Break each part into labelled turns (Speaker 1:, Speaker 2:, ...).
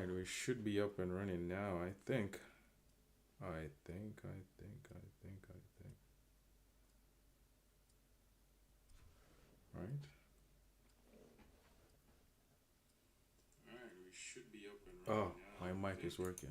Speaker 1: Alright, we should be up and running now, I think. I think. Right? Alright, we should be up and running now. Oh, my mic is working.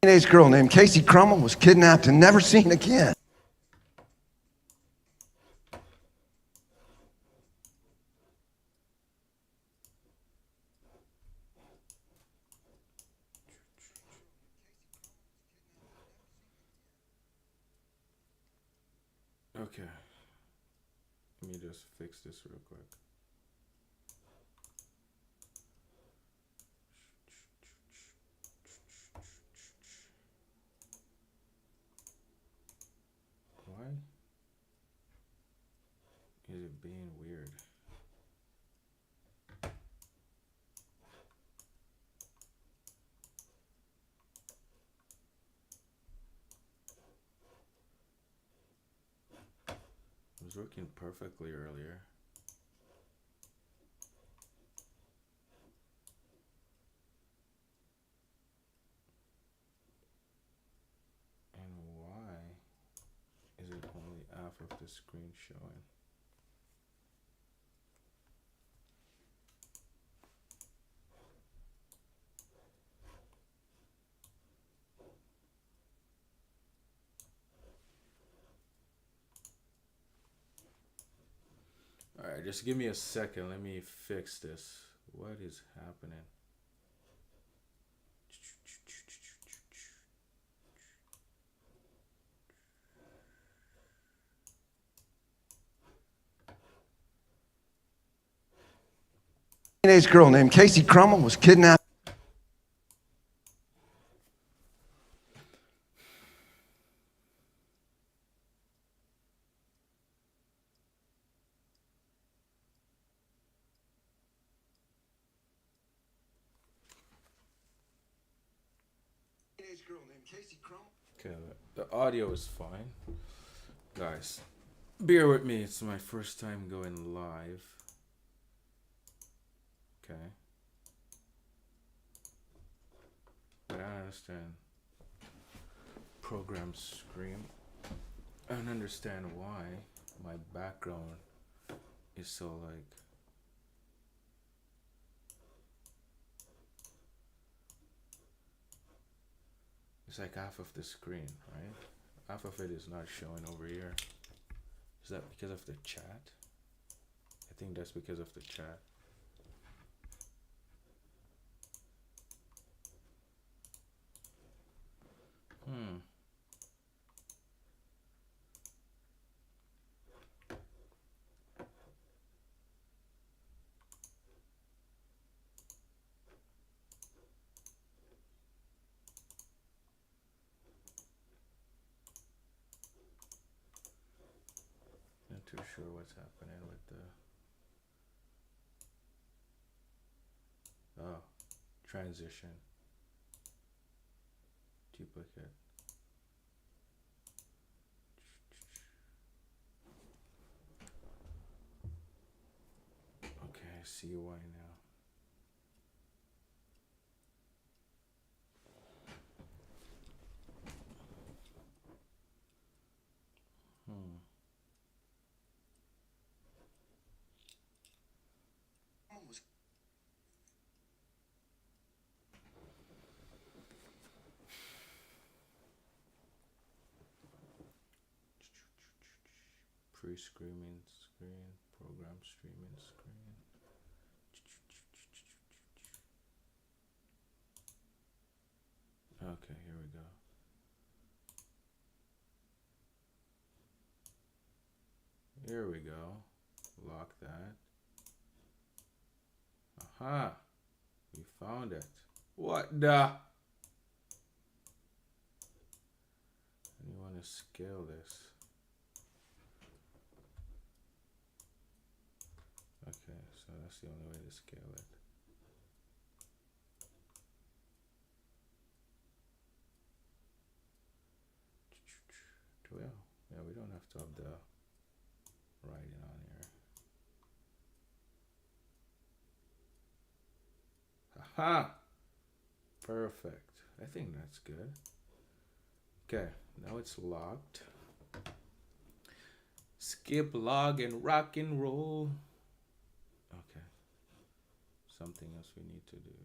Speaker 2: Teenage girl named Casey Crummell was kidnapped and never seen again.
Speaker 1: Okay. Let me just fix this real quick. Why is it being weird? It was working perfectly earlier. And why is it only half of the screen showing? Alright, just give me a second. Let me fix this. What is happening?
Speaker 2: Teenage girl named Casey Crummell was kidnapped. Teenage girl named Casey Crummell.
Speaker 1: Okay, the audio is fine. Guys, bear with me. It's my first time going live. Okay. But I don't understand. Programs scream. I don't understand why my background is so like. It's like half of the screen, right? Half of it is not showing over here. Is that because of the chat? I think that's because of the chat. Not too sure what's happening with the transition. Duplicate. Okay, I see why now. free screaming screen, program streaming screen. Okay, here we go. Here we go. Lock that. Aha! We found it. What the? And you want to scale this. Okay, so that's the only way to scale it. Well, yeah, we don't have to have the writing on here. Haha! Perfect. I think that's good. Okay, now it's locked. Skip, log, and rock and roll. Okay. Something else we need to do.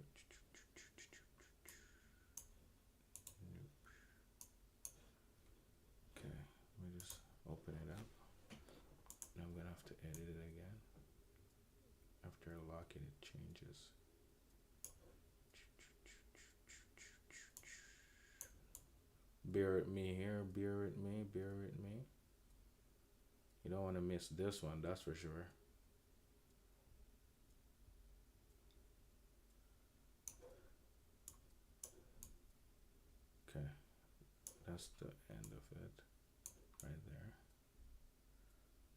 Speaker 1: Okay, let me just open it up. Now I'm gonna have to edit it again. After I lock it, it changes. Bear with me here, bear with me, bear with me. You don't want to miss this one, that's for sure. Okay, that's the end of it right there.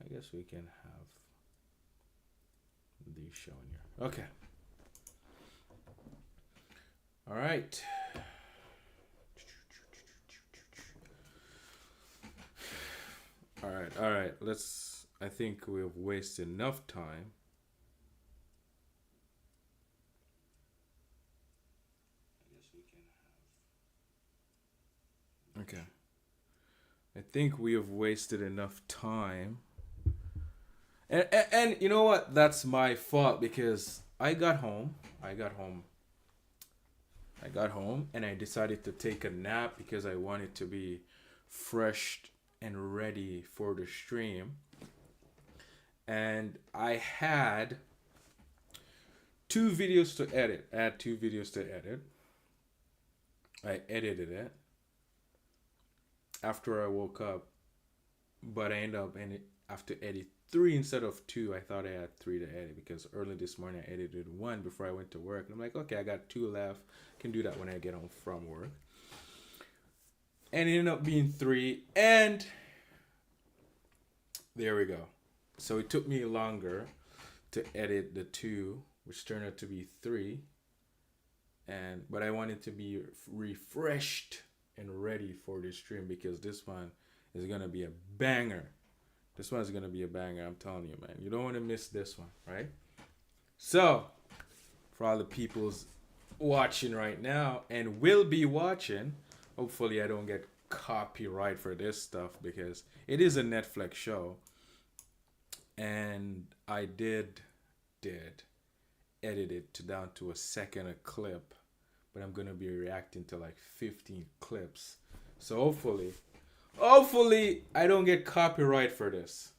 Speaker 1: I guess we can have these shown here. Okay. All right. All right. I think we've wasted enough time. Okay. I think we have wasted enough time. And you know what? That's my fault because I got home and I decided to take a nap because I wanted to be fresh and ready for the stream. And I had 2 videos to edit. I had 2 videos to edit. I edited it after I woke up, but I ended up have to edit 3 instead of 2. I thought I had 3 to edit because early this morning I edited 1 before I went to work. And I'm like, okay, I got 2 left. Can do that when I get home from work. And it ended up being 3, and there we go. So it took me longer to edit the 2, which turned out to be 3. But I wanted to be refreshed and ready for this stream because this one is gonna be a banger. This one's gonna be a banger, I'm telling you, man. You don't want to miss this one, right? So, for all the people's watching right now and will be watching, hopefully I don't get copyright for this stuff because it is a Netflix show, and I did edit it down to a second a clip, but I'm gonna be reacting to like 15 clips. So hopefully I don't get copyright for this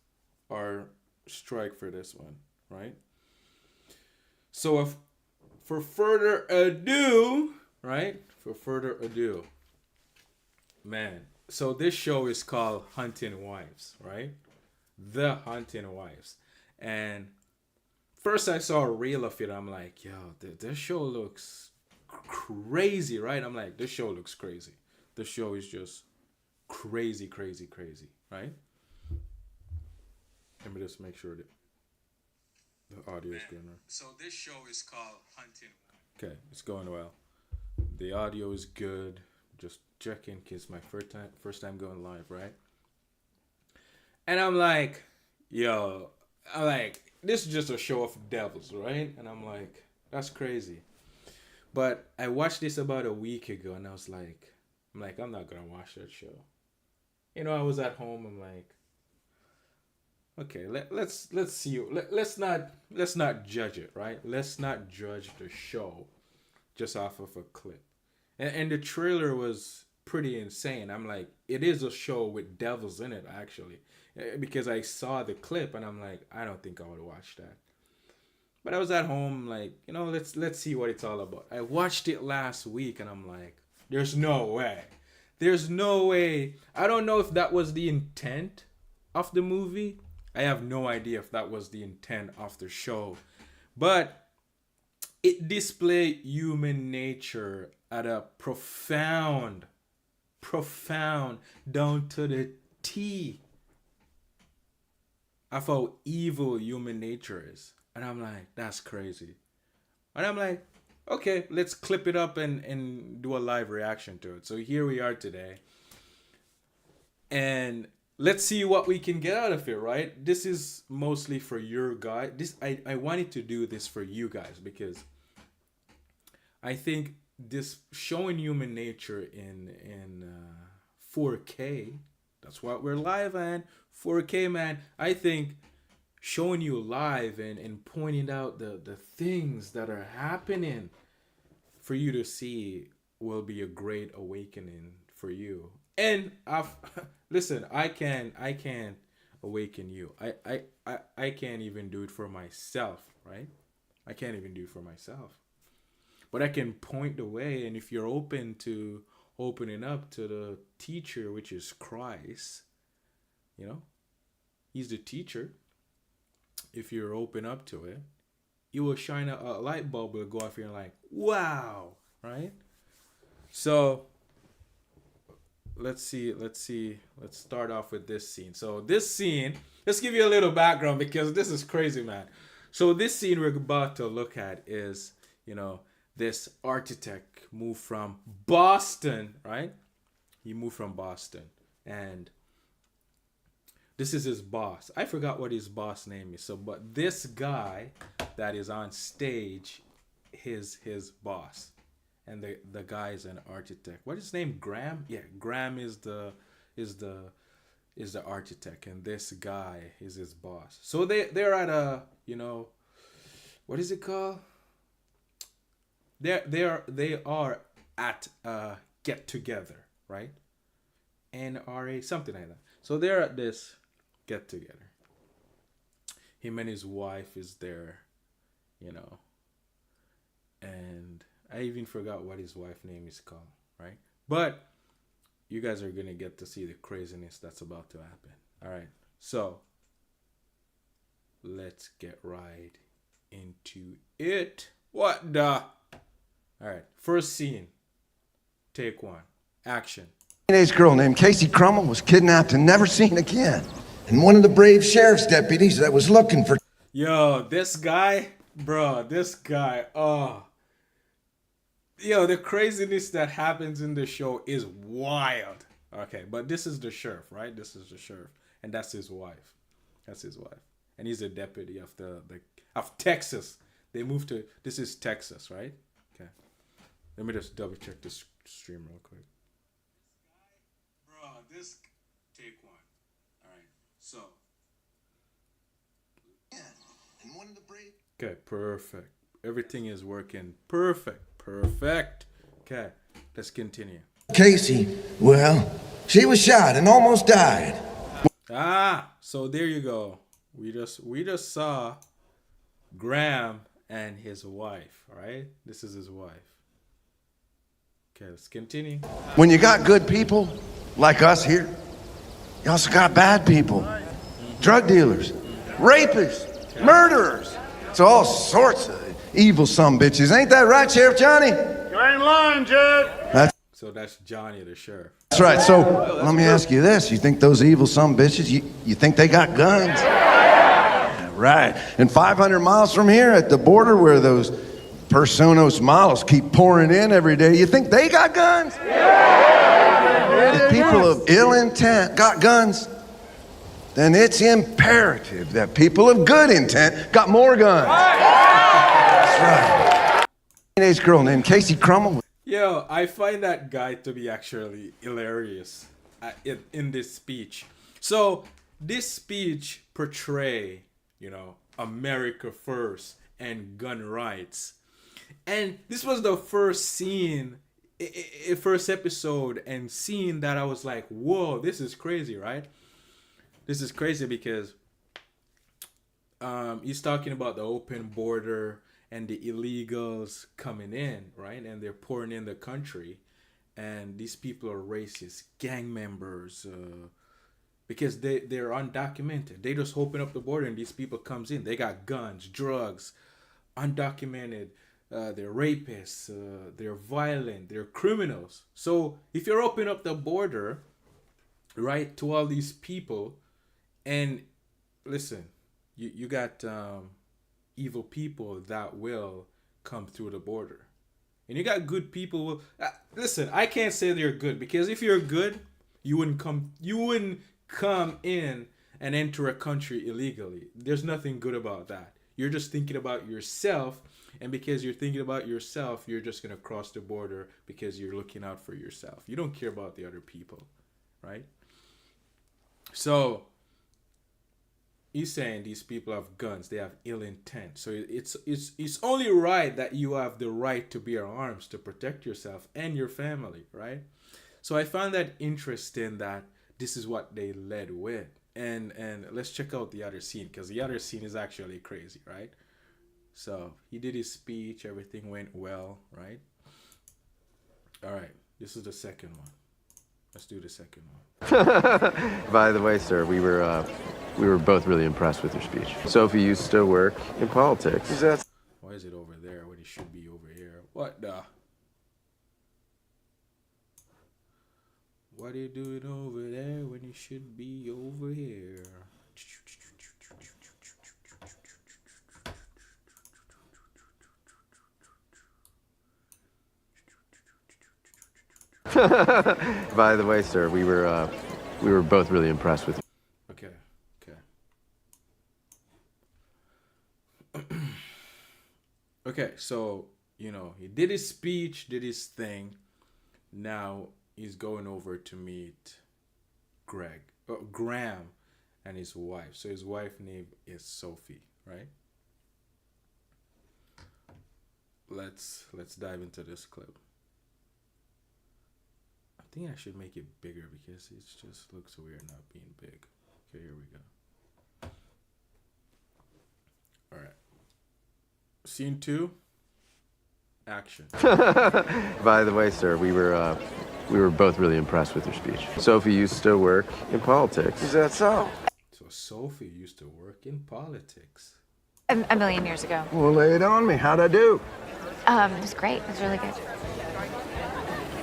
Speaker 1: or strike for this one, right? So for further ado, man. So this show is called Hunting Wives, right? The Hunting Wives. And first I saw a reel of it. I'm like, yo, this show looks crazy, right? I'm like, this show looks crazy. The show is just crazy, right? Let me just make sure that the audio is going on. So this show is called Hunting Wives. Okay, it's going well. The audio is good. Just checking because my first time going live, right? And I'm like, this is just a show of devils, right? And I'm like, that's crazy. But I watched this about a week ago, and I was like, I'm not gonna watch that show. You know, I was at home. I'm like, okay, let's see. Let's not judge it, right? Let's not judge the show just off of a clip. And the trailer was pretty insane. I'm like, it is a show with devils in it, actually. because I saw the clip and I'm like, I don't think I would watch that. But I was at home, like, let's see what it's all about. I watched it last week and I'm like, there's no way. There's no way. I don't know if that was the intent of the movie. I have no idea if that was the intent of the show. But it displayed human nature at a profound, down to the T of how evil human nature is. And I'm like, that's crazy. And I'm like, okay, let's clip it up and do a live reaction to it. So here we are today. And let's see what we can get out of it, right? This is mostly for your guy. I wanted to do this for you guys because I think this showing human nature in 4K, that's what we're live on. 4K, man. I think showing you live and pointing out the things that are happening for you to see will be a great awakening for you. And listen, I can't awaken you. I can't even do it for myself, right? I can't even do it for myself. But I can point the way, and if you're open to opening up to the teacher, which is Christ, he's the teacher. If you're open up to it, it will shine a light bulb will go off here and like, wow, right? So let's start off with this scene. So this scene, let's give you a little background because this is crazy, man. So this scene we're about to look at is, this architect moved from Boston, right? He moved from Boston, and this is his boss. I forgot what his boss name is. So, but this guy that is on stage, his boss, and the guy is an architect. What is his name? Graham? Yeah, Graham is the architect, and this guy is his boss. So they're at a what is it called? They are at a get together, right? NRA, something like that. So they're at this get together. Him and his wife is there, and I even forgot what his wife's name is called, right? But you guys are gonna get to see the craziness that's about to happen. All right, so let's get right into it. What the? All right, first scene. Take one. Action.
Speaker 2: A teenage girl named Casey Crummell was kidnapped and never seen again. And one of the brave sheriff's deputies that was looking for...
Speaker 1: Yo, this guy, oh. Yo, the craziness that happens in the show is wild. Okay, but this is the sheriff, right? This is the sheriff. And that's his wife. And he's a deputy of Texas. They moved to... This is Texas, right? Okay. Let me just double check this stream real quick. This take one. All right. So.
Speaker 2: And one of the brave...
Speaker 1: Okay, perfect. Everything is working perfect. Okay, let's continue.
Speaker 2: Casey, well, she was shot and almost died.
Speaker 1: So there you go. We just saw Graham and his wife, all right? This is his wife. Okay, let's continue.
Speaker 2: When you got good people like us here, you also got bad people. Drug dealers, rapists, murderers. It's all sorts of evil sumbitches. Ain't that right, Sheriff Johnny?
Speaker 3: You ain't lying, Jed.
Speaker 1: So that's Johnny, the sheriff.
Speaker 2: That's right. So let me ask you this. You think those evil sumbitches, you think they got guns? Yeah, right. And 500 miles from here at the border where those Personos models keep pouring in every day, you think they got guns? If people of ill intent got guns, then it's imperative that people of good intent got more guns. That's right. A teenage girl named Casey Crummell.
Speaker 1: Yo, I find that guy to be actually hilarious in this speech. So this speech portray, America first and gun rights. And this was the first scene, first episode and scene that I was like, whoa, this is crazy, right? this is crazy because he's talking about the open border and the illegals coming in, right? And they're pouring in the country, and these people are racist, gang members, because they're undocumented. They just open up the border and these people comes in. They got guns, drugs, undocumented. They're rapists. They're violent. They're criminals. So if you're opening up the border, right, to all these people, and listen, you got evil people that will come through the border, and you got good people. Listen, I can't say they're good, because if you're good, you wouldn't come in and enter a country illegally. There's nothing good about that. You're just thinking about yourself, and because you're thinking about yourself, you're just gonna cross the border because you're looking out for yourself. You don't care about the other people, right? So he's saying these people have guns, they have ill intent. So it's only right that you have the right to bear arms to protect yourself and your family, right? So I found that interesting that this is what they led with. And let's check out the other scene, because the other scene is actually crazy, right? So he did his speech, everything went well, right? All right, this is the second one. Let's do the second one.
Speaker 4: By the way, sir, we were both really impressed with your speech. Sophie used to work in politics. Is that?
Speaker 1: Why is it over there when it should be over here? What the? What are you doing over there when you should be over here?
Speaker 4: By the way, sir, we were both really impressed with.
Speaker 1: Okay. Okay, so he did his speech, did his thing. Now he's going over to meet Graham, and his wife. So his wife's name is Sophie, right? Let's dive into this clip. I think I should make it bigger because it just looks weird not being big. Okay, here we go. All right. Scene 2. Action.
Speaker 4: By the way, sir, we were both really impressed with your speech. Sophie used to work in politics.
Speaker 2: Is that so?
Speaker 1: So Sophie used to work in politics.
Speaker 5: A million years ago.
Speaker 2: Well, lay it on me. How'd I do?
Speaker 5: It was great. It was really good.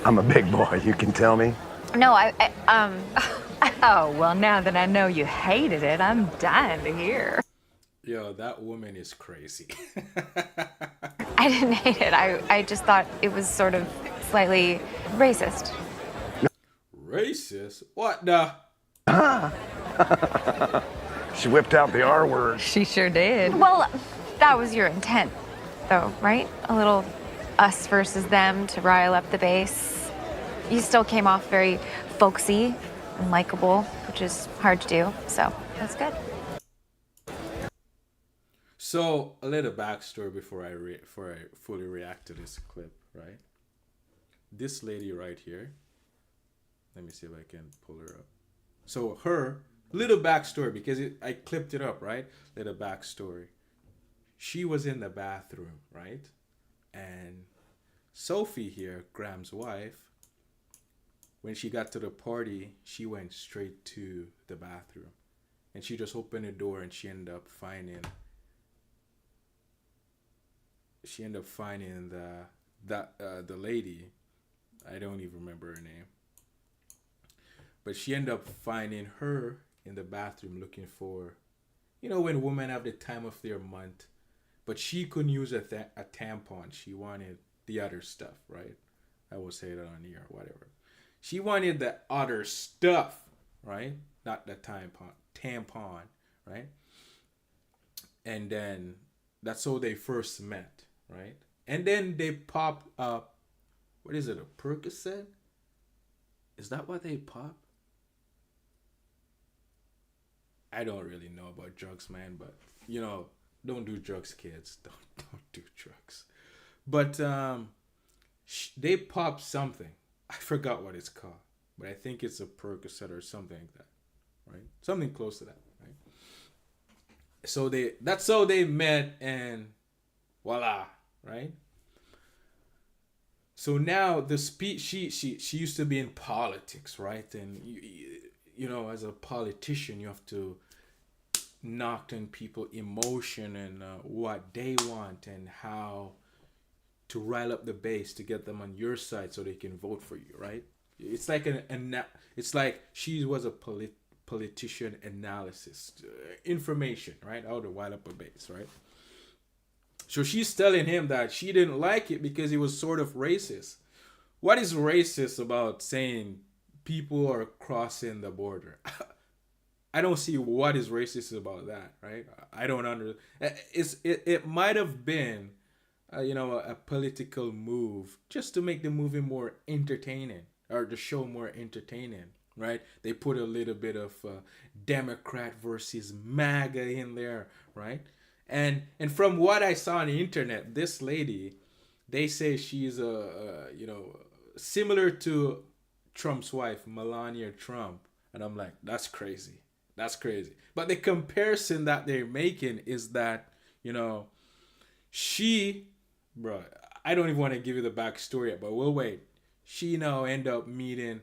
Speaker 2: I'm a big boy, you can tell me.
Speaker 5: No,
Speaker 6: Oh, well, now that I know you hated it, I'm dying to hear.
Speaker 1: Yo, that woman is crazy.
Speaker 5: I didn't hate it. I just thought it was sort of slightly racist.
Speaker 1: Racist? What the?
Speaker 2: She whipped out the R word.
Speaker 6: She sure did.
Speaker 5: Well, that was your intent, though, right? A little us versus them to rile up the base. You still came off very folksy and likable, which is hard to do, so that's good.
Speaker 1: So a little backstory before I fully react to this clip, right? This lady right here. Let me see if I can pull her up. So her little backstory, because I clipped it up, right? Little backstory. She was in the bathroom, right? And Sophie here, Graham's wife, when she got to the party, she went straight to the bathroom, and she just opened the door, and she ended up finding the lady. I don't even remember her name, but she ended up finding her in the bathroom looking for, when women have the time of their month, but she couldn't use a tampon. She wanted the other stuff, right? I will say that on here, whatever. She wanted the other stuff, right? Not the tampon, right? And then that's how they first met, right? And then they pop up, what is it, a Percocet? Is that what they pop? I don't really know about drugs, man, but don't do drugs, kids. Don't do drugs. But they pop something. I forgot what it's called, but I think it's a Percocet or something like that, right? Something close to that, right? So that's how they met, and voila, right? So now the speech, she used to be in politics, right? And you know, as a politician, you have to knock on people emotion and what they want and how to rile up the base to get them on your side so they can vote for you, right? It's like it's like she was a politician analysis, information, right? How to rile up a base, right? So she's telling him that she didn't like it because he was sort of racist. What is racist about saying people are crossing the border? I don't see what is racist about that, right? I don't understand. It might have been, you know, a political move just to make the movie more entertaining or the show more entertaining, right? They put a little bit of Democrat versus MAGA in there, right? And from what I saw on the internet, this lady, they say she's you know, similar to Trump's wife, Melania Trump, and I'm like, that's crazy. That's crazy. But the comparison that they're making is that, you know, bro, I don't even want to give you the backstory yet, but we'll wait. She now end up meeting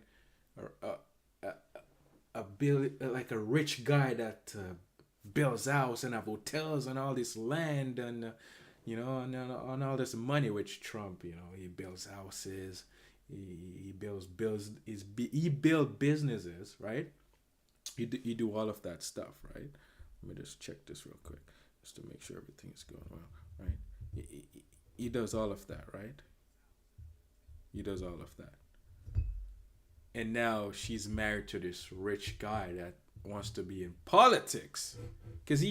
Speaker 1: like a rich guy that builds house and have hotels and all this land and you know, and all this money, which Trump, you know, he builds houses, he builds businesses, right? You do all of that stuff, right? Let me just check this real quick just to make sure everything's going well, right? He does all of that, right? He does all of that. And now she's married to this rich guy that wants to be in politics. Because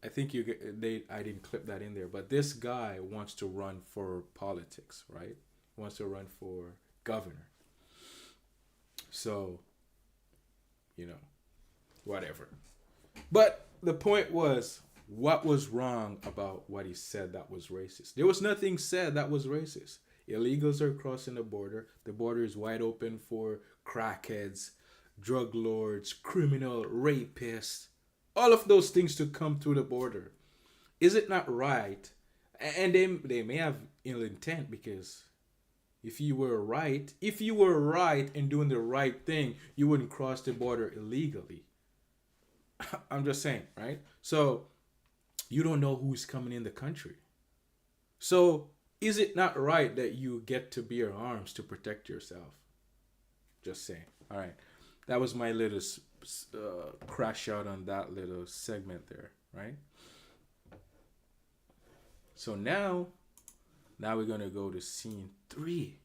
Speaker 1: I think I didn't clip that in there, but this guy wants to run for politics, right? Wants to run for governor. So, you know, whatever. But the point was, what was wrong about what he said that was racist? There was nothing said that was racist. Illegals are crossing the border. The border is wide open for crackheads, drug lords, criminal, rapists, all of those things to come through the border. Is it not right? And they may have ill intent, because if you were right and doing the right thing, you wouldn't cross the border illegally. I'm just saying, right? So you don't know who's coming in the country. So is it not right that you get to bear arms to protect yourself? Just saying. All right. That was my little crash out on that little segment there, right? So now we're going to go to scene 3.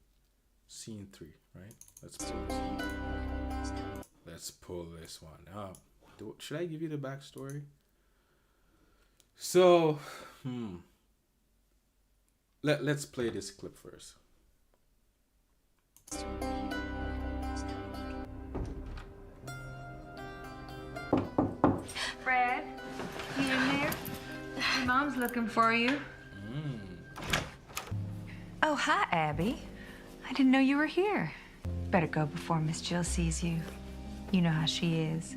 Speaker 1: Scene 3, right? Let's pull this one up. Should I give you the backstory? So, Let's play this clip first.
Speaker 6: Fred, you in there? Your mom's looking for you. Oh, hi, Abby. I didn't know you were here. Better go before Miss Jill sees you. You know how she is.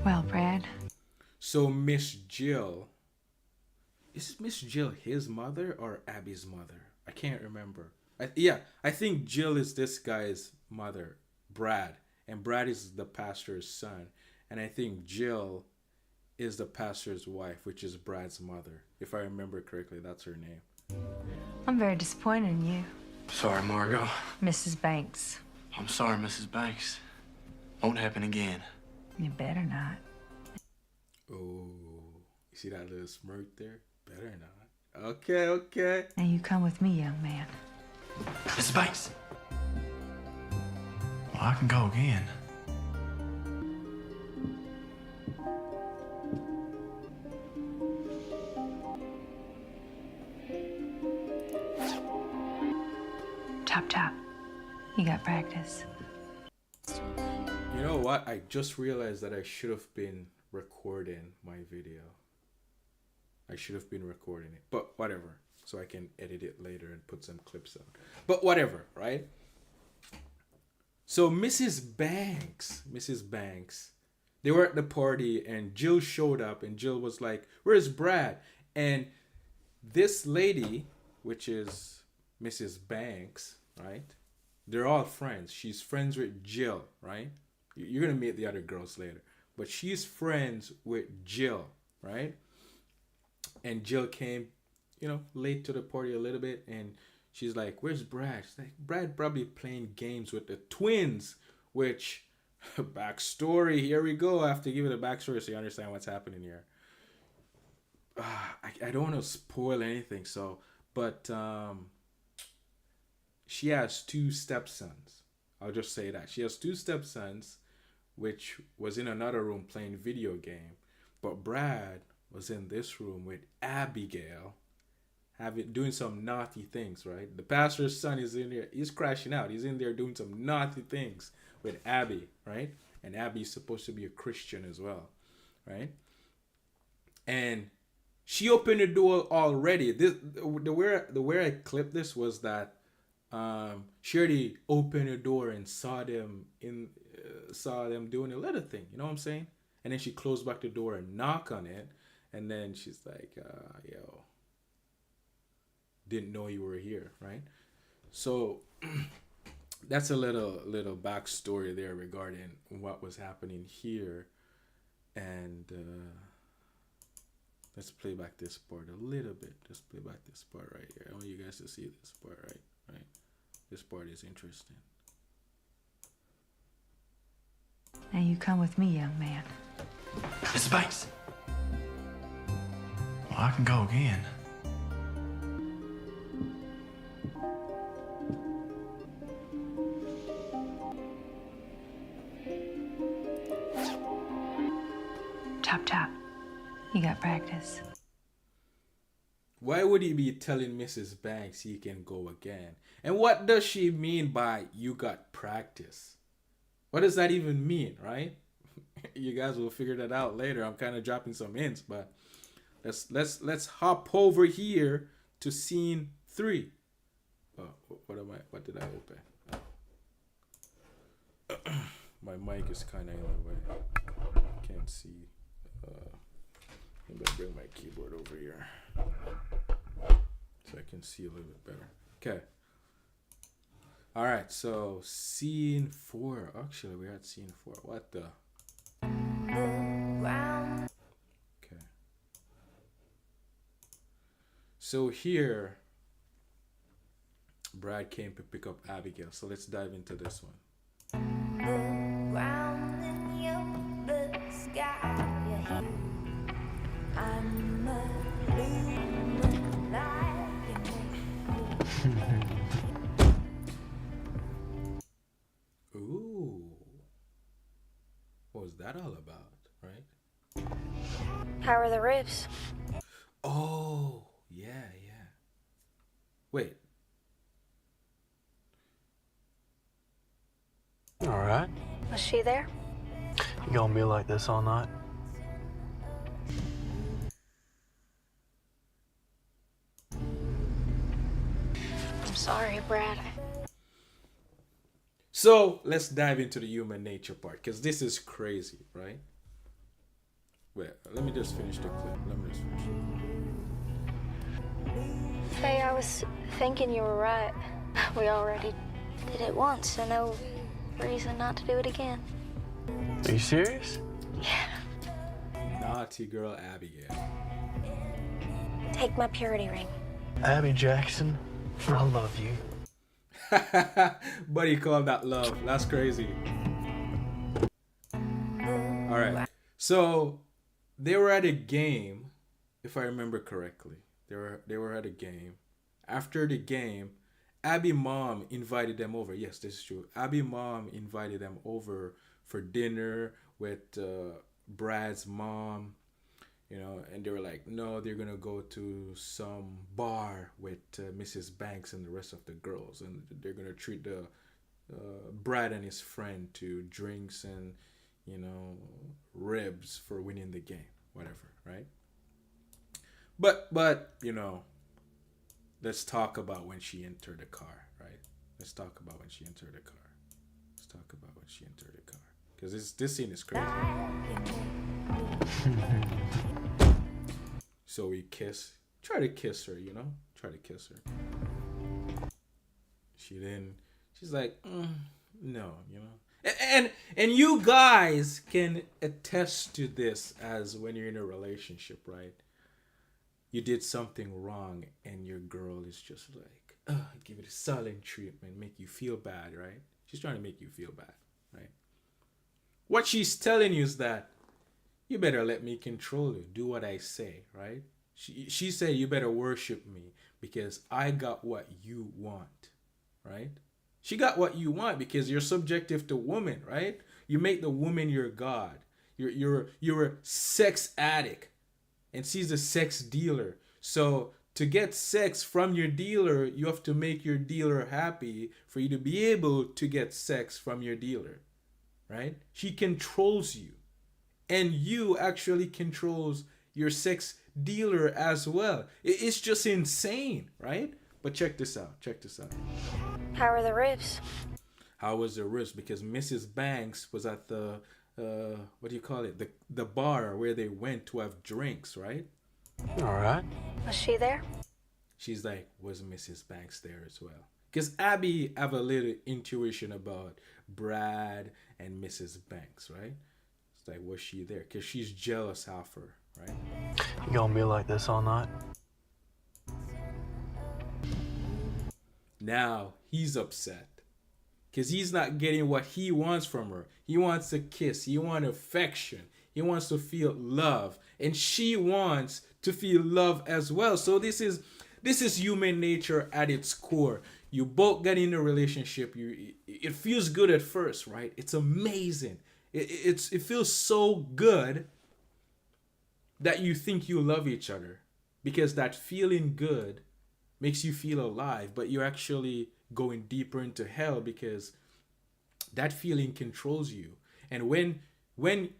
Speaker 6: Well, Brad.
Speaker 1: So Miss Jill, is Miss Jill his mother or Abby's mother? I can't remember. I think Jill is this guy's mother, Brad, and Brad is the pastor's son, and I think Jill is the pastor's wife, which is Brad's mother. If I remember correctly, that's her name.
Speaker 6: I'm very disappointed in you,
Speaker 7: Sorry, Margot.
Speaker 6: Mrs. Banks.
Speaker 7: I'm sorry, Mrs. Banks. Won't happen again.
Speaker 6: You better not.
Speaker 1: Oh, you see that little smirk there? Better not. Okay.
Speaker 6: Now you come with me, young man.
Speaker 7: Mrs. Banks! Well, I can go again.
Speaker 6: Chop. You got practice.
Speaker 1: You know what? I just realized that I should have been recording my video. I should have been recording it, but whatever. So I can edit it later and put some clips on. But whatever, right? So Mrs. Banks, they were at the party and Jill showed up and Jill was like, "Where's Brad?" And this lady, which is Mrs. Banks, right? They're all friends. She's friends with Jill, right? You're gonna meet the other girls later, but she's friends with Jill, right? And Jill came, late to the party a little bit, and she's like, "Where's Brad?" She's like, "Brad probably playing games with the twins," which backstory. Here we go. I have to give it a backstory so you understand what's happening here. I don't want to spoil anything, but she has two stepsons. I'll just say that she has two stepsons, which was in another room playing video game, but Brad was in this room with Abigail, doing some naughty things. Right, the pastor's son is in there. He's crashing out. He's in there doing some naughty things with Abby, right? And Abby's supposed to be a Christian as well, right? And she opened the door already. The way I clipped this was that she already opened the door and saw them doing a little thing. You know what I'm saying? And then she closed back the door and knock on it, and then she's like, "Yo, didn't know you were here," right? So that's a little backstory there regarding what was happening here, and. Let's play back this part a little bit. Let's play back this part right here. I want you guys to see this part, right? This part is interesting.
Speaker 6: Now you come with me, young man.
Speaker 7: Mrs. Banks. Well, I can go again.
Speaker 6: Chop, chop. You got practice.
Speaker 1: Why would he be telling Mrs. Banks he can go again? And what does she mean by "you got practice"? What does that even mean, right? You guys will figure that out later. I'm kind of dropping some hints, but let's hop over here to scene 3. Oh, what did I open? My mic is kind of in the way. Can't see. Maybe I'll bring my keyboard over here so I can see a little bit better. Okay. All right. So scene 4. Actually, we're at scene 4. What the? Okay. So here, Brad came to pick up Abigail. So let's dive into this one. Ooh. What was that all about, right?
Speaker 8: How are the ribs?
Speaker 1: Oh, yeah. Wait.
Speaker 7: All right.
Speaker 8: Was she there?
Speaker 7: You gonna be like this all night?
Speaker 8: I'm sorry, Brad.
Speaker 1: So let's dive into the human nature part, because this is crazy, right? Wait, let me just finish the clip.
Speaker 8: Hey, I was thinking you were right. We already did it once, so no reason not to do it again.
Speaker 7: Are you serious?
Speaker 8: Yeah.
Speaker 1: Naughty girl Abigail.
Speaker 8: Take my purity ring.
Speaker 7: Abby Jackson, I love you.
Speaker 1: But he called that love. That's crazy. All right. So they were at a game, if I remember correctly. They were at a game. After the game, Abby mom invited them over. Yes, this is true. Abby mom invited them over for dinner with Brad's mom. And they were like, no, they're gonna go to some bar with Mrs. Banks and the rest of the girls, and they're gonna treat the Brad and his friend to drinks and ribs for winning the game, whatever, right? But let's talk about when she entered the car, right? Let's talk about when she entered the car. Let's talk about when she entered the car. Because this scene is crazy. So we kiss. Try to kiss her, you know? Try to kiss her. She's like, no, you know? And you guys can attest to this as when you're in a relationship, right? You did something wrong and your girl is just like, give it a silent treatment, make you feel bad, right? She's trying to make you feel bad, right? What she's telling you is that you better let me control you. Do what I say, right? She said you better worship me because I got what you want, right? She got what you want because you're subjective to woman, right? You make the woman your god. You're a sex addict, and she's a sex dealer. So to get sex from your dealer, you have to make your dealer happy for you to be able to get sex from your dealer, right? She controls you, and you actually controls your sex dealer as well. It's just insane, right? But check this out. Check this out.
Speaker 8: How are the ribs?
Speaker 1: How was the ribs? Because Mrs. Banks was at the what do you call it? The bar where they went to have drinks, right?
Speaker 7: All right.
Speaker 8: Was she there?
Speaker 1: She's like, was Mrs. Banks there as well? Because Abby have a little intuition about Brad and Mrs. Banks, right? It's like, was she there? Because she's jealous of her, right?
Speaker 7: You gonna be like this all night?
Speaker 1: Now he's upset because he's not getting what he wants from her. He wants a kiss. He wants affection. He wants to feel love, and she wants to feel love as well. So this is human nature at its core. You both get in a relationship. It feels good at first, right? It's amazing. It feels so good that you think you love each other because that feeling good makes you feel alive, but you're actually going deeper into hell because that feeling controls you. And when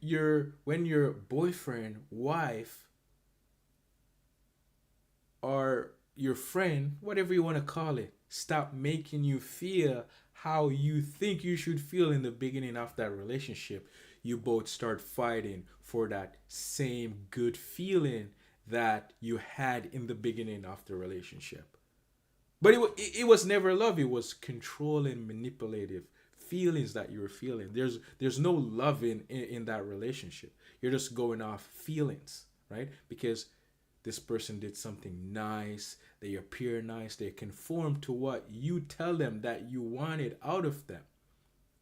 Speaker 1: your boyfriend, wife, or your friend, whatever you want to call it, stop making you feel how you think you should feel in the beginning of that relationship, you both start fighting for that same good feeling that you had in the beginning of the relationship. But it was never love. It was control and manipulative feelings that you were feeling. There's no love in that relationship. You're just going off feelings, right? Because this person did something nice. They appear nice. They conform to what you tell them that you wanted out of them,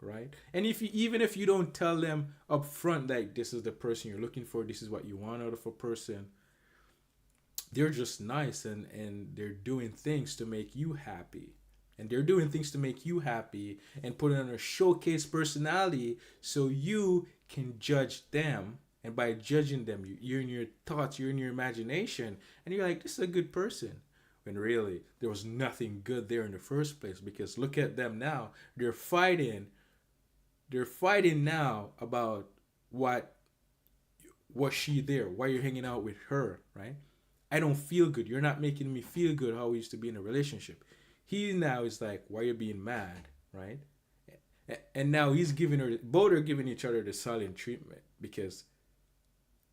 Speaker 1: right? And even if you don't tell them up front that this is the person you're looking for, this is what you want out of a person, they're just nice and they're doing things to make you happy. And they're doing things to make you happy and putting on a showcase personality so you can judge them. And by judging them, you're in your thoughts, you're in your imagination, and you're like, this is a good person. When really, there was nothing good there in the first place, because look at them now. They're fighting now about was she there? Why you're hanging out with her, right? I don't feel good. You're not making me feel good how we used to be in a relationship. He now is like, why are you being mad, right? And now both are giving each other the silent treatment because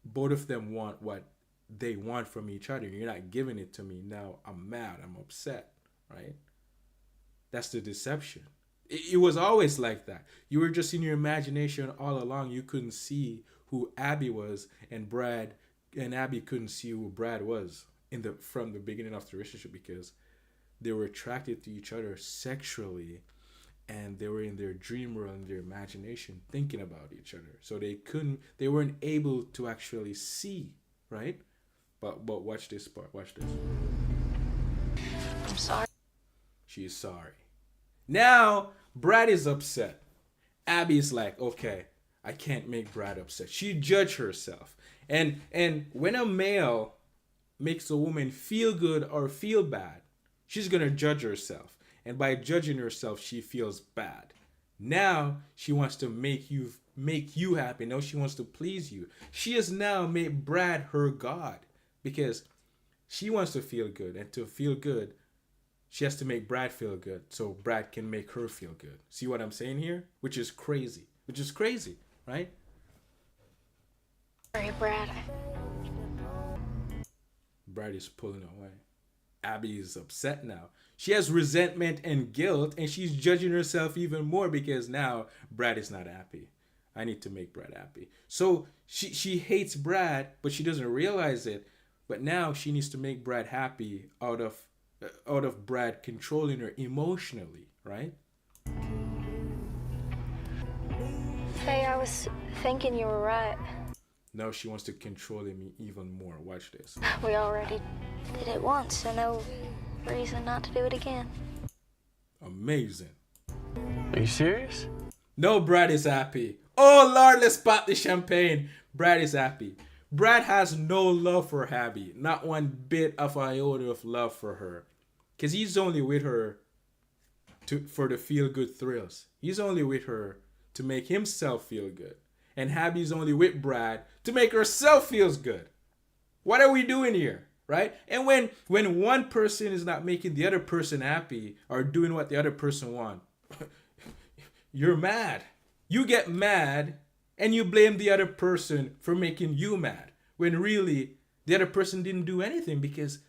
Speaker 1: both of them want what they want from each other. You're not giving it to me. Now I'm mad. I'm upset, right? That's the deception. It was always like that. You were just in your imagination all along. You couldn't see who Abby was, and Abby couldn't see who Brad was from the beginning of the relationship because they were attracted to each other sexually, and they were in their dream world and their imagination thinking about each other. So they weren't able to actually see, right? But watch this part. Watch this.
Speaker 8: I'm sorry.
Speaker 1: She is sorry. Now Brad is upset. Abby's like, okay, I can't make Brad upset. She judged herself. And when a male makes a woman feel good or feel bad, she's gonna judge herself. And by judging herself, she feels bad. Now she wants to make you happy. Now she wants to please you. She has now made Brad her God because she wants to feel good. And to feel good, she has to make Brad feel good so Brad can make her feel good. See what I'm saying here? Which is crazy. Which is crazy, right?
Speaker 8: Sorry, Brad.
Speaker 1: Brad is pulling away. Abby is upset now. She has resentment and guilt, and she's judging herself even more because now Brad is not happy. I need to make Brad happy. So she hates Brad, but she doesn't realize it. But now she needs to make Brad happy out of Brad controlling her emotionally, right?
Speaker 8: Faye, I was thinking you were right.
Speaker 1: Now she wants to control him even more. Watch this.
Speaker 8: We already did it once, so no reason not to do it again.
Speaker 1: Amazing.
Speaker 7: Are you serious?
Speaker 1: No, Brad is happy. Oh Lord, let's pop the champagne. Brad is happy. Brad has no love for Abby. Not one bit of iota of love for her. Because he's only with her for the feel-good thrills. He's only with her to make himself feel good. And Abby's only with Brad to make herself feels good. What are we doing here? Right? And when one person is not making the other person happy or doing what the other person wants, you're mad. You get mad and you blame the other person for making you mad. When really the other person didn't do anything because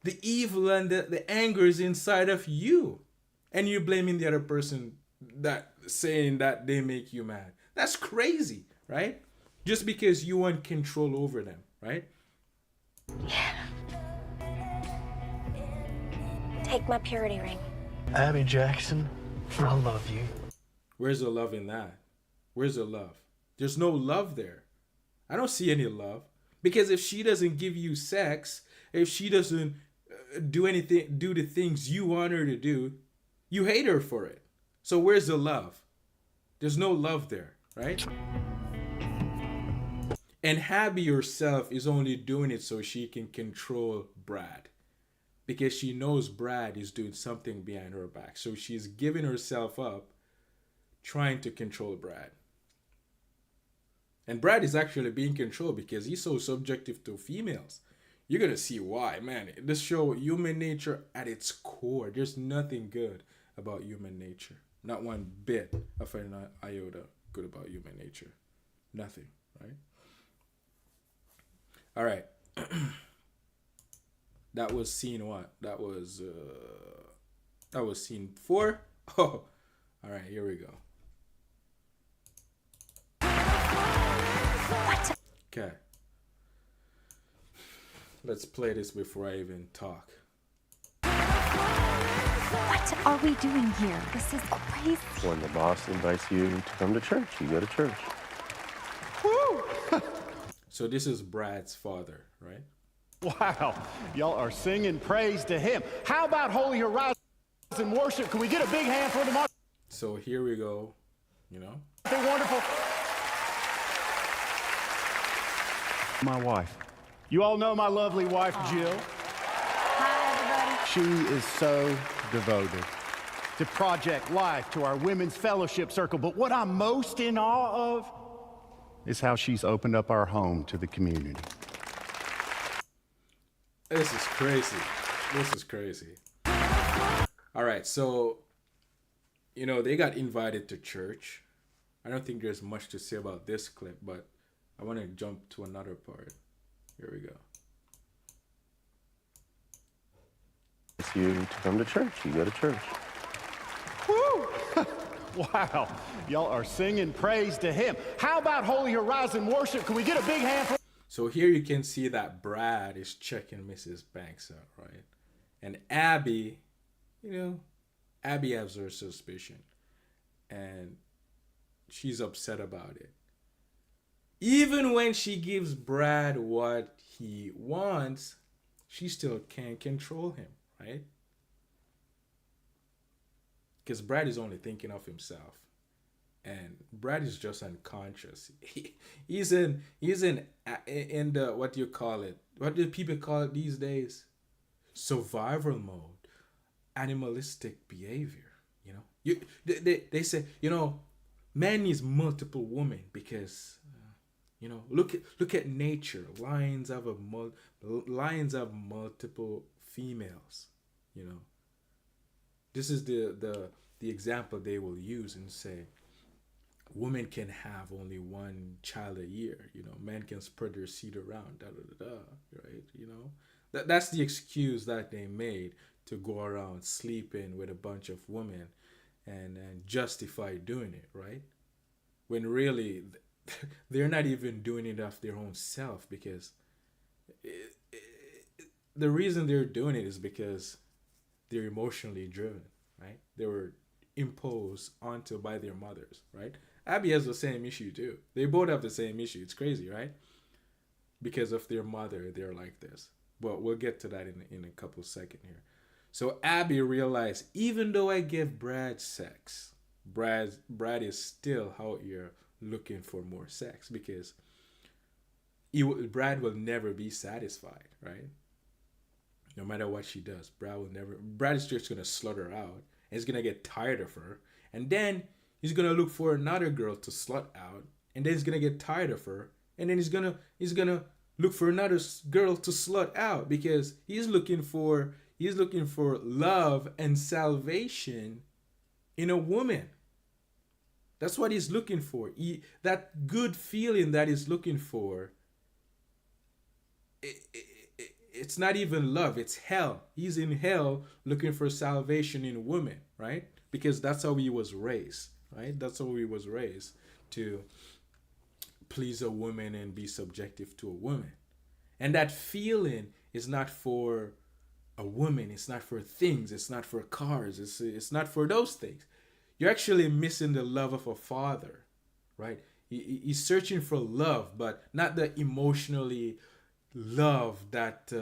Speaker 1: the evil and the anger is inside of you. And you're blaming the other person that saying that they make you mad. That's crazy, right? Just because you want control over them, right?
Speaker 8: Take my purity ring.
Speaker 7: Abby Jackson, I love you.
Speaker 1: Where's the love in that? Where's the love? There's no love there. I don't see any love. Because if she doesn't give you sex, if she doesn't do the things you want her to do, you hate her for it. So where's the love? There's no love there, right? And Abby herself is only doing it so she can control Brad. Because she knows Brad is doing something behind her back. So she's giving herself up trying to control Brad. And Brad is actually being controlled because he's so subjective to females. You're going to see why, man. This show, human nature at its core. There's nothing good about human nature. Not one bit of an iota good about human nature. Nothing, right? All right. That was scene what? That was scene 4. Oh, all right. Here we go. Okay. Let's play this before I even talk.
Speaker 5: What are we doing here? This is crazy.
Speaker 4: When the boss invites you to come to church, you go to church.
Speaker 1: So this is Brad's father, right?
Speaker 3: Wow, y'all are singing praise to him. How about Holy Horizon worship? Can we get a big hand for them?
Speaker 1: So here we go, you know.
Speaker 3: They're wonderful. My wife. You all know my lovely wife, Jill.
Speaker 6: Hi, everybody.
Speaker 3: She is so devoted to Project Life, to our women's fellowship circle. But what I'm most in awe of is how she's opened up our home to the community.
Speaker 1: This is crazy. This is crazy. All right, so, you know, they got invited to church. I don't think there's much to say about this clip, but I want to jump to another part. Here we go.
Speaker 4: It's you to come to church, you go to church.
Speaker 3: Wow, y'all are singing praise to him. How about Holy Horizon worship? Can we get a big hand for...
Speaker 1: So here you can see that Brad is checking Mrs. Banks out, right? And Abby, you know, Abby has her suspicion. And she's upset about it. Even when she gives Brad what he wants, she still can't control him, right? Because Brad is only thinking of himself. And Brad is just unconscious. He's in the, what do you call it? What do people call it these days? Survival mode. Animalistic behavior, you know? They say, you know, man needs multiple women because, you know, look at nature. Lions have multiple females, you know. This is the example they will use and say women can have only one child a year, you know, men can spread their seed around, da da da da, right? You know, that's the excuse that they made to go around sleeping with a bunch of women and justify doing it, right? When really they're not even doing it of their own self, because the reason they're doing it is because they're emotionally driven, right? They were imposed onto by their mothers, right? Abby has the same issue too. They both have the same issue. It's crazy, right? Because of their mother, they're like this. But we'll get to that in a couple seconds here. So Abby realized, even though I give Brad sex, Brad is still out here looking for more sex, because Brad will never be satisfied, right? No matter what she does, Brad is just gonna slut her out, and he's gonna get tired of her, and then he's gonna look for another girl to slut out, and then he's gonna get tired of her, and then he's gonna look for another girl to slut out, because he's looking for love and salvation in a woman. That's what he's looking for. That good feeling that he's looking for. It's not even love, it's hell. He's in hell looking for salvation in women, right? Because that's how he was raised, right? That's how he was raised, to please a woman and be subjective to a woman. And that feeling is not for a woman, it's not for things, it's not for cars, it's not for those things. You're actually missing the love of a father, right? He's searching for love, but not the emotionally love that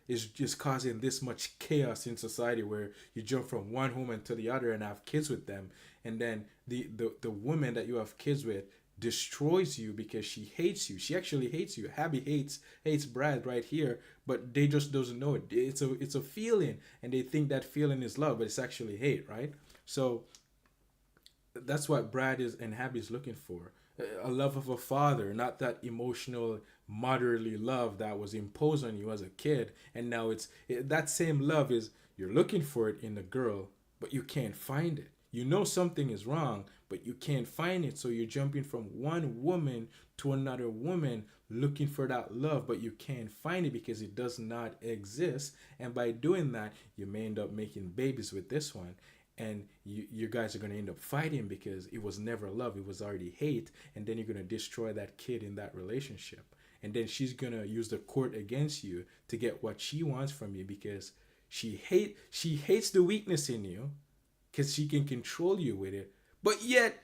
Speaker 1: is just causing this much chaos in society, where you jump from one woman to the other and have kids with them, and then the woman that you have kids with destroys you because she hates you. She actually hates you. Abby hates Brad right here, but they just doesn't know it. It's a feeling, and they think that feeling is love, but it's actually hate, right? So that's what Brad is and Abby's looking for. A love of a father, not that emotional motherly love that was imposed on you as a kid, and now that same love is, you're looking for it in a girl, but you can't find it. You know something is wrong, but you can't find it, so you're jumping from one woman to another woman looking for that love, but you can't find it because it does not exist. And by doing that, you may end up making babies with this one, and you guys are going to end up fighting because it was never love, it was already hate, and then you're going to destroy that kid in that relationship, and then she's going to use the court against you to get what she wants from you, because she hates the weakness in you, because she can control you with it, but yet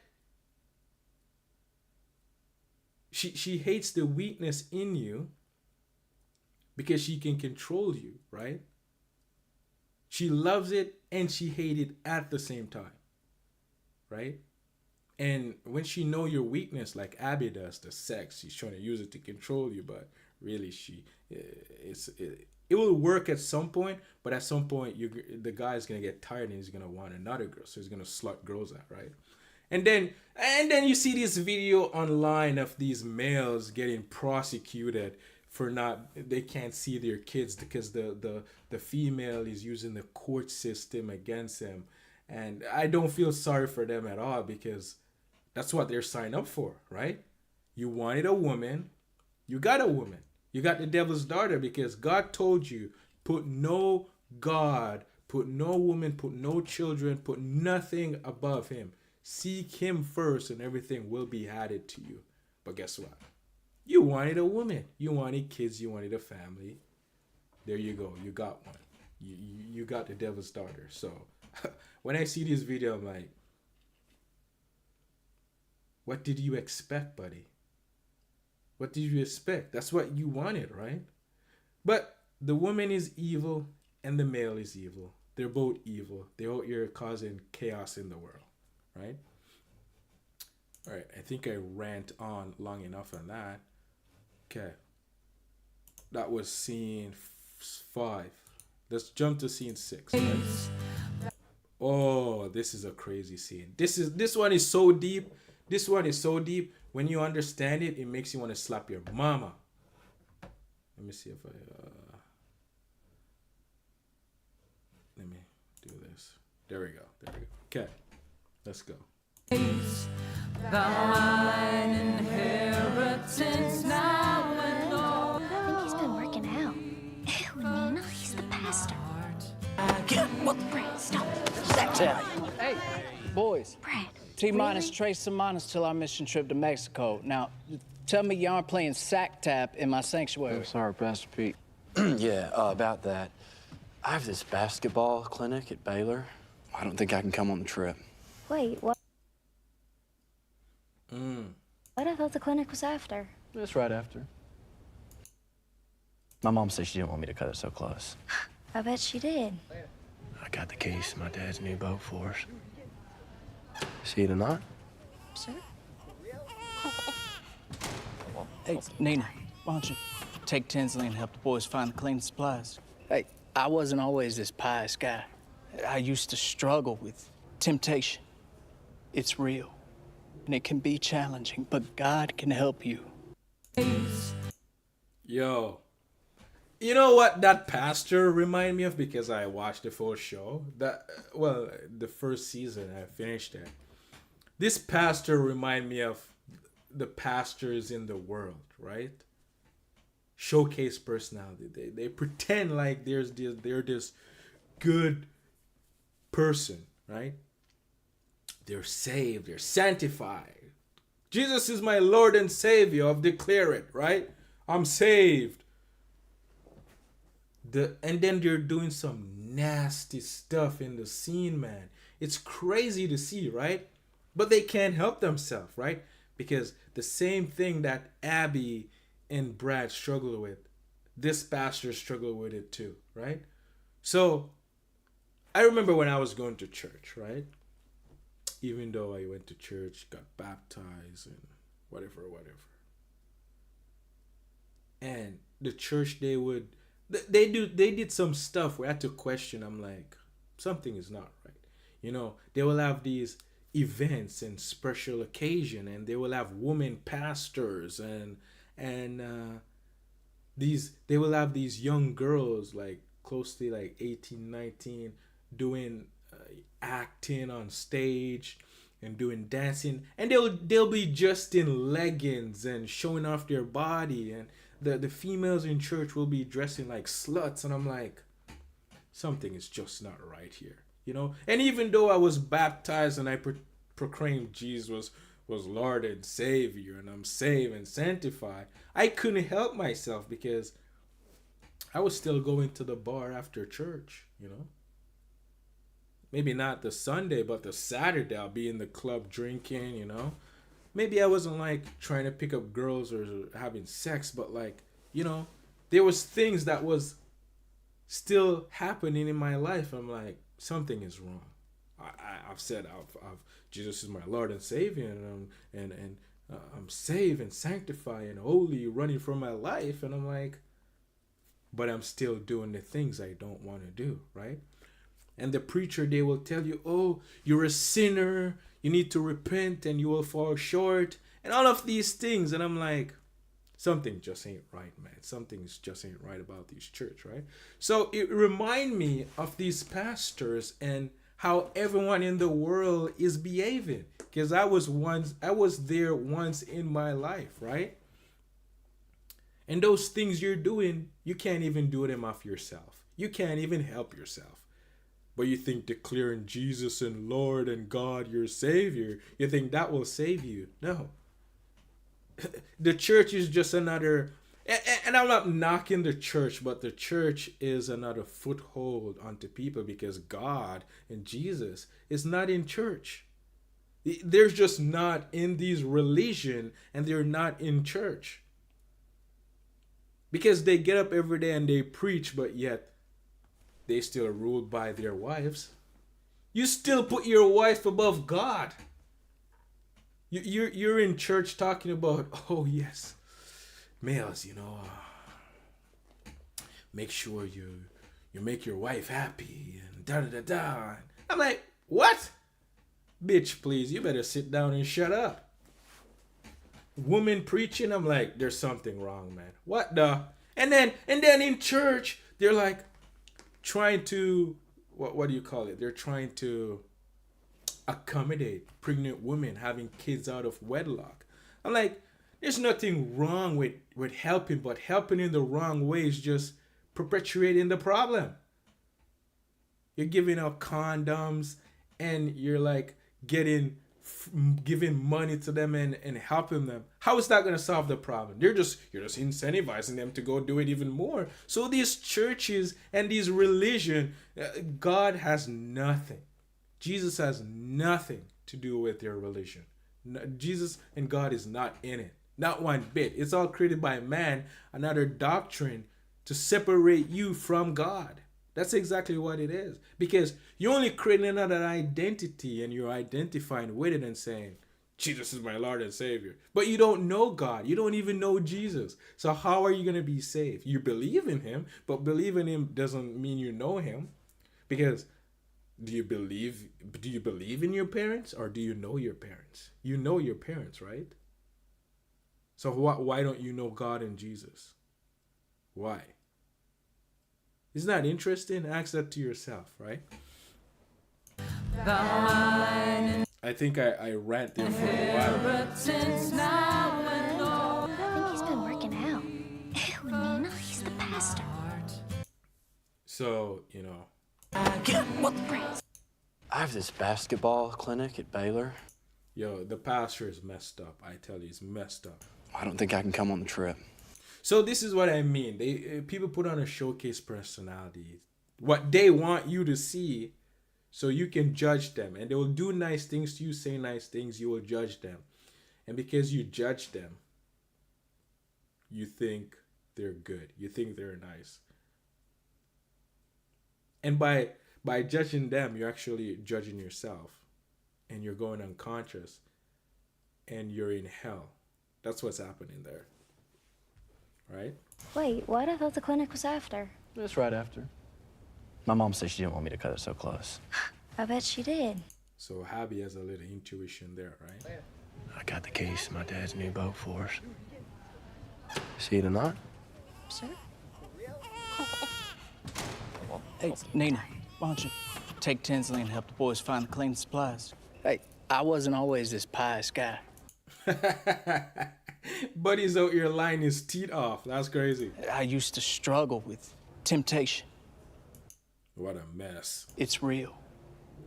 Speaker 1: she hates the weakness in you because she can control you, right? She loves it and she hates it at the same time, right? And when she know your weakness, like Abby does, the sex, she's trying to use it to control you, but really it will work at some point, but at some point the guy's gonna get tired and he's gonna want another girl, so he's gonna slut girls out, right? And then you see this video online of these males getting prosecuted for they can't see their kids because the female is using the court system against them. And I don't feel sorry for them at all, because that's what they're signed up for, right? You wanted a woman, you got a woman. You got the devil's daughter, because God told you, put no God, put no woman, put no children, put nothing above him. Seek him first and everything will be added to you. But guess what? You wanted a woman. You wanted kids. You wanted a family. There you go. You got one. You got the devil's daughter. So when I see this video, I'm like, what did you expect, buddy? What did you expect? That's what you wanted, right? But the woman is evil and the male is evil. They're both evil. They're out here causing chaos in the world, right? All right, I think I rant on long enough on that. Okay. That was scene 5. Let's jump to scene 6, right? Oh, this is a crazy scene. This one is so deep. This one is so deep. When you understand it, it makes you want to slap your mama. Let me see if I let me do this. There we go. Okay, let's go.
Speaker 8: I think he's been working out. Ew, Nina, he's the pastor. Brad, stop.
Speaker 9: Hey, boys.
Speaker 8: Brad.
Speaker 9: T-minus, trace some minus till our mission trip to Mexico. Now, tell me you aren't playing sack tap in my sanctuary.
Speaker 7: Oh, sorry, Pastor Pete. Yeah, about that. I have this basketball clinic at Baylor. I don't think I can come on the trip.
Speaker 8: Wait, what? What? I thought the clinic was after.
Speaker 7: It's right after. My mom said she didn't want me to cut it so close.
Speaker 8: I bet she did.
Speaker 7: I got the keys to my dad's new boat for us. See you tonight?
Speaker 8: Sir?
Speaker 9: Hey, Nina, why don't you take Tinsley and help the boys find the cleaning supplies? Hey, I wasn't always this pious guy. I used to struggle with temptation. It's real, and it can be challenging, but God can help you.
Speaker 1: Yo, you know what that pastor remind me of, because I watched the full show. The first season I finished it. This pastor remind me of the pastors in the world, right? Showcase personality. They pretend like they're this good person, right? They're saved, they're sanctified. Jesus is my Lord and Savior. I've declared it, right? I'm saved. And then they're doing some nasty stuff in the scene, man. It's crazy to see, right? But they can't help themselves, right? Because the same thing that Abby and Brad struggle with, this pastor struggled with it too, right? So I remember when I was going to church, right? Even though I went to church, got baptized and whatever. And the church, they did some stuff where I had to question. I'm like, something is not right. You know, they will have these events and special occasion, and they will have women pastors, and they will have these young girls like close to like 18, 19 doing acting on stage and doing dancing, and they'll be just in leggings and showing off their body, and the females in church will be dressing like sluts, and I'm like, something is just not right here, you know. And even though I was baptized and I proclaimed Jesus was Lord and Savior, and I'm saved and sanctified, I couldn't help myself because I was still going to the bar after church, you know. Maybe not the Sunday, but the Saturday I'll be in the club drinking, you know. Maybe I wasn't like trying to pick up girls or having sex, but like, you know, there was things that was still happening in my life. I'm like, something is wrong. I've said I've Jesus is my Lord and Savior, and I'm saved and sanctified and holy, running for my life, and I'm like, but I'm still doing the things I don't want to do, right? And the preacher, they will tell you, oh, you're a sinner, you need to repent and you will fall short, and all of these things. And I'm like, something just ain't right, man. Something just ain't right about this church, right? So it remind me of these pastors and how everyone in the world is behaving. Because I was there once in my life, right? And those things you're doing, you can't even do them off yourself. You can't even help yourself. But you think declaring Jesus and Lord and God your Savior, you think that will save you. No. The church is just another, and I'm not knocking the church, but the church is another foothold onto people, because God and Jesus is not in church. They're just not in these religion, and they're not in church. Because they get up every day and they preach, but yet they still are ruled by their wives. You still put your wife above God. You're in church talking about, oh yes, males, you know, make sure you make your wife happy and da da da da. I'm like, what? Bitch, please, you better sit down and shut up. Woman preaching, I'm like, there's something wrong, man. What the? And then in church, they're like trying to what do you call it? They're trying to accommodate pregnant women having kids out of wedlock. I'm like, there's nothing wrong with helping, but helping in the wrong way is just perpetuating the problem. You're giving out condoms and you're like giving money to them and helping them. How is that going to solve the problem? You're just incentivizing them to go do it even more. So these churches and these religion, God has nothing. Jesus has nothing to do with their religion. Jesus and God is not in it. Not one bit. It's all created by man, another doctrine to separate you from God. That's exactly what it is. Because you're only creating another identity and you're identifying with it and saying, Jesus is my Lord and Savior. But you don't know God. You don't even know Jesus. So how are you going to be saved? You believe in him, but believe in him doesn't mean you know him. Because do you believe in your parents or do you know your parents? You know your parents, right? So why don't you know God and Jesus? Why? Isn't that interesting? Ask that to yourself, right? I think I rant there for a while.
Speaker 8: I think he's been working out. Ew, Nina, he's the pastor.
Speaker 1: So, you know.
Speaker 7: I have this basketball clinic at Baylor.
Speaker 1: Yo, the pastor is messed up. I tell you, he's messed up.
Speaker 7: I don't think I can come on the trip.
Speaker 1: So this is what I mean. People put on a showcase personality, what they want you to see, so you can judge them, and they will do nice things to you, say nice things. You will judge them, and because you judge them, you think they're good. You think they're nice, and by judging them, you're actually judging yourself, and you're going unconscious, and you're in hell. That's what's happening there. Right?
Speaker 8: Wait, what? I thought the clinic was after.
Speaker 7: It's right after. My mom said she didn't want me to cut it so close.
Speaker 8: I bet she did.
Speaker 1: So Abby has a little intuition there, right?
Speaker 7: I got the keys to my dad's new boat for us. See you tonight?
Speaker 8: Sure.
Speaker 9: Hey, Nina, why don't you take Tinsley and help the boys find the cleaning supplies? Hey, I wasn't always this pious guy.
Speaker 1: Buddy's out here lying his teeth off. That's crazy.
Speaker 9: I used to struggle with temptation.
Speaker 1: What a mess.
Speaker 9: It's real,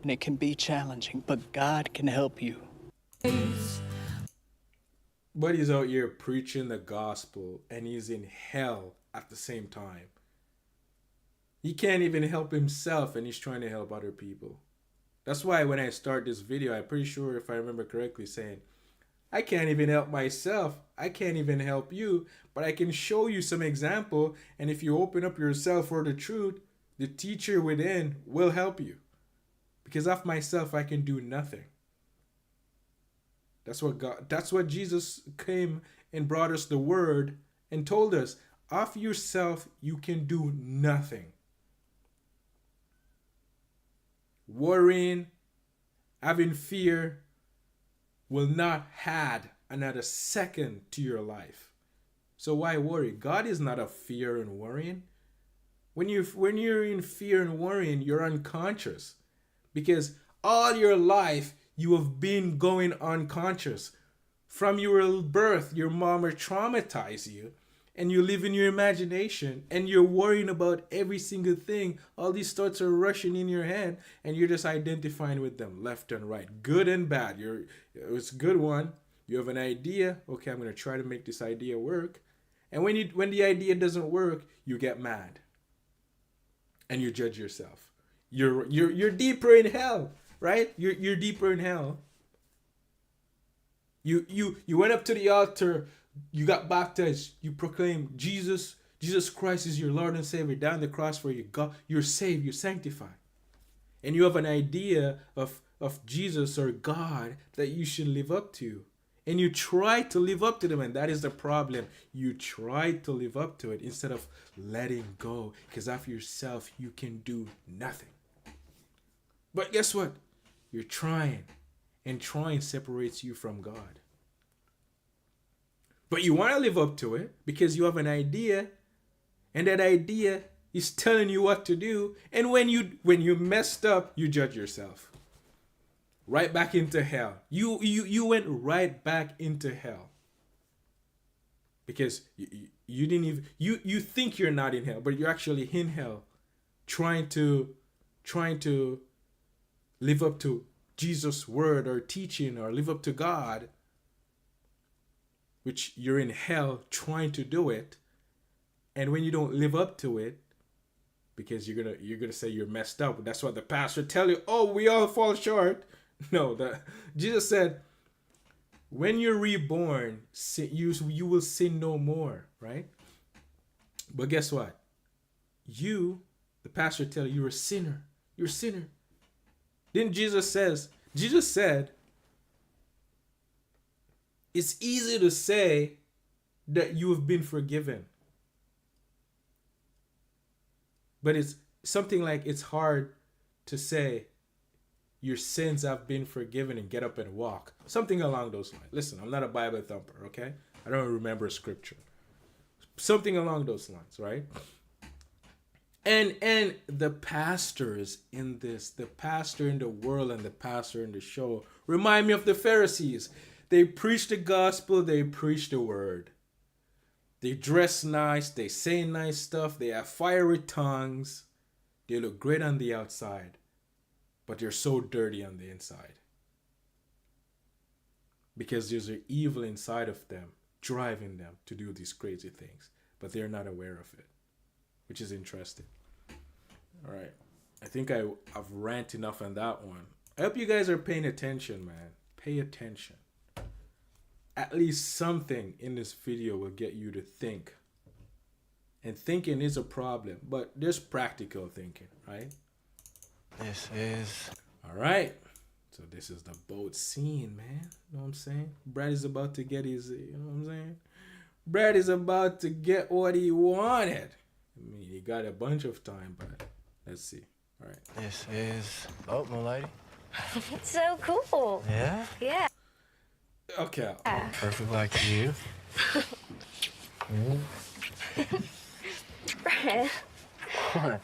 Speaker 9: and it can be challenging, but God can help you.
Speaker 1: Buddy's out here preaching the gospel, and he's in hell at the same time. He can't even help himself, and he's trying to help other people. That's why when I start this video, I'm pretty sure, if I remember correctly, saying, I can't even help myself. I can't even help you, but I can show you some example. And if you open up yourself for the truth, the teacher within will help you. Because of myself, I can do nothing. That's what Jesus came and brought us the word and told us. Of yourself, you can do nothing. Worrying, having fear, will not add another second to your life. So why worry? God is not of fear and worrying. When you're in fear and worrying, you're unconscious. Because all your life you have been going unconscious. From your birth, your mama traumatized you, and you live in your imagination, and you're worrying about every single thing. All these thoughts are rushing in your head, and you're just identifying with them left and right, good and bad. It's a good one. You have an idea. Okay, I'm gonna try to make this idea work. And when the idea doesn't work, you get mad, and you judge yourself. You're deeper in hell, right? You're deeper in hell. You went up to the altar. You got baptized. You proclaim Jesus Christ is your Lord and Savior. Down the cross for you. God, you're saved. You're sanctified. And you have an idea of Jesus or God that you should live up to. And you try to live up to them. And that is the problem. You try to live up to it instead of letting go. Because of yourself, you can do nothing. But guess what? You're trying. And trying separates you from God. But you want to live up to it because you have an idea, and that idea He's telling you what to do. And when you messed up, you judge yourself. Right back into hell. You went right back into hell. Because you didn't even you think you're not in hell, but you're actually in hell, trying to live up to Jesus' word or teaching or live up to God, which you're in hell trying to do it. And when you don't live up to it, because you're gonna say you're messed up. That's what the pastor tell you. Oh, we all fall short. No, Jesus said, when you're reborn, you will sin no more, right? But guess what? The pastor tell you, you're a sinner. You're a sinner. Then Jesus said, it's easy to say that you have been forgiven. But it's something like it's hard to say your sins have been forgiven and get up and walk. Something along those lines. Listen, I'm not a Bible thumper, okay? I don't remember scripture. Something along those lines, right? And the pastors in this, the pastor in the world and the pastor in the show remind me of the Pharisees. They preach the gospel, they preach the word. They dress nice, they say nice stuff, they have fiery tongues. They look great on the outside, but they're so dirty on the inside. Because there's an evil inside of them, driving them to do these crazy things, but they're not aware of it, which is interesting. All right, I think I've ranted enough on that one. I hope you guys are paying attention, man. Pay attention. At least something in this video will get you to think. And thinking is a problem, but there's practical thinking, right?
Speaker 7: This is...
Speaker 1: All right. So this is the boat scene, man. You know what I'm saying? Brad is about to get his, you know what I'm saying? Brad is about to get what he wanted. I mean, he got a bunch of time, but let's see. All right.
Speaker 7: This is... Oh, my lady.
Speaker 8: It's so cool.
Speaker 7: Yeah?
Speaker 8: Yeah.
Speaker 1: Okay.
Speaker 7: Perfect like you.
Speaker 8: Brad,
Speaker 7: What?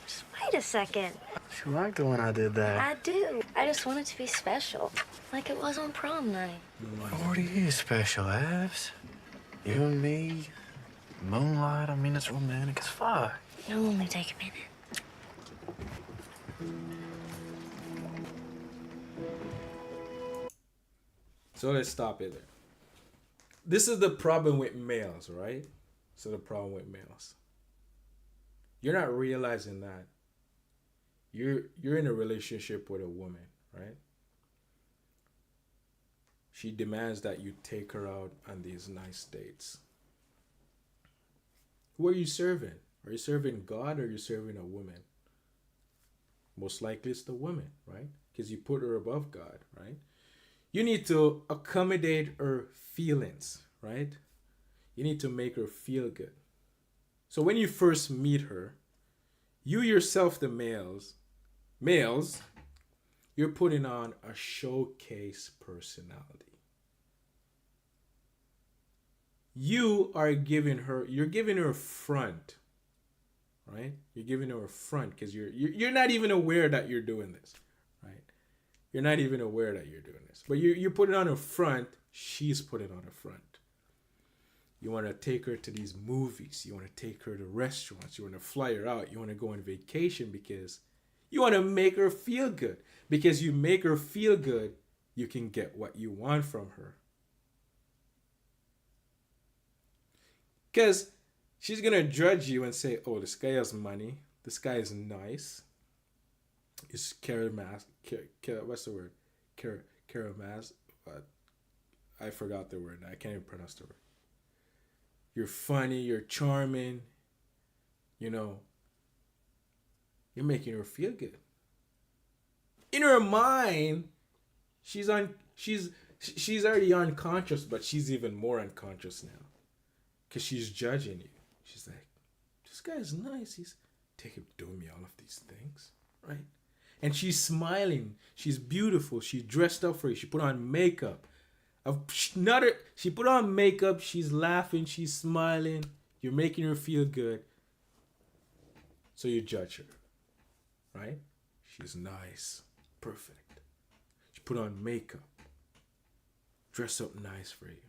Speaker 8: just wait a second.
Speaker 7: She liked it when I did that.
Speaker 8: I do. I just want it to be special, like it was on prom night.
Speaker 7: What is special, Avs? You and me, moonlight, I mean, it's romantic as fuck.
Speaker 8: It'll only take a minute.
Speaker 1: So let's stop it there. This is the problem with males, right? So the problem with males. You're not realizing that you're in a relationship with a woman, right? She demands that you take her out on these nice dates. Who are you serving? Are you serving God or are you serving a woman? Most likely it's the woman, right? Because you put her above God, right? You need to accommodate her feelings, right? You need to make her feel good. So when you first meet her, you yourself, the males, you're putting on a showcase personality. You're giving her a front, right? You're giving her a front because you're not even aware that you're doing this, right? You're not even aware that you're doing this. But you put it on her front, she's putting on her front. You want to take her to these movies. You want to take her to restaurants. You want to fly her out. You want to go on vacation because you want to make her feel good. Because you make her feel good, you can get what you want from her. Because she's going to judge you and say, oh, this guy has money. This guy is nice. He's what's the word? Charismatic. I forgot the word. I can't even pronounce the word. You're funny. You're charming. You know. You're making her feel good. In her mind, she's already unconscious, but she's even more unconscious now. Because she's judging you. She's like, this guy's nice. He's doing me all of these things, right? And she's smiling. She's beautiful. She's dressed up for you. She put on makeup. She put on makeup. She's laughing. She's smiling. You're making her feel good. So you judge her, right? She's nice, perfect. She put on makeup, dress up nice for you,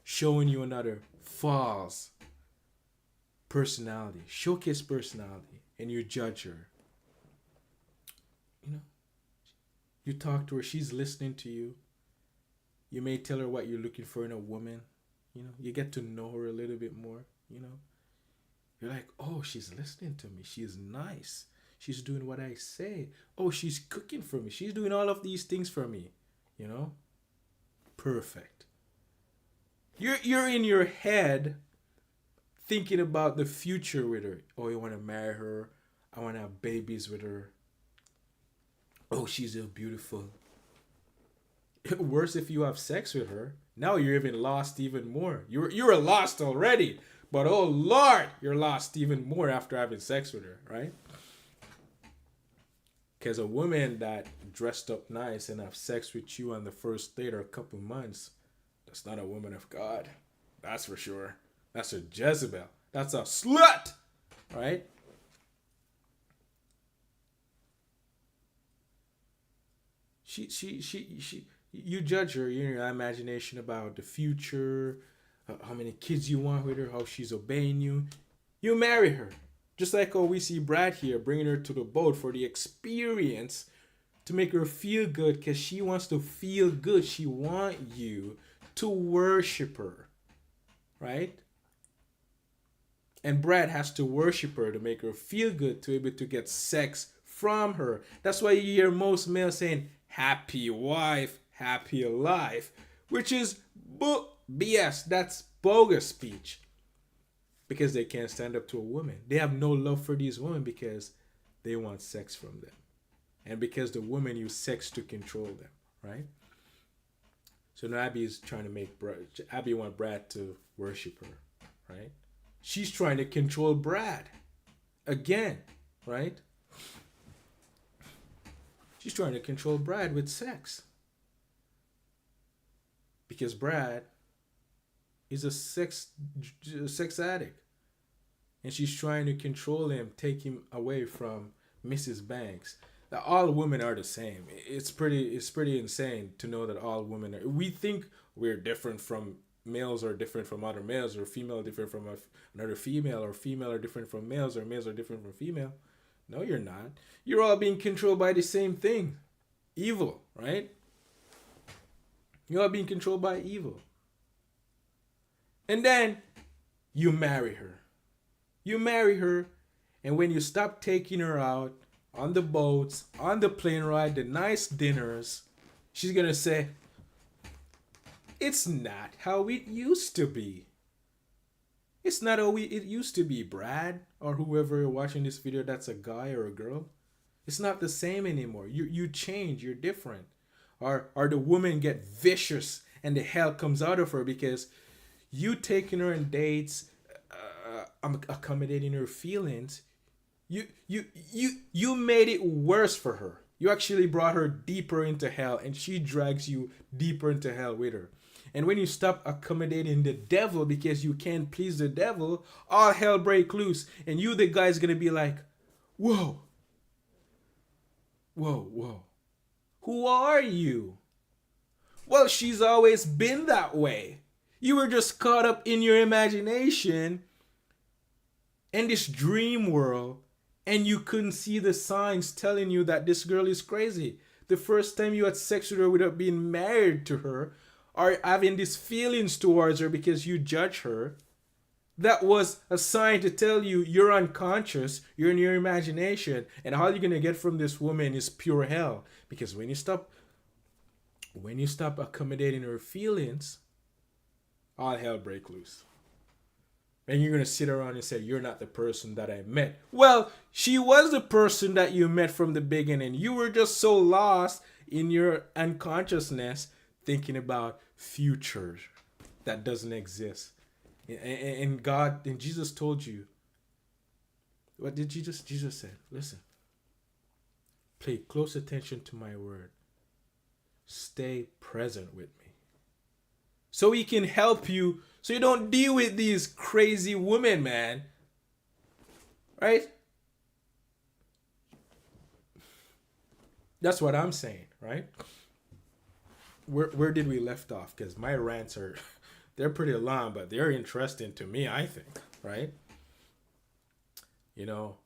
Speaker 1: showing you another false personality, showcase personality, and you judge her. You know, you talk to her, she's listening to you. You may tell her what you're looking for in a woman. You know, you get to know her a little bit more, you know. You're like, oh, she's listening to me. She's nice. She's doing what I say. Oh, she's cooking for me. She's doing all of these things for me, you know. Perfect. You're in your head thinking about the future with her. Oh, you want to marry her. I want to have babies with her. Oh, she's so beautiful. Worse if you have sex with her. Now you're even lost even more. You're lost already. But oh Lord, you're lost even more after having sex with her, right? Because a woman that dressed up nice and have sex with you on the first date or a couple months, that's not a woman of God. That's for sure. That's a Jezebel. That's a slut, right? You judge her in your imagination about the future, how many kids you want with her, how she's obeying you. You marry her. Just like how we see Brad here bringing her to the boat for the experience to make her feel good because she wants to feel good. She wants you to worship her, right? And Brad has to worship her to make her feel good, to be able to get sex from her. That's why you hear most males saying, happy wife, happy life, which is BS. That's bogus speech. Because they can't stand up to a woman. They have no love for these women because they want sex from them. And because the women use sex to control them, right? So now Abby is trying to make Abby want Brad to worship her, right? She's trying to control Brad. Again, right? She's trying to control Brad with sex. Because Brad is a sex addict. And she's trying to control him, take him away from Mrs. Banks. That all women are the same. It's pretty insane to know that all women are. We think we're different from males are different from other males, or female are different from another female, or female are different from males, or males are different from female. No, you're not. You're all being controlled by the same thing. Evil, right? You're all being controlled by evil. And then you marry her. You marry her, and when you stop taking her out on the boats, on the plane ride, the nice dinners, she's going to say, it's not how it used to be. It's not how it used to be, Brad, or whoever watching this video that's a guy or a girl. It's not the same anymore. You change, you're different. Or the woman get vicious and the hell comes out of her because you taking her on dates, accommodating her feelings, you made it worse for her. You actually brought her deeper into hell, and she drags you deeper into hell with her. And when you stop accommodating the devil because you can't please the devil, all hell break loose, and you, the guy's gonna be like, whoa, who are you? Well, she's always been that way. You were just caught up in your imagination and this dream world, and you couldn't see the signs telling you that this girl is crazy. The first time you had sex with her without being married to her, or having these feelings towards her because you judge her, that was a sign to tell you you're unconscious, you're in your imagination, and all you're going to get from this woman is pure hell. Because when you stop accommodating her feelings, all hell break loose. And you're going to sit around and say, you're not the person that I met. Well, she was the person that you met from the beginning. You were just so lost in your unconsciousness thinking about future that doesn't exist. And God, and Jesus told you, what did Jesus said? Listen, pay close attention to my word. Stay present with me. So he can help you, so you don't deal with these crazy women, man. right? That's what I'm saying, right? Where did we left off? Because my rants are, they're pretty long, but they're interesting to me, I think, right? You know,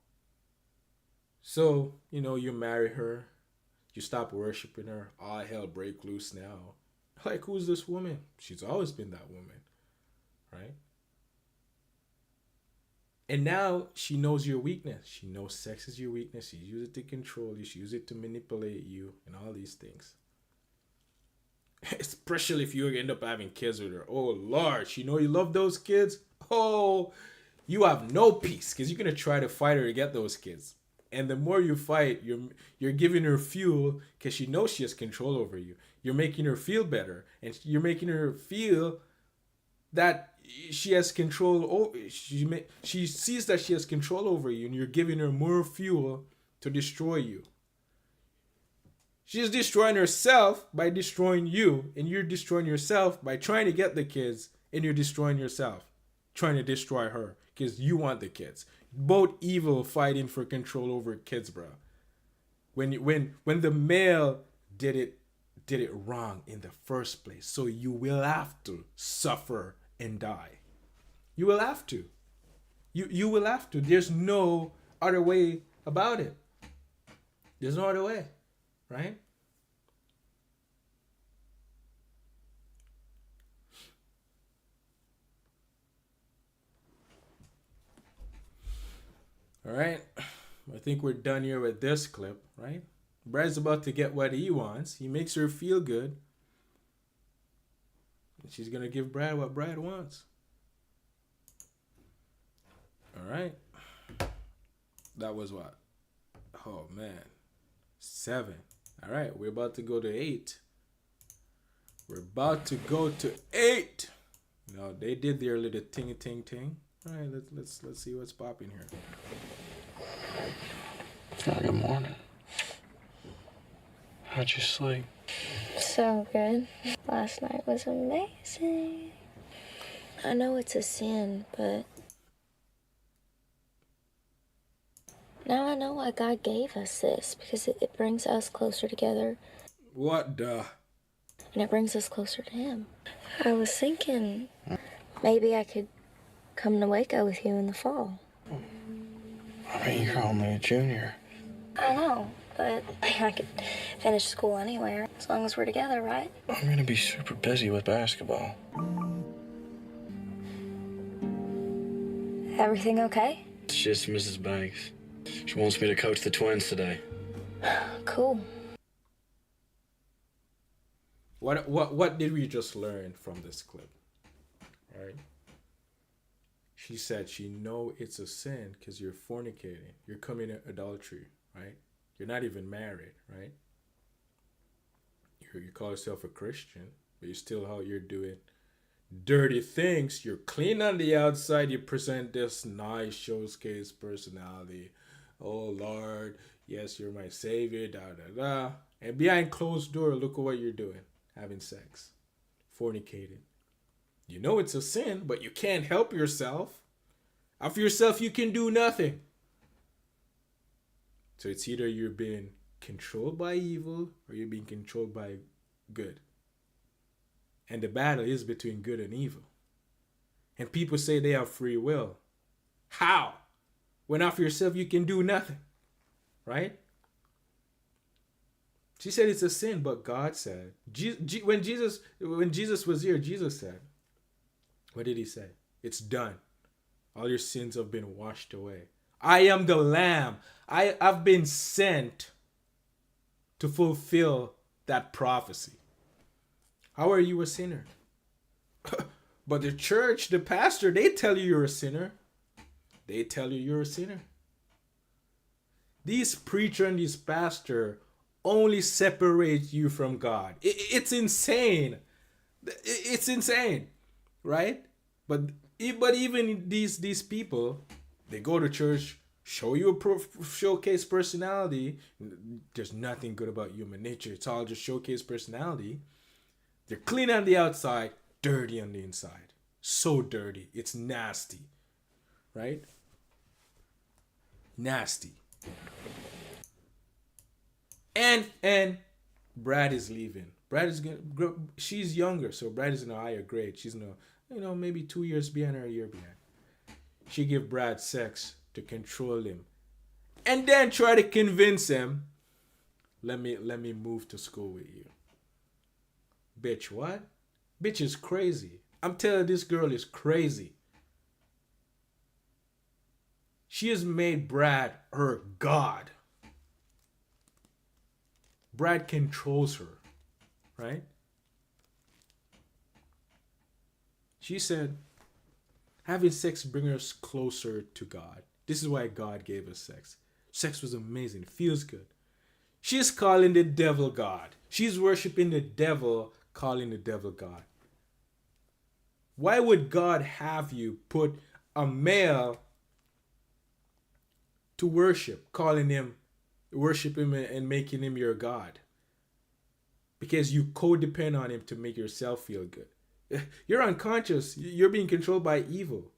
Speaker 1: so, you know, you marry her, you stop worshiping her, all hell break loose now. Like, who's this woman? She's always been that woman, right? And now she knows your weakness. She knows sex is your weakness. She uses it to control you. She uses it to manipulate you and all these things. Especially if you end up having kids with her. Oh, Lord, she know you love those kids. Oh, you have no peace because you're going to try to fight her to get those kids. And the more you fight, you're giving her fuel because she knows she has control over you. You're making her feel better. And you're making her feel that she has control over, she sees that she has control over you, and you're giving her more fuel to destroy you. She's destroying herself by destroying you, and you're destroying yourself by trying to get the kids, and you're destroying yourself, trying to destroy her because you want the kids. Both evil fighting for control over kids, bro. When the male did it wrong in the first place, so you will have to suffer and die. You will have to. You will have to. There's no other way about it. There's no other way, right? All right. I think we're done here with this clip, right? Brad's about to get what he wants. He makes her feel good. She's going to give Brad what Brad wants. All right. That was what? Oh, man. 7. All right. We're about to go to 8. We're about to go to 8. No, they did their little ting. All right. Let's see what's popping here.
Speaker 7: Oh, good morning. How'd you sleep?
Speaker 8: So good. Last night was amazing. I know it's a sin, but now I know why God gave us this, because it brings us closer together.
Speaker 1: What the?
Speaker 8: And it brings us closer to Him. I was thinking maybe I could come to Waco with you in the fall.
Speaker 7: I mean, you're only a junior.
Speaker 8: I know, but I could finish school anywhere as long as we're together, right?
Speaker 7: I'm gonna be super busy with basketball.
Speaker 8: Everything okay?
Speaker 7: It's just Mrs. Banks. She wants me to coach the twins today.
Speaker 8: Cool.
Speaker 1: What did we just learn from this clip? Right? She said she know it's a sin because you're fornicating. You're committing adultery, right? You're not even married, right? You call yourself a Christian, but you're still out here doing dirty things. You're clean on the outside. You present this nice showcase personality. Oh, Lord, yes, you're my savior, da. And behind closed door, look at what you're doing. Having sex. Fornicating. You know it's a sin, but you can't help yourself. Of yourself, you can do nothing. So it's either you're being controlled by evil or you're being controlled by good. And the battle is between good and evil. And people say they have free will. How? When of yourself, you can do nothing. Right? She said it's a sin, but God said, when Jesus was here, Jesus said, what did he say? It's done. All your sins have been washed away. I am the Lamb. I've been sent to fulfill that prophecy. How are you a sinner? But the church, the pastor, they tell you you're a sinner. They tell you you're a sinner. These preacher and these pastor only separate you from God. It's insane. It's insane, right? But even these people, they go to church, show you a showcase personality. There's nothing good about human nature. It's all just showcase personality. They're clean on the outside, dirty on the inside. So dirty. It's nasty, right? Nasty. And Brad is leaving. Brad is gonna. She's younger, so Brad is in a higher grade. She's in a, maybe 2 years behind or a year behind. She give Brad sex to control him, and then try to convince him, let me move to school with you. Bitch, what? Bitch is crazy. I'm telling you, this girl is crazy. She has made Brad her god. Brad controls her, right? She said, having sex brings us closer to God. This is why God gave us sex. Sex was amazing. It feels good. She's calling the devil God. She's worshiping the devil, calling the devil God. Why would God have you put a male to worship, worship him and making him your God? Because you codepend on him to make yourself feel good. You're unconscious. You're being controlled by evil.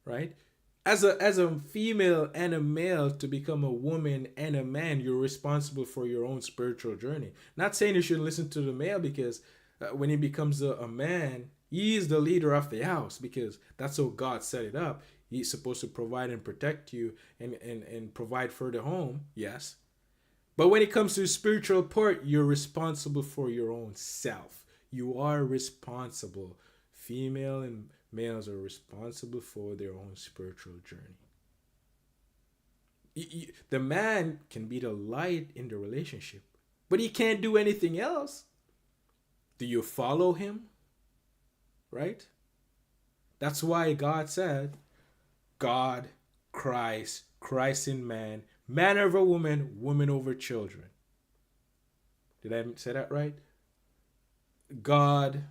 Speaker 1: Right? As a female and a male, to become a woman and a man, you're responsible for your own spiritual journey. Not saying you shouldn't listen to the male, because when he becomes a man, he is the leader of the house, because that's how God set it up. He's supposed to provide and protect you and provide for the home, yes. But when it comes to the spiritual part, you're responsible for your own self. You are responsible. Female and males are responsible for their own spiritual journey. The man can be the light in the relationship, but he can't do anything else. Do you follow him? Right? That's why God said, God, Christ, Christ in man, man over woman, woman over children. Did I say that right? God,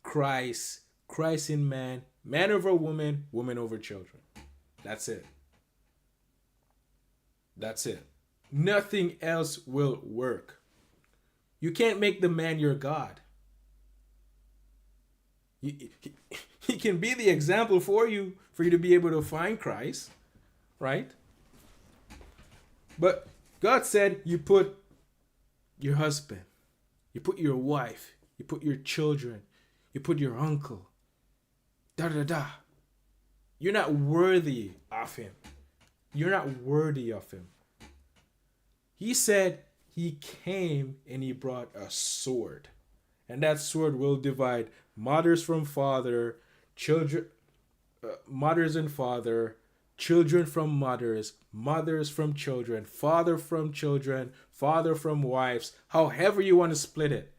Speaker 1: Christ, Christ in man, man over woman, woman over children. That's it. That's it. Nothing else will work. You can't make the man your God. He can be the example for you to be able to find Christ, right? But God said you put your husband, you put your wife, you put your children, you put your uncle, da. You're not worthy of him. You're not worthy of him. He said he came and he brought a sword. And that sword will divide mothers from father, children, mothers and father, children from mothers, mothers from children, father from children, father from wives, however you want to split it.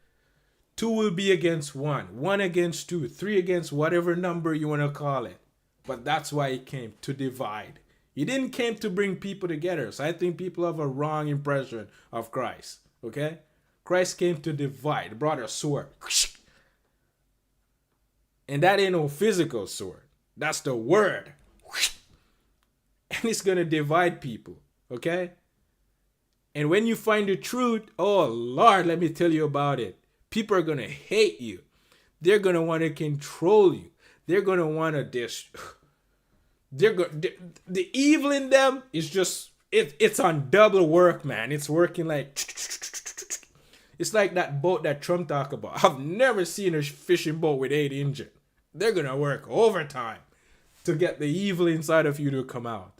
Speaker 1: 2 will be against 1, 1 against 2, 3 against whatever number you want to call it. But that's why he came, to divide. He didn't came to bring people together. So I think people have a wrong impression of Christ. Okay? Christ came to divide, brought a sword. And that ain't no physical sword. That's the word. And it's going to divide people. Okay? And when you find the truth, oh Lord, let me tell you about it. People are going to hate you. They're going to want to control you. They're going to want to the evil in them is just, it's on double work, man. It's working like, it's like that boat that Trump talked about. I've never seen a fishing boat with 8 engines. They're going to work overtime to get the evil inside of you to come out.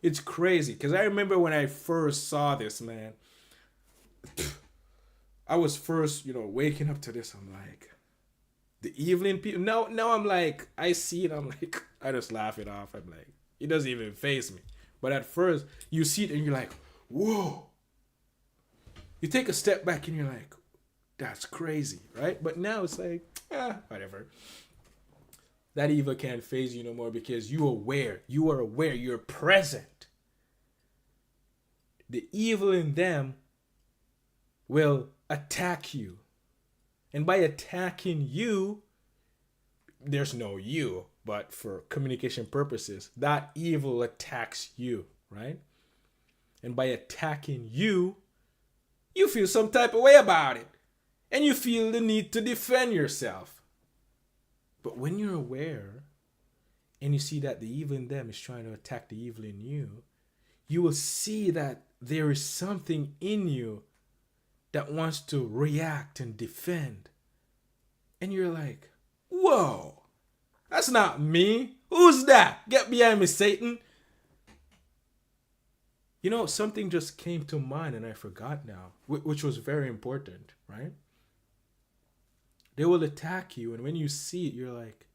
Speaker 1: It's crazy. Because I remember when I first saw this, man, I was first, waking up to this. I'm like, the evil in people. Now I'm like, I see it. I'm like, I just laugh it off. I'm like, it doesn't even faze me. But at first, you see it and you're like, whoa. You take a step back and you're like, that's crazy, right? But now it's like, whatever. That evil can't faze you no more because you are aware, you're present. The evil in them will attack you. And by attacking you, there's no you, but for communication purposes, that evil attacks you, right? And by attacking you, you feel some type of way about it. And you feel the need to defend yourself. But when you're aware and you see that the evil in them is trying to attack the evil in you, you will see that there is something in you that wants to react and defend. And you're like, whoa, that's not me. Who's that? Get behind me, Satan. You know, something just came to mind and I forgot now, which was very important, right? They will attack you, and when you see it, you're like,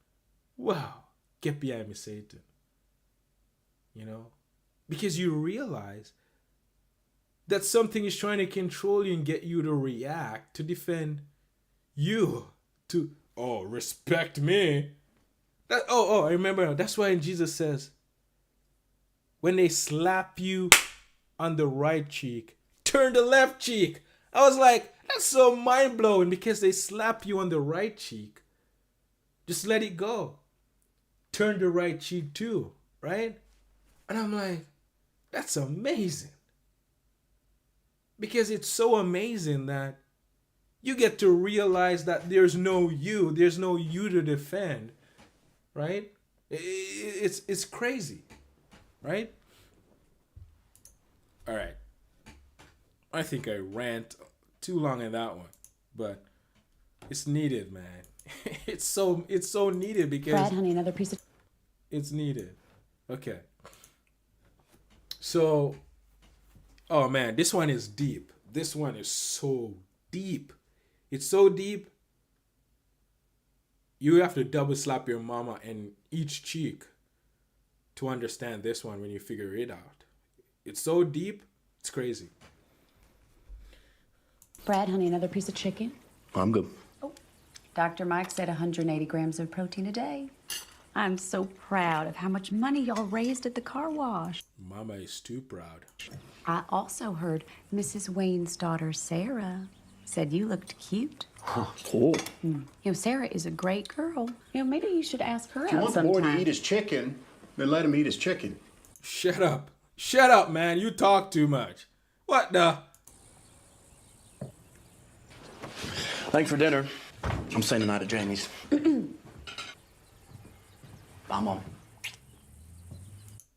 Speaker 1: wow, get behind me, Satan. You know? Because you realize that something is trying to control you and get you to react, to defend you, to, oh, respect me. I remember, that's why Jesus says, when they slap you on the right cheek, turn the left cheek. I was like, that's so mind-blowing, because they slap you on the right cheek. Just let it go. Turn the right cheek too, right? And I'm like, that's amazing. Because it's so amazing that you get to realize that there's no you to defend, right? It's crazy, right? All right. I think I rant too long in that one, but it's needed, man. It's so needed because
Speaker 10: Brad, honey, another piece of.
Speaker 1: It's needed. Okay. So, oh man, this one is deep. This one is so deep. It's so deep. You have to double slap your mama in each cheek to understand this one when you figure it out. It's so deep, it's crazy.
Speaker 10: Brad, honey, another piece of chicken.
Speaker 4: I'm good.
Speaker 10: Oh, Dr. Mike said 180 grams of protein a day. I'm so proud of how much money y'all raised at the car wash.
Speaker 1: Mama is too proud.
Speaker 10: I also heard Mrs. Wayne's daughter, Sarah, said you looked cute.
Speaker 7: Huh, cool.
Speaker 10: You know, Sarah is a great girl. You know, maybe you should ask her
Speaker 3: If you
Speaker 10: out
Speaker 3: want the boy
Speaker 10: sometime.
Speaker 3: to eat his chicken, then let him eat his chicken.
Speaker 1: Shut up. Shut up, man. You talk too much. What the?
Speaker 7: Thanks for dinner. I'm staying the night at Jamie's. Bye, Mom.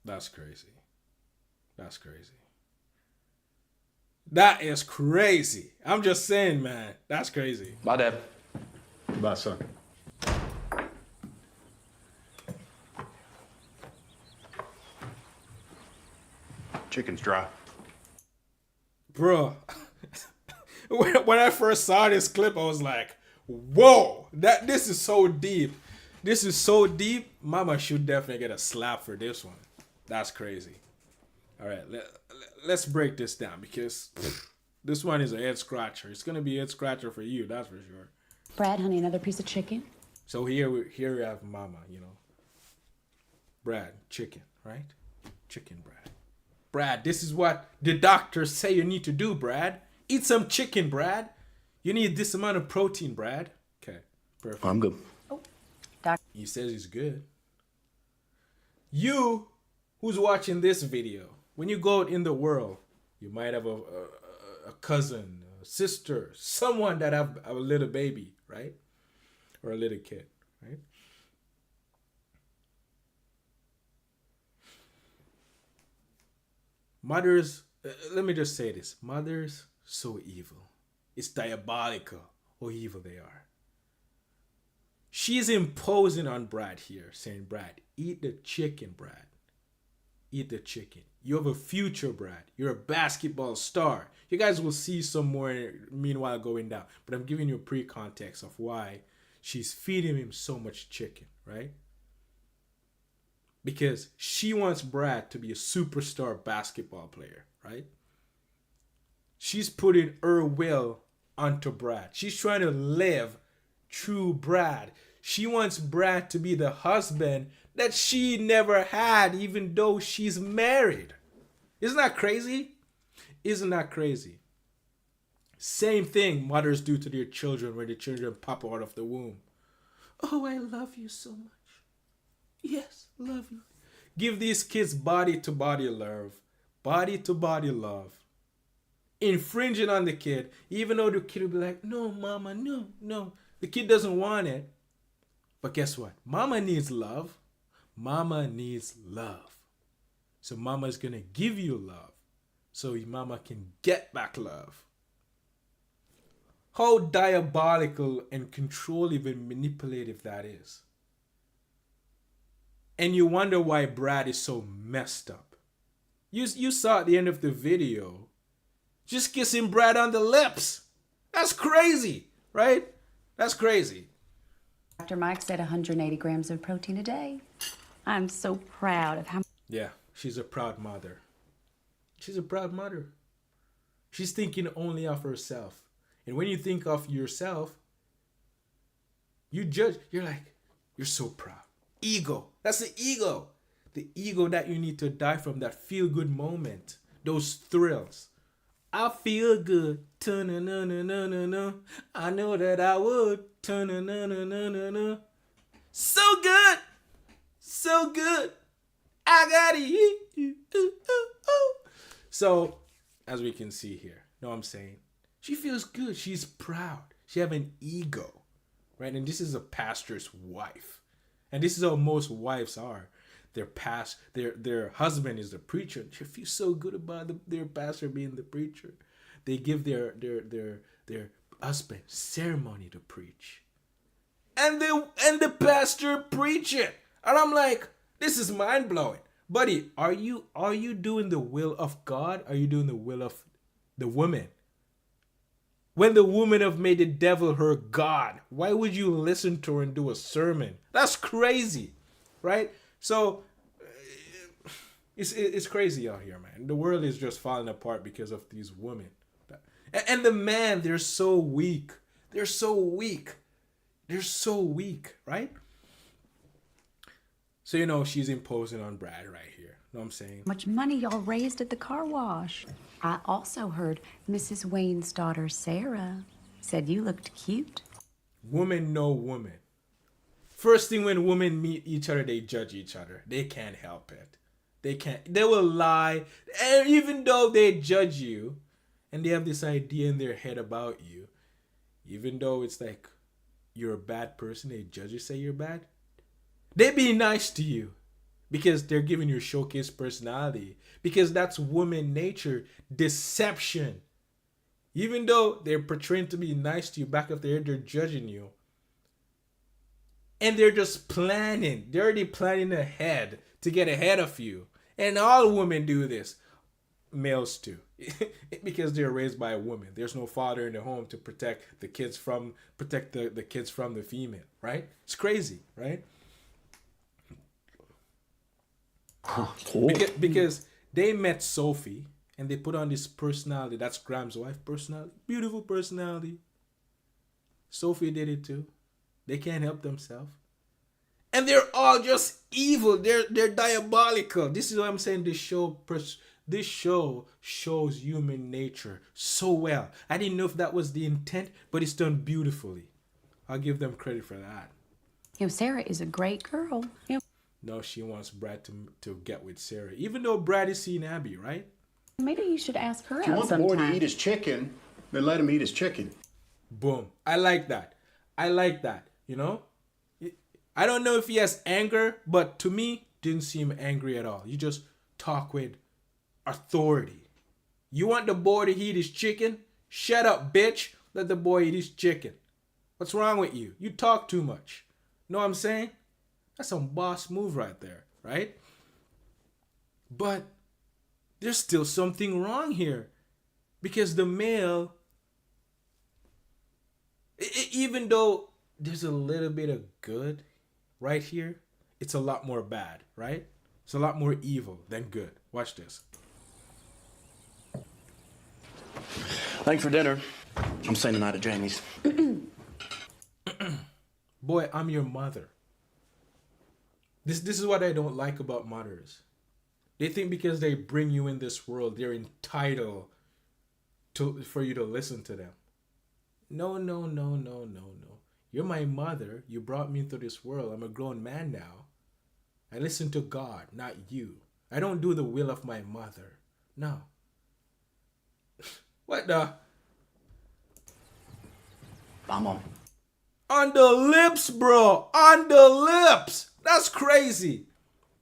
Speaker 1: That's crazy. That's crazy. That is crazy. I'm just saying, man. That's crazy.
Speaker 7: Bye, Dad.
Speaker 3: Bye, son. Chicken's dry.
Speaker 1: Bro, when I first saw this clip, I was like, whoa, this is so deep. This is so deep. Mama should definitely get a slap for this one. That's crazy. All right, let's break this down because this one is a head scratcher. It's going to be a head scratcher for you, that's for sure.
Speaker 10: Brad, honey, another piece of chicken.
Speaker 1: So here we have Mama, you know. Brad, chicken, right? Chicken, Brad. Brad, this is what the doctors say you need to do, Brad. Eat some chicken, Brad. You need this amount of protein, Brad. Okay, perfect.
Speaker 7: I'm good.
Speaker 1: He says he's good. You, who's watching this video, when you go out in the world, you might have a cousin, a sister, someone that have a little baby, right? Or a little kid, right? Mothers, let me just say this. Mothers, so evil. It's diabolical how evil they are. She's imposing on Brad here, saying, Brad, eat the chicken, Brad. Eat the chicken. You have a future, Brad. You're a basketball star. You guys will see some more meanwhile going down. But I'm giving you a pre-context of why she's feeding him so much chicken, right? Because she wants Brad to be a superstar basketball player, right? She's putting her will onto Brad. She's trying to live through Brad. She wants Brad to be the husband that she never had, even though she's married. Isn't that crazy? Isn't that crazy? Same thing mothers do to their children when the children pop out of the womb. Oh, I love you so much. Yes, love you. Give these kids body-to-body love. Body-to-body love. Infringing on the kid, even though the kid will be like, no, mama, no. The kid doesn't want it. But guess what? Mama needs love. Mama needs love. So mama is going to give you love. So mama can get back love. How diabolical and controlling and manipulative that is. And you wonder why Brad is so messed up. You saw at the end of the video, just kissing Brad on the lips. That's crazy, right? That's crazy.
Speaker 10: Dr. Mike said 180 grams of protein a day. I'm so proud of how...
Speaker 1: Yeah, she's a proud mother. She's a proud mother. She's thinking only of herself. And when you think of yourself, you judge. You're like, you're so proud. Ego. That's the ego. The ego that you need to die from, that feel-good moment. Those thrills. I feel good. Ta-na-na-na-na-na-na. I know that I would. Ta-na-na-na-na-na-na. So good. So good. I gotta eat you. So, as we can see here, know what I'm saying? She feels good. She's proud. She have an ego, right? And this is a pastor's wife. And this is how most wives are. Their husband is the preacher. She feels so good about their pastor being the preacher. They give their husband ceremony to preach. And the pastor preach it. And I'm like, this is mind-blowing. Buddy, are you doing the will of God? Are you doing the will of the woman? When the woman have made the devil her God, why would you listen to her and do a sermon? That's crazy, right? So it's crazy out here, man. The world is just falling apart because of these women. And the men, they're so weak. They're so weak. They're so weak, right? So, she's imposing on Brad right here. Know what I'm saying?
Speaker 10: How much money y'all raised at the car wash. I also heard Mrs. Wayne's daughter, Sarah, said you looked cute.
Speaker 1: Woman know woman. First thing when women meet each other, they judge each other. They can't help it. They will lie. And even though they judge you, and they have this idea in their head about you, even though it's like you're a bad person, they judge you, say you're bad, they be nice to you because they're giving you showcase personality, because that's woman nature, deception. Even though they're portraying to be nice to you, back of their head, they're judging you. And they're just planning. They're already planning ahead to get ahead of you. And all women do this. Males too. Because they're raised by a woman. There's no father in the home to protect the kids from the female, right? It's crazy, right? Because they met Sophie and they put on this personality. That's Graham's wife personality. Beautiful personality. Sophie did it too. They can't help themselves. And they're all just evil. They're diabolical. This is what I'm saying. This show shows human nature so well. I didn't know if that was the intent, but it's done beautifully. I'll give them credit for that.
Speaker 10: Sarah is a great girl.
Speaker 1: No, she wants Brad to get with Sarah. Even though Brad is seeing Abby, right?
Speaker 10: Maybe you should ask her
Speaker 3: If you
Speaker 10: out
Speaker 3: want the boy
Speaker 10: sometime.
Speaker 3: to eat his chicken, then let him eat his chicken.
Speaker 1: Boom. I like that. I don't know if he has anger, but to me, didn't seem angry at all. You just talk with authority. You want the boy to eat his chicken? Shut up, bitch. Let the boy eat his chicken. What's wrong with you? You talk too much. Know what I'm saying? That's some boss move right there, right? But there's still something wrong here. Because the male, even though there's a little bit of good right here, it's a lot more bad, right? It's a lot more evil than good. Watch this.
Speaker 7: Thanks for dinner. I'm staying the night at Jamie's.
Speaker 1: Boy, I'm your mother. This is what I don't like about mothers. They think because they bring you in this world, they're entitled for you to listen to them. No. You're my mother. You brought me into this world. I'm a grown man now. I listen to God, not you. I don't do the will of my mother. No. What the?
Speaker 7: I'm on.
Speaker 1: On the lips, bro. On the lips. That's crazy.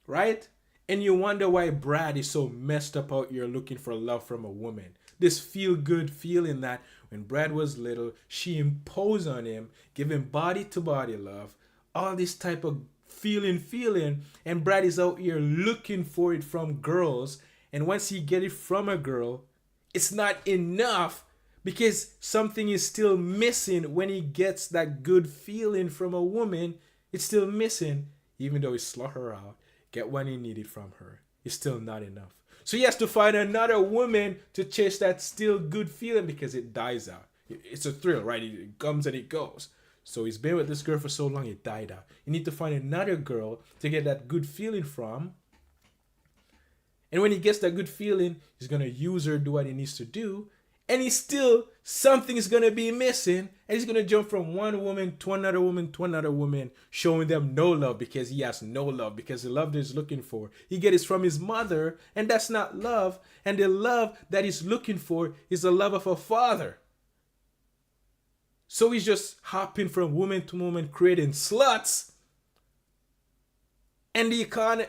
Speaker 1: right? And you wonder why Brad is so messed up out here looking for love from a woman. This feel good feeling that when Brad was little, she imposed on him, giving body to body love, all this type of feeling, and Brad is out here looking for it from girls. And once he get it from a girl, it's not enough because something is still missing when he gets that good feeling from a woman. It's still missing, even though he slut her out, get what he needed from her. It's still not enough. So he has to find another woman to chase that still good feeling because it dies out. It's a thrill, right? It comes and it goes. So he's been with this girl for so long, it died out. You need to find another girl to get that good feeling from. And when he gets that good feeling, he's going to use her, do what he needs to do. And he's still, something is going to be missing. And he's going to jump from one woman to another woman to another woman, showing them no love because he has no love, because the love that he's looking for, he gets it from his mother, and that's not love. And the love that he's looking for is the love of a father. So he's just hopping from woman to woman, creating sluts. And the economy,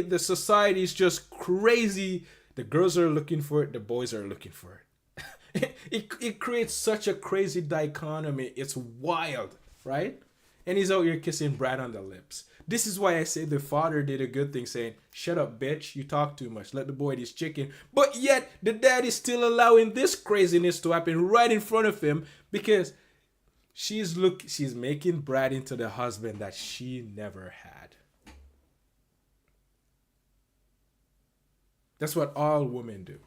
Speaker 1: the society is just crazy. The girls are looking for it, the boys are looking for it. It creates such a crazy dichotomy. It's wild, right? And he's out here kissing Brad on the lips. This is why I say the father did a good thing, saying, "Shut up, bitch, you talk too much, let the boy eat his chicken." But yet the dad is still allowing this craziness to happen right in front of him because she's making Brad into the husband that she never had. That's what all women do.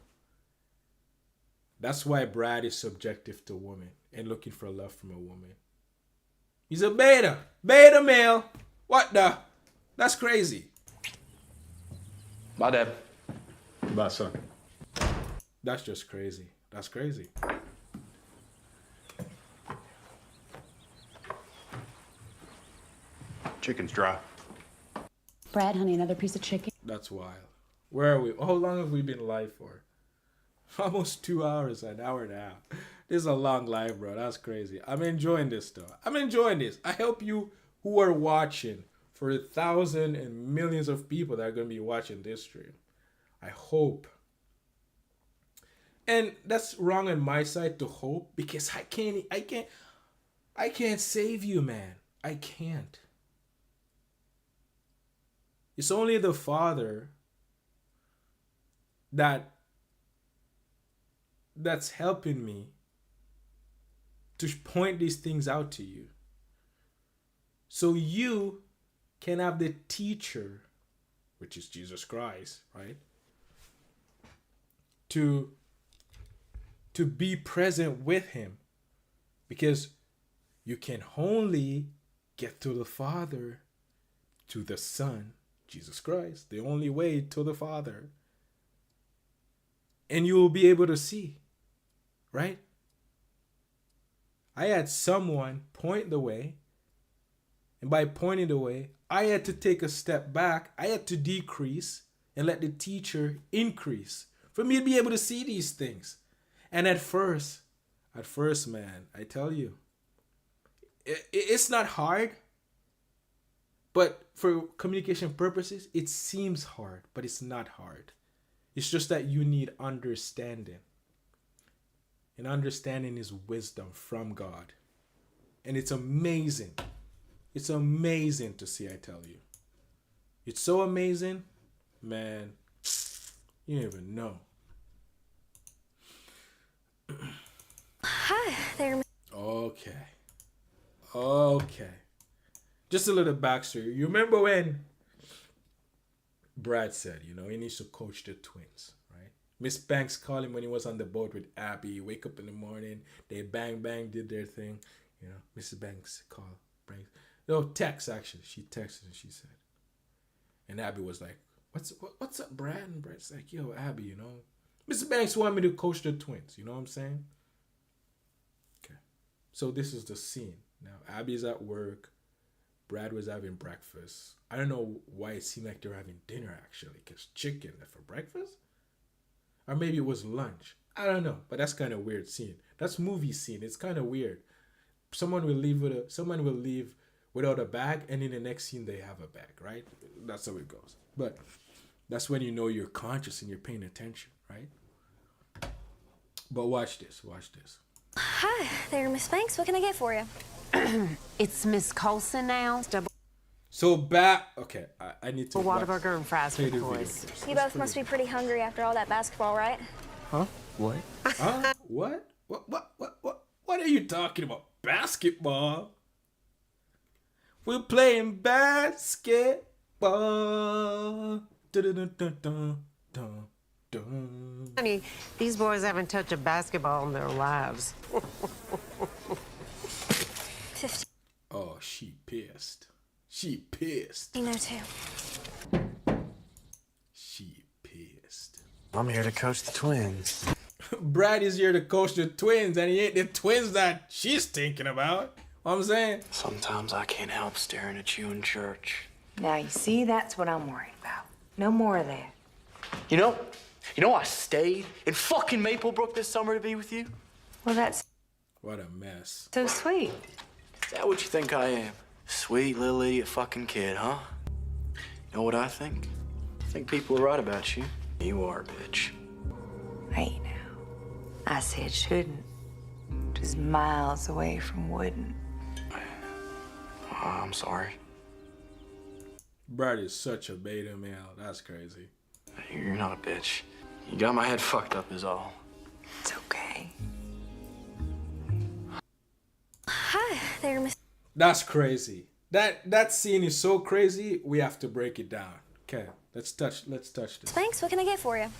Speaker 1: That's why Brad is subjective to women and looking for love from a woman. He's a beta male. What the? That's crazy.
Speaker 7: Bye, Dad.
Speaker 3: Bye, son.
Speaker 1: That's just crazy. That's crazy.
Speaker 3: Chicken's dry.
Speaker 10: Brad, honey, another piece of chicken.
Speaker 1: That's wild. Where are we? How long have we been live for? Almost 2 hours, an hour and a half. This is a long live, bro. That's crazy. I'm enjoying this though. I'm enjoying this. I hope you who are watching, for 1,000 and millions of people that are going to be watching this stream, I hope. And that's wrong on my side to hope, because I can't save you, man. I can't. It's only the Father that's helping me to point these things out to you, so you can have the teacher, which is Jesus Christ, right? To be present with him, because you can only get to the Father, to the Son, Jesus Christ, the only way to the Father. And you will be able to see, right? I had someone point the way, and by pointing the way, I had to take a step back. I had to decrease and let the teacher increase for me to be able to see these things. And at first, man, I tell you, it's not hard, but for communication purposes, it seems hard, but it's not hard. It's just that you need understanding. And understanding is wisdom from God. And it's amazing. It's amazing to see, I tell you. It's so amazing, man. You don't even know.
Speaker 8: Hi there.
Speaker 1: Okay. Just a little backstory. You remember when Brad said, he needs to coach the twins, right? Miss Banks called him when he was on the boat with Abby. Wake up in the morning, they bang, did their thing. Mrs. Banks called. Text actually. She texted and she said, and Abby was like, what's up, Brad? And Brad's like, yo, Abby, Mrs. Banks wanted me to coach the twins. You know what I'm saying? Okay. So this is the scene. Now, Abby's at work. Brad was having breakfast. I don't know why it seemed like they were having dinner, actually, because chicken for breakfast? Or maybe it was lunch. I don't know, but that's kind of weird scene. That's movie scene. It's kind of weird. Someone will leave without a bag, and in the next scene they have a bag, right? That's how it goes. But that's when you know you're conscious and you're paying attention, right? But watch this, watch this.
Speaker 8: Hi there, Miss Banks. What can I get for you?
Speaker 11: It's Miss Colson now.
Speaker 1: So back, okay, I need to.
Speaker 11: Whataburger and fries for
Speaker 1: play
Speaker 11: the
Speaker 1: the video
Speaker 11: boys.
Speaker 1: first.
Speaker 8: You
Speaker 1: Let's
Speaker 8: both
Speaker 1: play
Speaker 8: must
Speaker 1: the
Speaker 8: be pretty hungry after all that basketball, right?
Speaker 7: Huh? What?
Speaker 1: Huh? What? What are you talking about? Basketball? We're playing basketball. Dun-dun-dun-dun-dun-dun.
Speaker 11: Honey, these boys haven't touched a basketball in their lives.
Speaker 8: 15.
Speaker 1: Oh, she pissed. She pissed.
Speaker 8: You know too.
Speaker 1: She pissed.
Speaker 7: I'm here to coach the twins.
Speaker 1: Brad is here to coach the twins, and he ain't the twins that she's thinking about. What I'm saying?
Speaker 7: Sometimes I can't help staring at you in church.
Speaker 6: Now, you see, that's what I'm worried about. No more of that.
Speaker 7: You know, I stayed in fucking Maplebrook this summer to be with you.
Speaker 6: Well, that's
Speaker 1: What a mess.
Speaker 6: so sweet.
Speaker 7: Is that what you think I am? Sweet little idiot fucking kid, huh? You know what I think? I think people are right about you. You are, bitch.
Speaker 6: Hey, now. I said shouldn't. Just miles away from wouldn't.
Speaker 7: I'm sorry.
Speaker 1: Brad is such a beta male. That's crazy.
Speaker 7: You're not a bitch. You got my head fucked up is all.
Speaker 6: It's okay.
Speaker 8: Hi there, Miss.
Speaker 1: That's crazy. That scene is so crazy. We have to break it down. Okay, let's touch this.
Speaker 8: Banks. What can I get for you?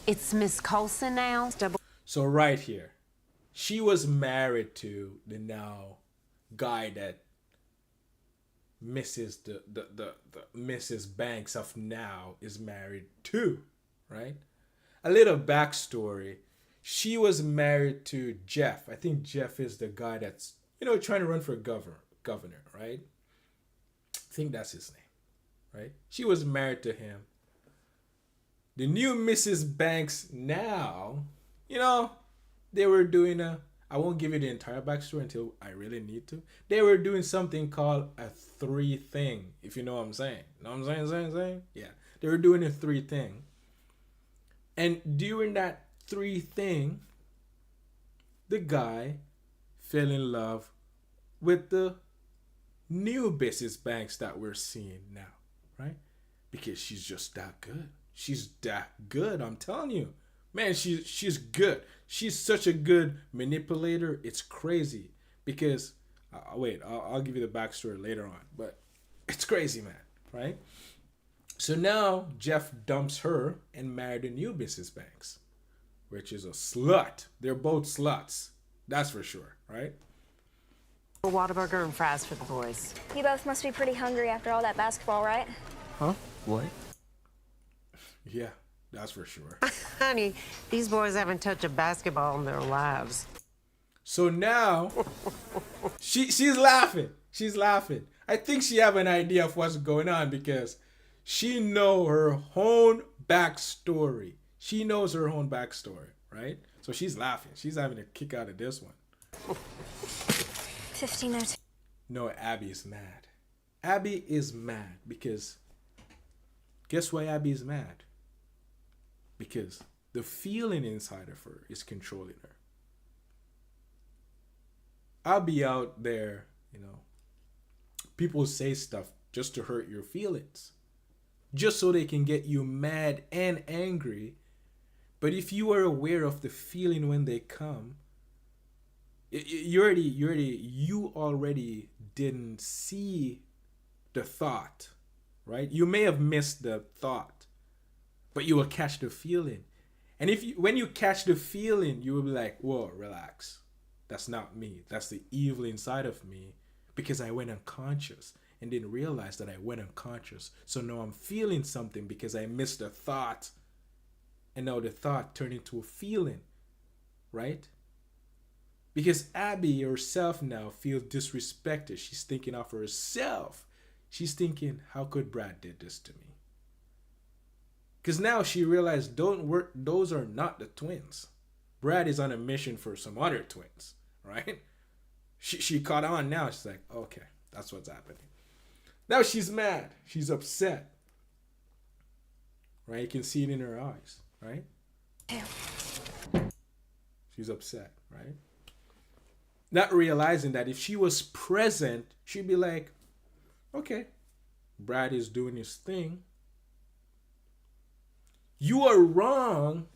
Speaker 11: It's Miss Colson now.
Speaker 1: So right here, she was married to the now guy that the Mrs. Banks of now is married to, right? A little backstory. She was married to Jeff. I think Jeff is the guy that's, trying to run for governor, right? I think that's his name, right? She was married to him. The new Mrs. Banks now, they were doing I won't give you the entire backstory until I really need to. They were doing something called a 3 thing, if you know what I'm saying. Know what I'm saying? Yeah. They were doing a 3 thing. And during that 3 thing, the guy fell in love with the new Mrs. Banks that we're seeing now, right? Because she's just that good. She's that good, I'm telling you. Man, she's good. She's such a good manipulator. It's crazy. Because, I'll give you the backstory later on. But it's crazy, man. Right? So now Jeff dumps her and married a new Mrs. Banks, which is a slut. They're both sluts. That's for sure. Right?
Speaker 11: Whataburger and fries for the boys.
Speaker 8: You both must be pretty hungry after all that basketball, right?
Speaker 7: Huh? What?
Speaker 1: Yeah, that's for sure.
Speaker 11: Honey, these boys haven't touched a basketball in their lives.
Speaker 1: So now, she's laughing. She's laughing. I think she have an idea of what's going on because she know her own backstory. She knows her own backstory, right? So she's laughing. She's having a kick out of this one.
Speaker 8: 1502.
Speaker 1: No, Abby is mad. Abby is mad because guess why Abby is mad? Because the feeling inside of her is controlling her. I'll be out there, people say stuff just to hurt your feelings, just so they can get you mad and angry. But if you are aware of the feeling when they come, you already didn't see the thought, right? You may have missed the thought, but you will catch the feeling. And when you catch the feeling, you will be like, whoa, relax. That's not me. That's the evil inside of me because I went unconscious and didn't realize that I went unconscious. So now I'm feeling something because I missed a thought. And now the thought turned into a feeling, right? Because Abby herself now feels disrespected. She's thinking of herself. She's thinking, how could Brad did this to me? Because now she realized those are not the twins. Brad is on a mission for some other twins, right? She caught on now. She's like, okay, That's what's happening. Now she's mad. She's upset. Right? You can see it in her eyes. Right? She's upset. Right? Not realizing that if she was present, she'd be like, okay, Brad is doing his thing. You are wrong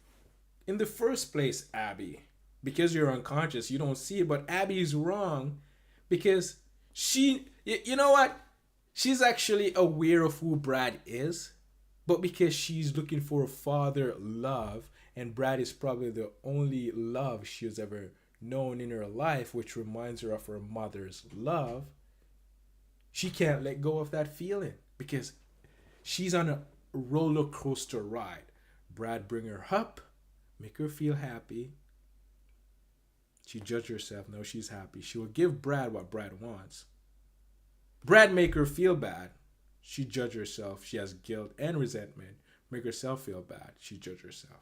Speaker 1: in the first place, Abby. Because you're unconscious, you don't see it. But Abby is wrong because you know what? She's actually aware of who Brad is. But because she's looking for a father love, and Brad is probably the only love she's ever known in her life, which reminds her of her mother's love, she can't let go of that feeling because she's on a roller coaster ride. Brad bring her up, make her feel happy. She judge herself. No, she's happy. She will give Brad what Brad wants. Brad make her feel bad. She judge herself. She has guilt and resentment. Make herself feel bad. She judge herself.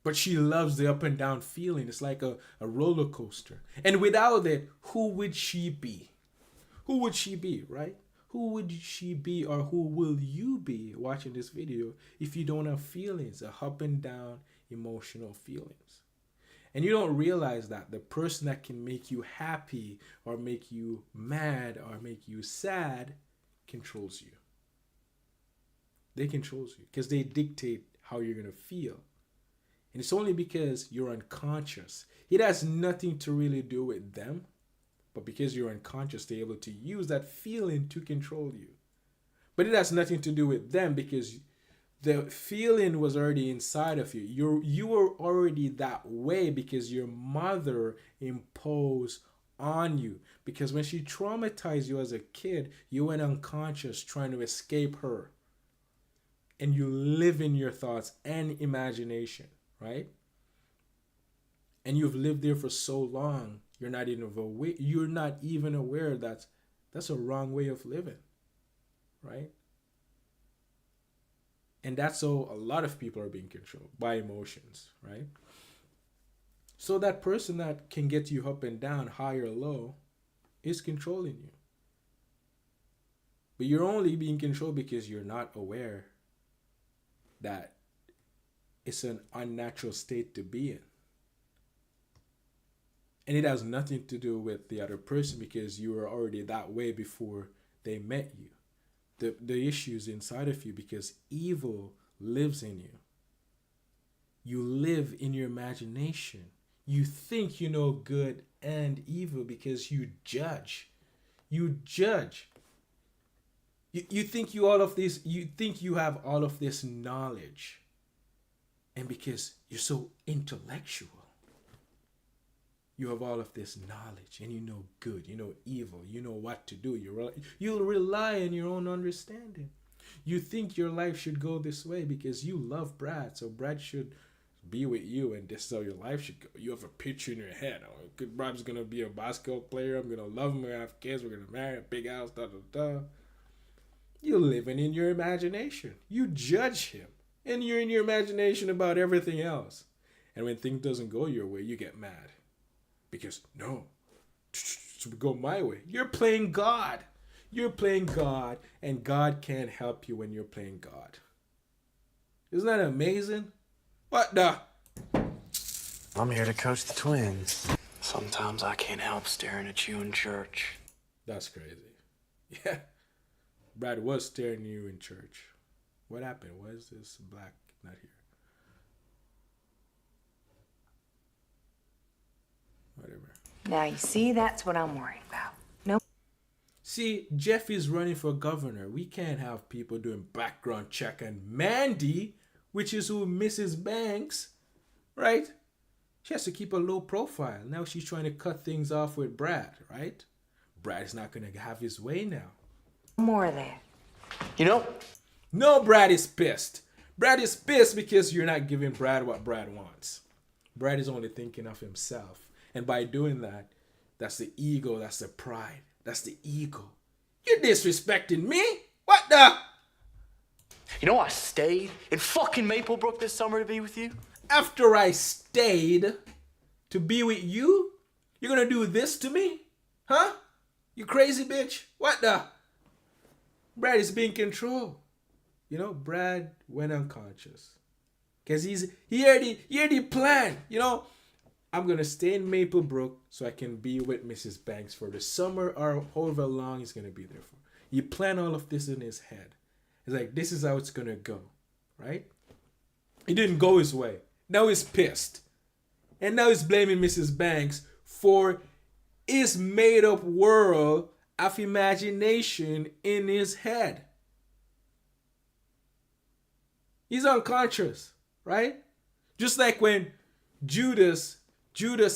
Speaker 1: But she loves the up and down feeling. It's like a roller coaster. And without it, who would she be? Who would she be, right? Who would she be, or who will you be watching this video if you don't have feelings, a up and down emotional feelings? And you don't realize that the person that can make you happy or make you mad or make you sad controls you. They control you because they dictate how you're going to feel. And it's only because you're unconscious. It has nothing to really do with them. But because you're unconscious, they're able to use that feeling to control you. But it has nothing to do with them because the feeling was already inside of you. You were already that way because your mother imposed on you. Because when she traumatized you as a kid, you went unconscious trying to escape her. And you live in your thoughts and imagination, right? And you've lived there for so long. You're not even aware that's a wrong way of living, right? And that's how a lot of people are being controlled by emotions, right? So that person that can get you up and down, high or low, is controlling you. But you're only being controlled because you're not aware that it's an unnatural state to be in. And it has nothing to do with the other person because you were already that way before they met you. The issue is inside of you because evil lives in you. You live in your imagination. You think you know good and evil because you judge. You judge. You think you have all of this knowledge. And because you're so intellectual, you have all of this knowledge and you know good, you know evil, you know what to do. You'll rely on your own understanding. You think your life should go this way because you love Brad, so Brad should be with you and this is how your life should go. You have a picture in your head. Oh, Brad's going to be a basketball player. I'm going to love him. We're going to have kids. We're going to marry a big house, da, da, da. You're living in your imagination. You judge him. And you're in your imagination about everything else. And when things doesn't go your way, you get mad. Because, no, to go my way. You're playing God. You're playing God, and God can't help you when you're playing God. Isn't that amazing? What the?
Speaker 7: I'm here to coach the twins. Sometimes I can't help staring at you in church.
Speaker 1: That's crazy. Yeah. Brad was staring at you in church. What happened? Why is this black not here? Whatever.
Speaker 6: Now, you see, that's what I'm worried about. No.
Speaker 1: See, Jeff is running for governor. We can't have people doing background check. And Mandy, which is who Mrs. Banks, right? She has to keep a low profile. Now she's trying to cut things off with Brad, right? Brad is not going to have his way now.
Speaker 6: More of that.
Speaker 7: You know?
Speaker 1: No, Brad is pissed. Brad is pissed because you're not giving Brad what Brad wants. Brad is only thinking of himself. And by doing that, that's the ego, that's the pride, that's the ego. You're disrespecting me? What the?
Speaker 7: You know I stayed in fucking Maplebrook this summer to be with you?
Speaker 1: After I stayed to be with you? You're gonna do this to me? Huh? You crazy bitch? What the? Brad is being controlled. You know, Brad went unconscious. Because he already planned, you know, I'm going to stay in Maplebrook so I can be with Mrs. Banks for the summer or however long he's going to be there for. He planned all of this in his head. It's like, this is how it's going to go, right? It didn't go his way. Now he's pissed. And now he's blaming Mrs. Banks for his made-up world of imagination in his head. He's unconscious, right? Just like when Judas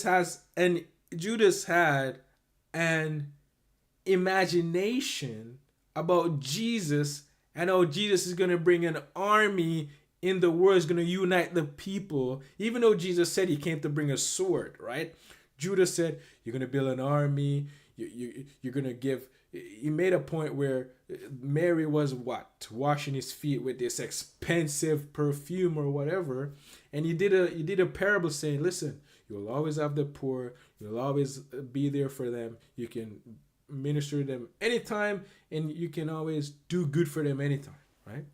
Speaker 1: had an imagination about Jesus and how Jesus is going to bring an army in the world, is going to unite the people. Even though Jesus said he came to bring a sword, right? Judas said, you're going to build an army. You're going to give... He made a point where Mary was washing his feet with this expensive perfume or whatever. And he did a parable saying, listen, you'll always have the poor. You'll always be there for them. You can minister to them anytime, and you can always do good for them anytime, right?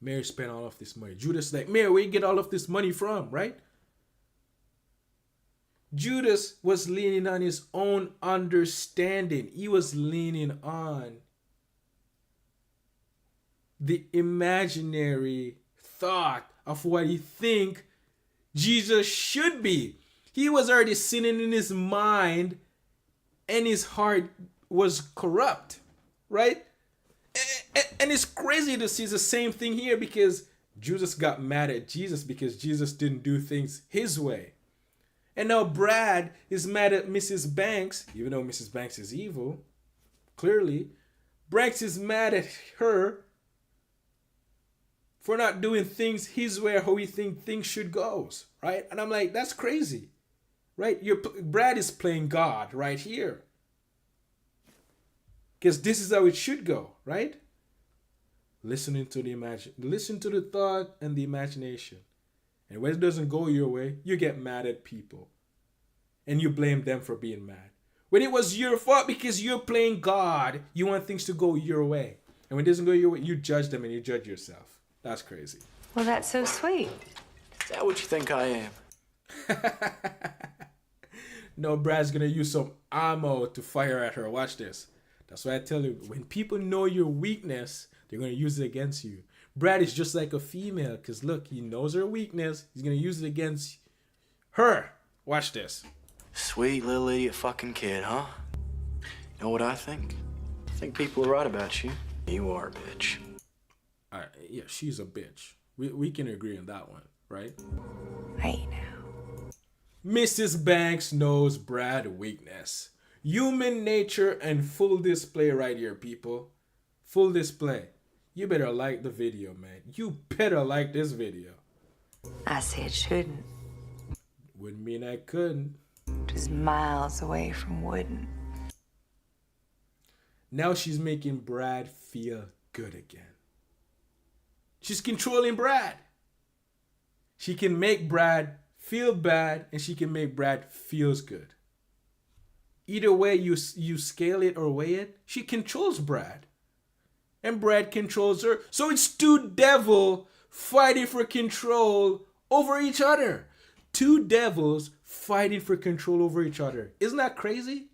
Speaker 1: Mary spent all of this money. Judas is like, Mary, where you get all of this money from, right? Judas was leaning on his own understanding. He was leaning on the imaginary thought of what he think Jesus should be. He was already sinning in his mind, and his heart was corrupt, right? And it's crazy to see the same thing here, because Judas got mad at Jesus because Jesus didn't do things his way. And now Brad is mad at Mrs. Banks, even though Mrs. Banks is evil, clearly. Banks is mad at her for not doing things his way or how he think things should go, right? And I'm like, that's crazy, right? Brad is playing God right here. Because this is how it should go, right? Listen to the thought and the imagination. And when it doesn't go your way, you get mad at people. And you blame them for being mad. When it was your fault because you're playing God, you want things to go your way. And when it doesn't go your way, you judge them and you judge yourself. That's crazy.
Speaker 6: Well, that's so sweet.
Speaker 7: Is that what you think I am?
Speaker 1: No, Brad's going to use some ammo to fire at her. Watch this. That's why I tell you, when people know your weakness, they're going to use it against you. Brad is just like a female, because look, he knows her weakness. He's going to use it against her. Watch this.
Speaker 7: Sweet little idiot fucking kid, huh? You know what I think? I think people are right about you. You are a bitch.
Speaker 1: All right, yeah, she's a bitch. We can agree on that one, right?
Speaker 6: Hey now.
Speaker 1: Mrs. Banks knows Brad's weakness. Human nature and full display right here, people. Full display. You better like the video, man. You better like this video.
Speaker 6: I said shouldn't.
Speaker 1: Wouldn't mean I couldn't.
Speaker 6: Just miles away from wouldn't.
Speaker 1: Now she's making Brad feel good again. She's controlling Brad. She can make Brad feel bad, and she can make Brad feels good. Either way you scale it or weigh it, she controls Brad. And Brad controls her. So it's two devils fighting for control over each other. Two devils fighting for control over each other. Isn't that crazy?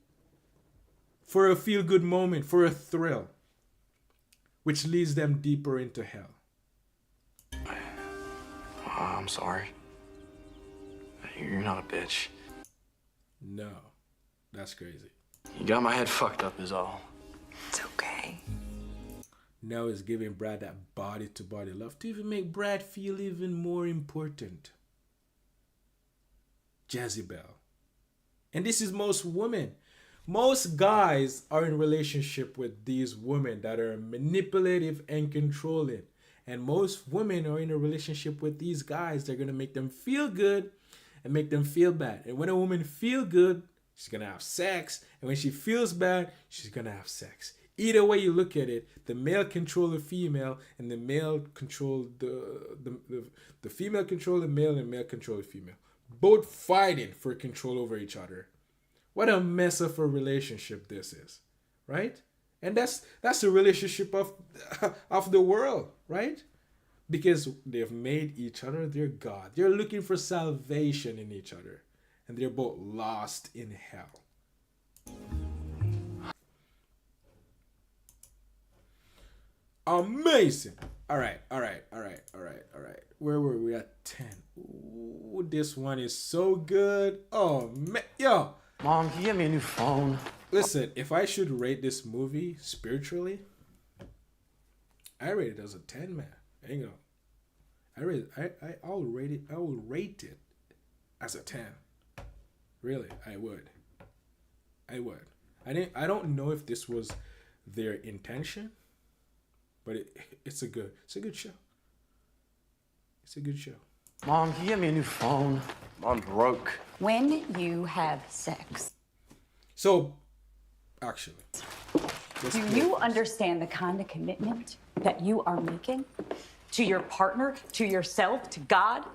Speaker 1: For a feel-good moment, for a thrill, which leads them deeper into hell.
Speaker 7: I'm sorry. You're not a bitch.
Speaker 1: No, that's crazy.
Speaker 7: You got my head fucked up is all.
Speaker 6: It's okay.
Speaker 1: Now it's giving Brad that body-to-body love to even make Brad feel even more important. Jezebel. And this is most women. Most guys are in relationship with these women that are manipulative and controlling. And most women are in a relationship with these guys. They're going to make them feel good and make them feel bad. And when a woman feels good, she's going to have sex. And when she feels bad, she's going to have sex. Either way you look at it, the male control the female, and the male control the female control the male, and male control the female. Both fighting for control over each other. What a mess of a relationship this is, right? And that's the relationship of the world, right? Because they've made each other their God. They're looking for salvation in each other, and they're both lost in hell. Amazing. All right. Where were we at? 10. Ooh, this one is so good. Oh man, yo.
Speaker 7: Mom, can you get me a new phone?
Speaker 1: Listen, if I should rate this movie spiritually, I rate it as a 10, man. Hang on. I'll rate it as a 10. Really, I would. I don't know if this was their intention, but it's a good show. It's a good show.
Speaker 7: Mom, can you get me a new phone? I'm broke.
Speaker 10: When you have sex.
Speaker 1: So, actually,
Speaker 10: Do you understand the kind of commitment that you are making to your partner, to yourself, to God?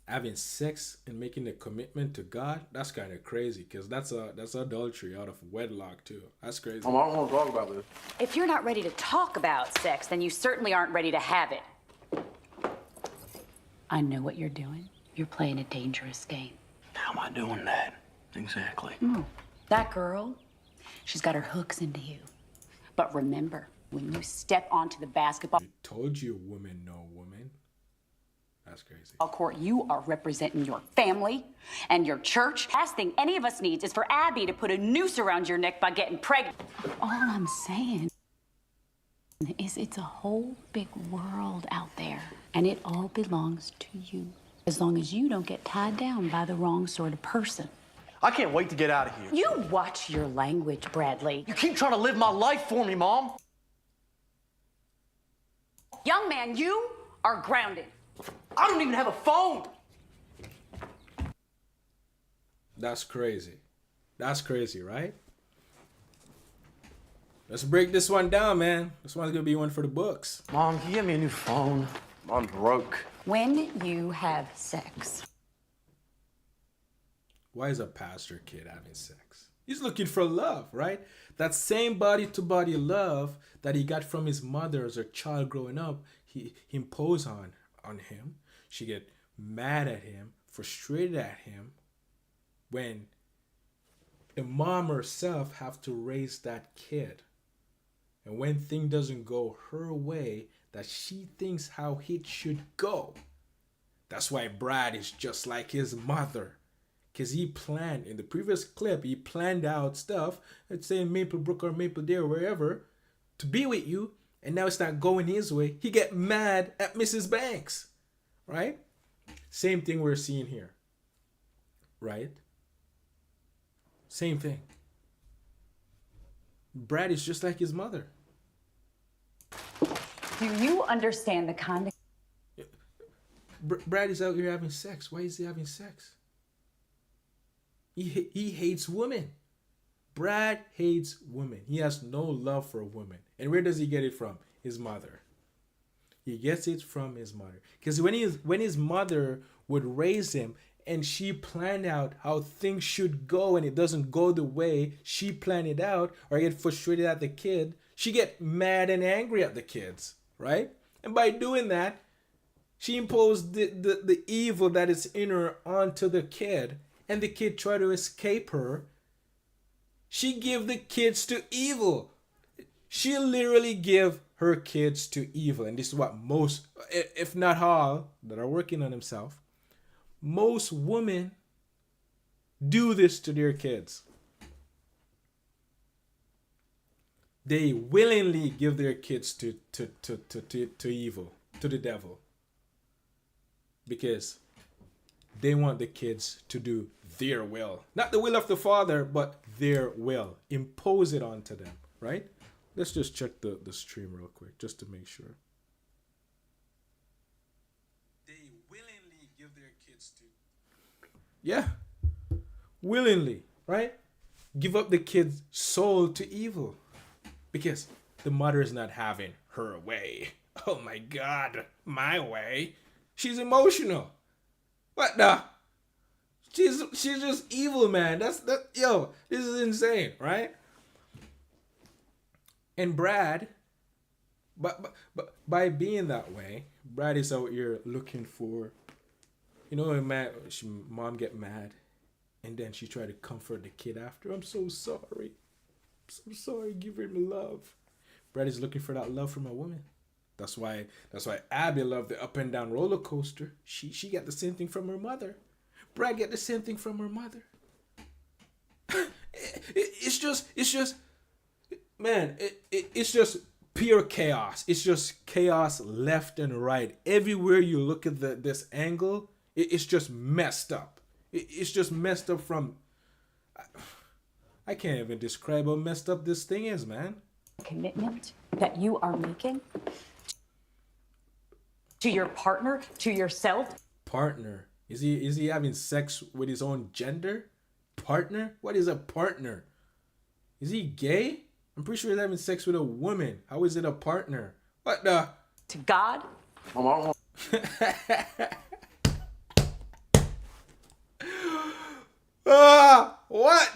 Speaker 1: Having sex and making a commitment to God, that's kind of crazy, because that's adultery out of wedlock too. That's crazy.
Speaker 7: Mom, I don't want to talk about this.
Speaker 10: If you're not ready to talk about sex, then you certainly aren't ready to have it. I know what you're doing. You're playing a dangerous game.
Speaker 7: How am I doing that? Exactly.
Speaker 10: That girl, she's got her hooks into you. But remember, when you step onto the basketball
Speaker 1: Told you, woman, no woman. That's crazy.
Speaker 10: court, you are representing your family and your church. Last thing any of us needs is for Abby to put a noose around your neck by getting pregnant. All I'm saying is it's a whole big world out there, and it all belongs to you. As long as you don't get tied down by the wrong sort of person.
Speaker 7: I can't wait to get out of here.
Speaker 10: You watch your language, Bradley.
Speaker 7: You keep trying to live my life for me, Mom.
Speaker 10: Young man, you are grounded.
Speaker 7: I don't even have a phone.
Speaker 1: That's crazy. That's crazy, right? Let's break this one down, man. This one's gonna be one for the books.
Speaker 7: Mom, can you get me a new phone? I'm broke.
Speaker 10: When you have sex.
Speaker 1: Why is a pastor kid having sex? He's looking for love, right? That same body-to-body love that he got from his mother as a child growing up, he imposed on him. She get mad at him, frustrated at him, when the mom herself have to raise that kid. And when thing doesn't go her way, that she thinks how it should go. That's why Brad is just like his mother. Because he planned, in the previous clip, he planned out stuff, let's say in Maplebrook or Mapledale, wherever, to be with you, and now it's not going his way. He get mad at Mrs. Banks, right? Same thing we're seeing here, right? Same thing. Brad is just like his mother.
Speaker 10: Do you understand the kind of...
Speaker 1: Brad is out here having sex. Why is he having sex? He hates women. Brad hates women. He has no love for women. And where does he get it from? His mother. He gets it from his mother. Because when his mother would raise him and she planned out how things should go and it doesn't go the way she planned it out, or get frustrated at the kid, she get mad and angry at the kids, right? And by doing that, she imposed the evil that is in her onto the kid, and the kid try to escape her. She give the kids to evil. She literally give her kids to evil. And this is what most, if not all, that are working on themselves, most women do this to their kids. They willingly give their kids to evil, to the devil. Because they want the kids to do their will. Not the will of the father, but their will. Impose it onto them, right? Let's just check the stream real quick, just to make sure. They willingly give their kids to... Yeah. Willingly, right? Give up the kid's soul to evil. Because the mother is not having her way. Oh my God, my way. She's emotional. What the? She's just evil, man. Yo, this is insane, right? And Brad, but by being that way, Brad is out here looking for, you know, mom get mad, and then she tried to comfort the kid after. I'm so sorry. Give him love. Brad is looking for that love from a woman. That's why Abby loved the up and down roller coaster. She got the same thing from her mother. Brad get the same thing from her mother. It's just man, it's just pure chaos. It's just chaos left and right. Everywhere you look at this angle, it's just messed up. It's just messed up from... I can't even describe how messed up this thing is, man.
Speaker 10: Commitment that you are making to your partner, to yourself.
Speaker 1: Partner? Is he having sex with his own gender? Partner? What is a partner? Is he gay? I'm pretty sure he's having sex with a woman. How is it a partner? What the?
Speaker 10: To God.
Speaker 1: What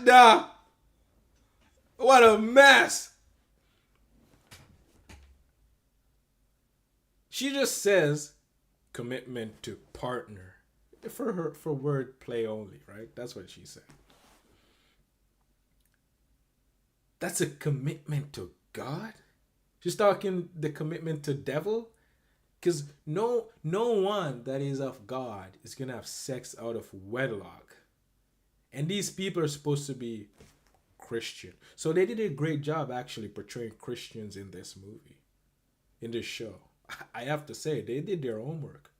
Speaker 1: the? What a mess. She just says commitment to partner. For word play only, right? That's what she said. That's a commitment to God? She's talking the commitment to devil? Because no one that is of God is going to have sex out of wedlock. And these people are supposed to be Christian. So they did a great job actually portraying Christians in this movie, in this show. I have to say, they did their homework,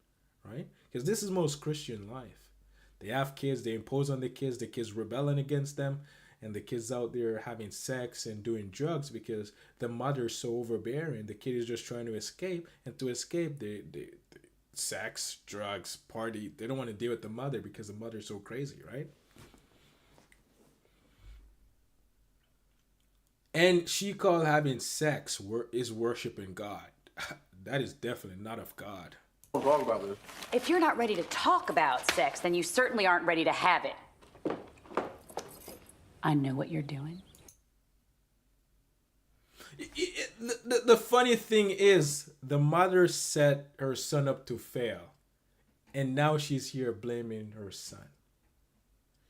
Speaker 1: right? Because this is most Christian life. They have kids, they impose on the kids rebelling against them, and the kids out there having sex and doing drugs because the mother's so overbearing. The kid is just trying to escape, and to escape, they sex, drugs, party. They don't want to deal with the mother because the mother's so crazy, right? And she called having sex is worshiping God. That is definitely not of God.
Speaker 4: What's wrong about this?
Speaker 10: If you're not ready to talk about sex, then you certainly aren't ready to have it. I know what you're doing.
Speaker 1: The funny thing is, the mother set her son up to fail. And now she's here blaming her son.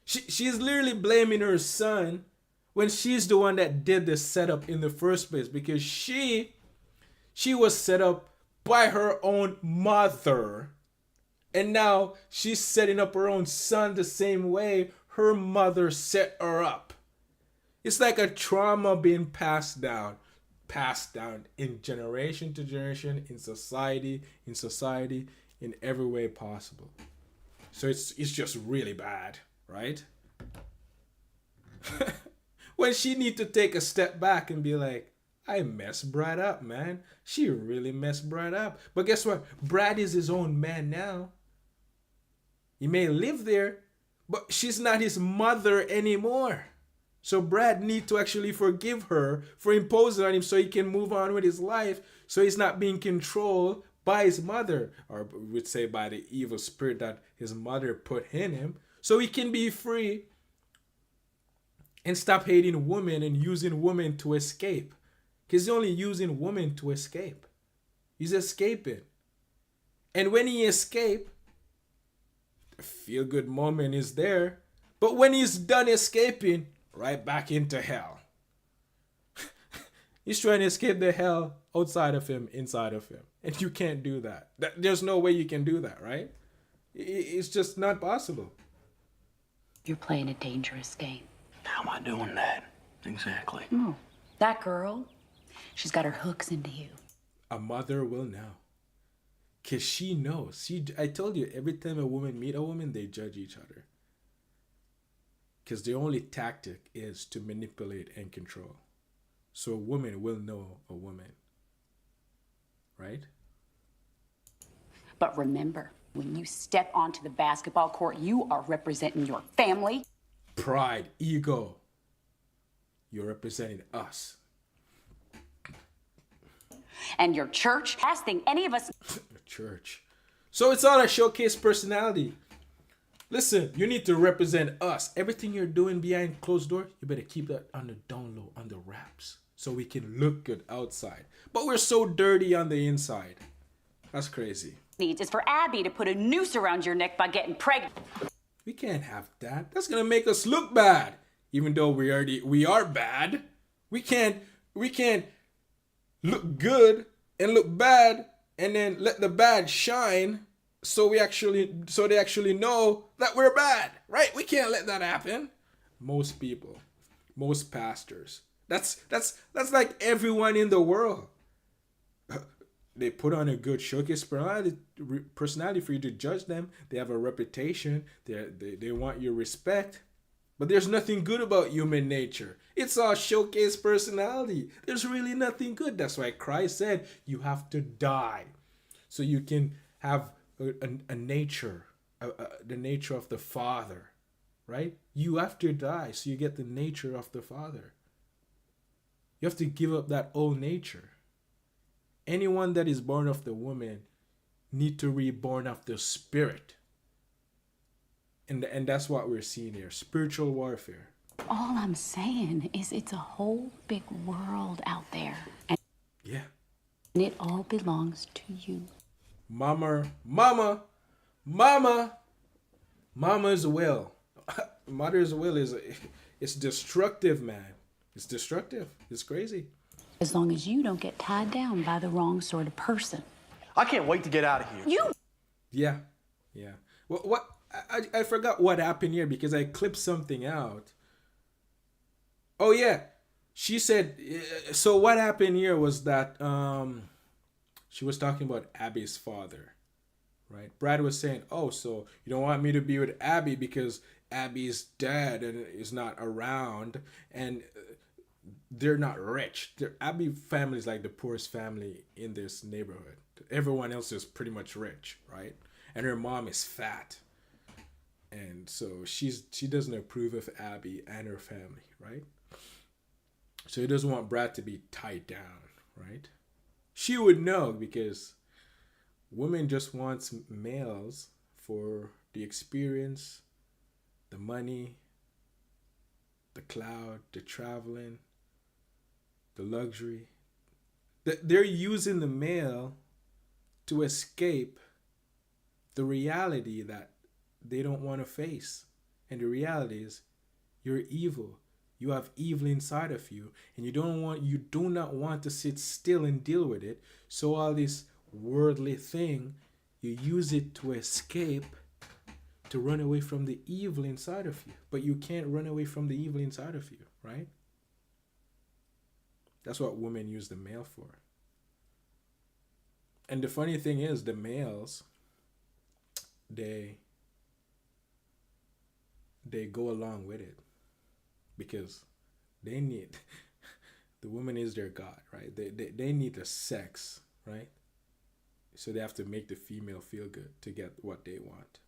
Speaker 1: She's literally blaming her son when she's the one that did the setup in the first place, because she was set up by her own mother, and now she's setting up her own son the same way her mother set her up. It's like a trauma being passed down in generation to generation, in society, in every way possible. So it's just really bad, right? When she need to take a step back and be like, I messed Brad up, man. She really messed Brad up. But guess what? Brad is his own man now. He may live there, but she's not his mother anymore. So Brad need to actually forgive her for imposing on him so he can move on with his life, so he's not being controlled by his mother, or we'd say by the evil spirit that his mother put in him, so he can be free and stop hating women and using women to escape. Because he's only using women to escape. He's escaping. And when he escapes, the feel-good moment is there. But when he's done escaping, right back into hell. He's trying to escape the hell outside of him, inside of him. And you can't do that. There's no way you can do that, right? It's just not possible.
Speaker 10: You're playing a dangerous game.
Speaker 7: How am I doing that? Exactly.
Speaker 10: Oh, that girl, she's got her hooks into you.
Speaker 1: A mother will know. Because she knows. I told you, every time a woman meet a woman, they judge each other. Because the only tactic is to manipulate and control. So a woman will know a woman. Right?
Speaker 10: But remember, when you step onto the basketball court, you are representing your family.
Speaker 1: Pride, ego. You're representing us.
Speaker 10: And your church. Last thing any of us...
Speaker 1: Church. So it's all a showcase personality. Listen, you need to represent us. Everything you're doing behind closed door, you better keep that on the down low, on the wraps, so we can look good outside. But we're so dirty on the inside. That's crazy.
Speaker 10: Needs is for Abby to put a noose around your neck by getting pregnant.
Speaker 1: We can't have that. That's gonna make us look bad. Even though we are bad. We can't look good and look bad and then let the bad shine so they actually know that we're bad, right? We can't let that happen. Most people, most pastors. That's like everyone in the world. They put on a good showcase personality for you to judge them. They have a reputation. They want your respect. But there's nothing good about human nature. It's all showcase personality. There's really nothing good. That's why Christ said you have to die so you can have a nature, the nature of the Father, right? You have to die so you get the nature of the Father. You have to give up that old nature. Anyone that is born of the woman need to reborn of the Spirit. And that's what we're seeing here, spiritual warfare.
Speaker 10: All I'm saying is it's a whole big world out there. And it all belongs to you.
Speaker 1: Mama's will. Mother's will it's destructive, man. It's destructive. It's crazy.
Speaker 10: As long as you don't get tied down by the wrong sort of person.
Speaker 7: I can't wait to get out of here.
Speaker 1: Yeah. What? I forgot what happened here because I clipped something out. Oh yeah, she said. So what happened here was that she was talking about Abby's father, right? Brad was saying, "Oh, so you don't want me to be with Abby because Abby's dead and is not around, and they're not rich. Abby family is like the poorest family in this neighborhood. Everyone else is pretty much rich, right? And her mom is fat." And so she doesn't approve of Abby and her family, right? So he doesn't want Brad to be tied down, right? She would know because women just wants males for the experience, the money, the cloud, the traveling, the luxury. They're using the male to escape the reality that they don't want to face. And the reality is you're evil. You have evil inside of you, and you do not want to sit still and deal with it. So all this worldly thing, you use it to escape, to run away from the evil inside of you. But you can't run away from the evil inside of you, right? That's what women use the male for. And the funny thing is, the males, they go along with it because they need the woman is their god, right? They need the sex, right? So they have to make the female feel good to get what they want.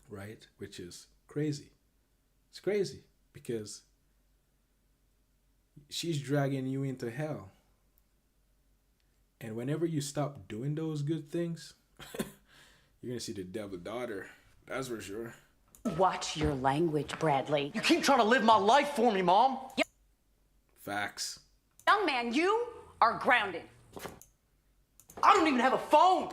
Speaker 1: Right? Which is crazy. It's crazy because she's dragging you into hell. And whenever you stop doing those good things, you're going to see the devil daughter. That's for sure.
Speaker 10: Watch your language, Bradley.
Speaker 7: You keep trying to live my life for me, Mom.
Speaker 1: Facts.
Speaker 10: Young man, you are grounded.
Speaker 7: I don't even have a phone.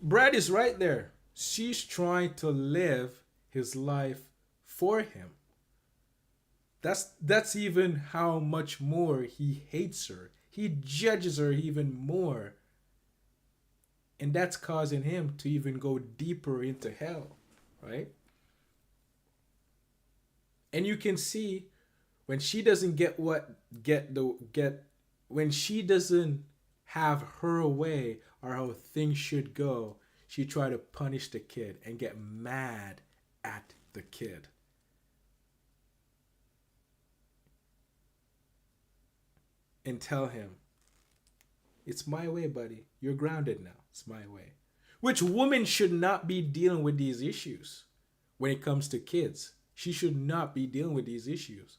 Speaker 1: Brad is right there. She's trying to live his life for him. That's even how much more he hates her. He judges her even more. And that's causing him to even go deeper into hell, right? And you can see when she doesn't when she doesn't have her way or how things should go, she try to punish the kid and get mad at the kid. And tell him, it's my way, buddy. You're grounded now. It's my way. Which woman should not be dealing with these issues when it comes to kids? She should not be dealing with these issues.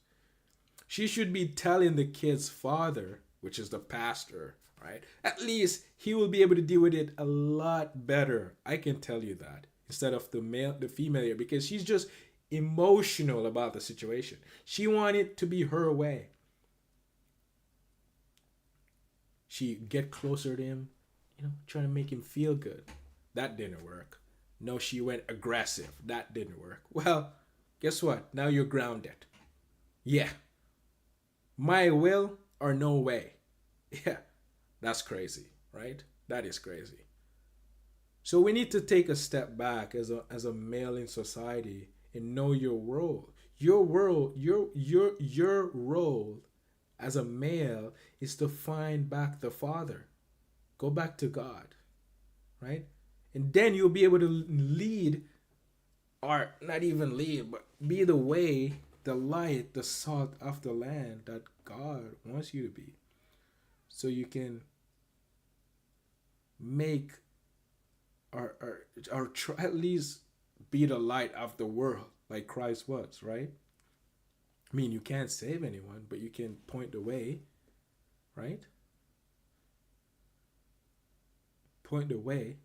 Speaker 1: She should be telling the kid's father, which is the pastor, right? At least he will be able to deal with it a lot better. I can tell you that. Instead of the female here, because she's just emotional about the situation. She wanted it to be her way. She get closer to him, trying to make him feel good. That didn't work. No, she went aggressive. That didn't work. Well, guess what? Now you're grounded. Yeah. My will or no way. Yeah. That's crazy, right? That is crazy. So we need to take a step back as a male in society and know your role. Your role as a male is to find back the Father. Go back to God, right? And then you'll be able to lead, or not even lead, but be the way, the light, the salt of the land that God wants you to be. So you can make or at least be the light of the world like Christ was, right? I mean, you can't save anyone, but you can point the way, right? Point the way.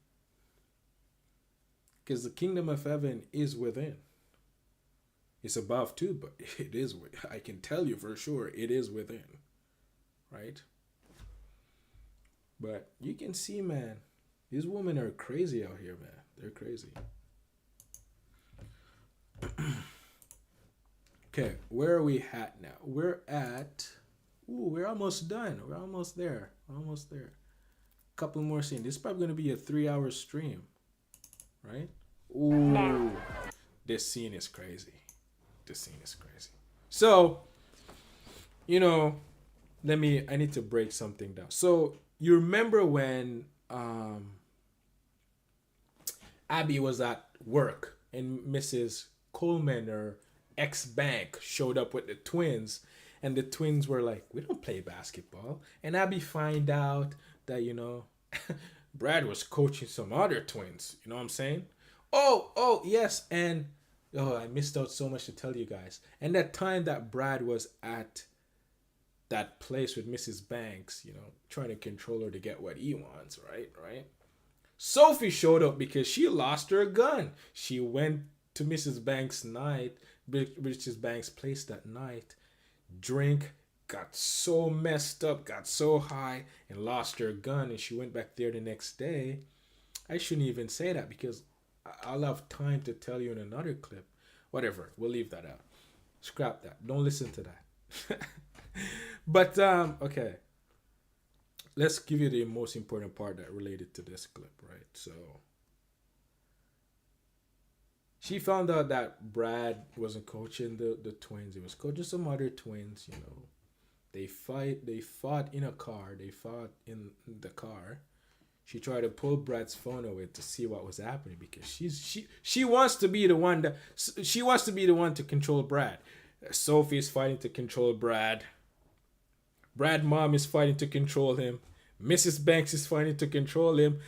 Speaker 1: Because the kingdom of heaven is within. It's above too, but it is, I can tell you for sure, it is within, right? But you can see, man, these women are crazy out here, man. They're crazy. Okay, where are we at now? We're almost done. We're almost there. Couple more scenes. This is probably going to be a 3-hour stream, right? Ooh, this scene is crazy. So, I need to break something down. So, you remember when Abby was at work and Mrs. Coleman, her ex-bank, showed up with the twins, and the twins were like, we don't play basketball. And Abby find out that, Brad was coaching some other twins. You know what I'm saying? Oh, yes. And, I missed out so much to tell you guys. And that time that Brad was at that place with Mrs. Banks, trying to control her to get what he wants, right? Sophie showed up because she lost her gun. She went to Mrs. Banks' place that night, drink, got so messed up, got so high, and lost her gun, and she went back there the next day. I shouldn't even say that because I'll have time to tell you in another clip. Whatever, we'll leave that out. Scrap that. Don't listen to that. But, okay. Let's give you the most important part that related to this clip, right? So, she found out that Brad wasn't coaching the twins. He was coaching some other twins, They fought in a car. They fought in the car. She tried to pull Brad's phone away to see what was happening because she wants to be the one to control Brad. Sophie is fighting to control Brad. Brad's mom is fighting to control him. Mrs. Banks is fighting to control him.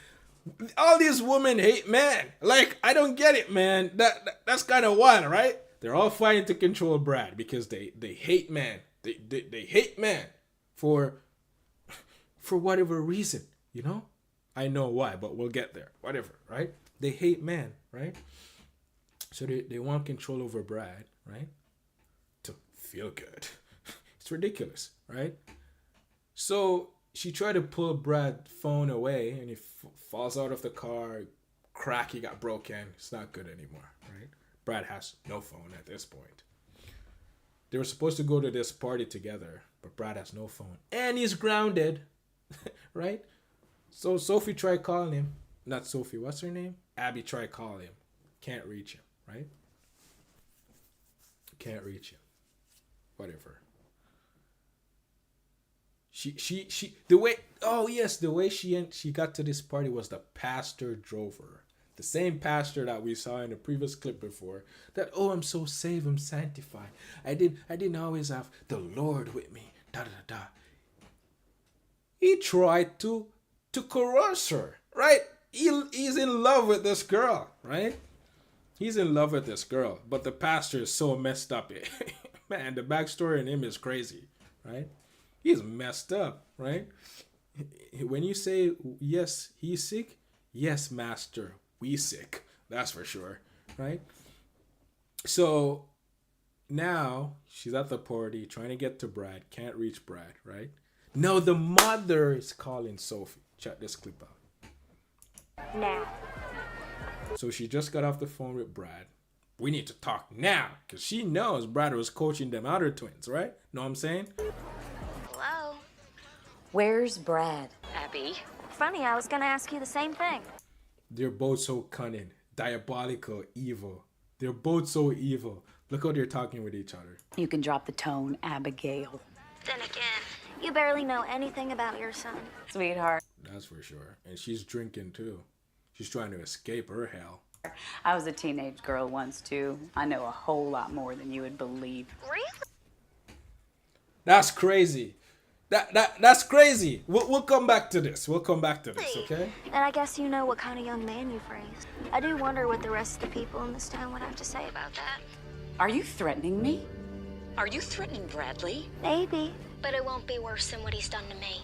Speaker 1: All these women hate man. Like, I don't get it, man. That's kind of wild, right? They're all fighting to control Brad because they hate man. They hate man for whatever reason, I know why, but we'll get there. Whatever, right? They hate man, right? So they want control over Brad, right? To feel good. It's ridiculous, right? So she tried to pull Brad's phone away, and he falls out of the car. Crack, he got broken. It's not good anymore, right? Brad has no phone at this point. They were supposed to go to this party together, but Brad has no phone. And he's grounded, right? So Sophie tried calling him. Not Sophie, what's her name? Abby tried calling him. Can't reach him, right? Can't reach him. Whatever. The way she got to this party was the pastor drove her. The same pastor that we saw in the previous clip before. That, I'm so saved, I'm sanctified. I didn't always have the Lord with me. He tried to coerce her, right? He's in love with this girl, right? He's in love with this girl, but the pastor is so messed up. Man, the backstory in him is crazy, right? He's messed up, right? When you say, yes, he's sick, yes, master, we sick. That's for sure, right? So now she's at the party trying to get to Brad, can't reach Brad, right? Now the mother is calling Sophie. Check this clip out.
Speaker 8: Now.
Speaker 1: So she just got off the phone with Brad. We need to talk now, because she knows Brad was coaching them other twins, right? Know what I'm saying?
Speaker 8: Hello?
Speaker 10: Where's Brad, Abby?
Speaker 8: Funny, I was gonna ask you the same thing.
Speaker 1: They're both so cunning, diabolical, evil. They're both so evil. Look how they're talking with each other.
Speaker 10: You can drop the tone, Abigail.
Speaker 8: Then again, you barely know anything about your son.
Speaker 10: Sweetheart.
Speaker 1: That's for sure. And she's drinking too. She's trying to escape her hell.
Speaker 10: I was a teenage girl once, too. I know a whole lot more than you would believe.
Speaker 8: Really?
Speaker 1: That's crazy. That's crazy. We'll come back to this. We'll come back to this, okay?
Speaker 8: And I guess you know what kind of young man you've raised. I do wonder what the rest of the people in this town would have to say about that.
Speaker 10: Are you threatening me? Are you threatening Bradley?
Speaker 8: Maybe, but it won't be worse than what he's done to me.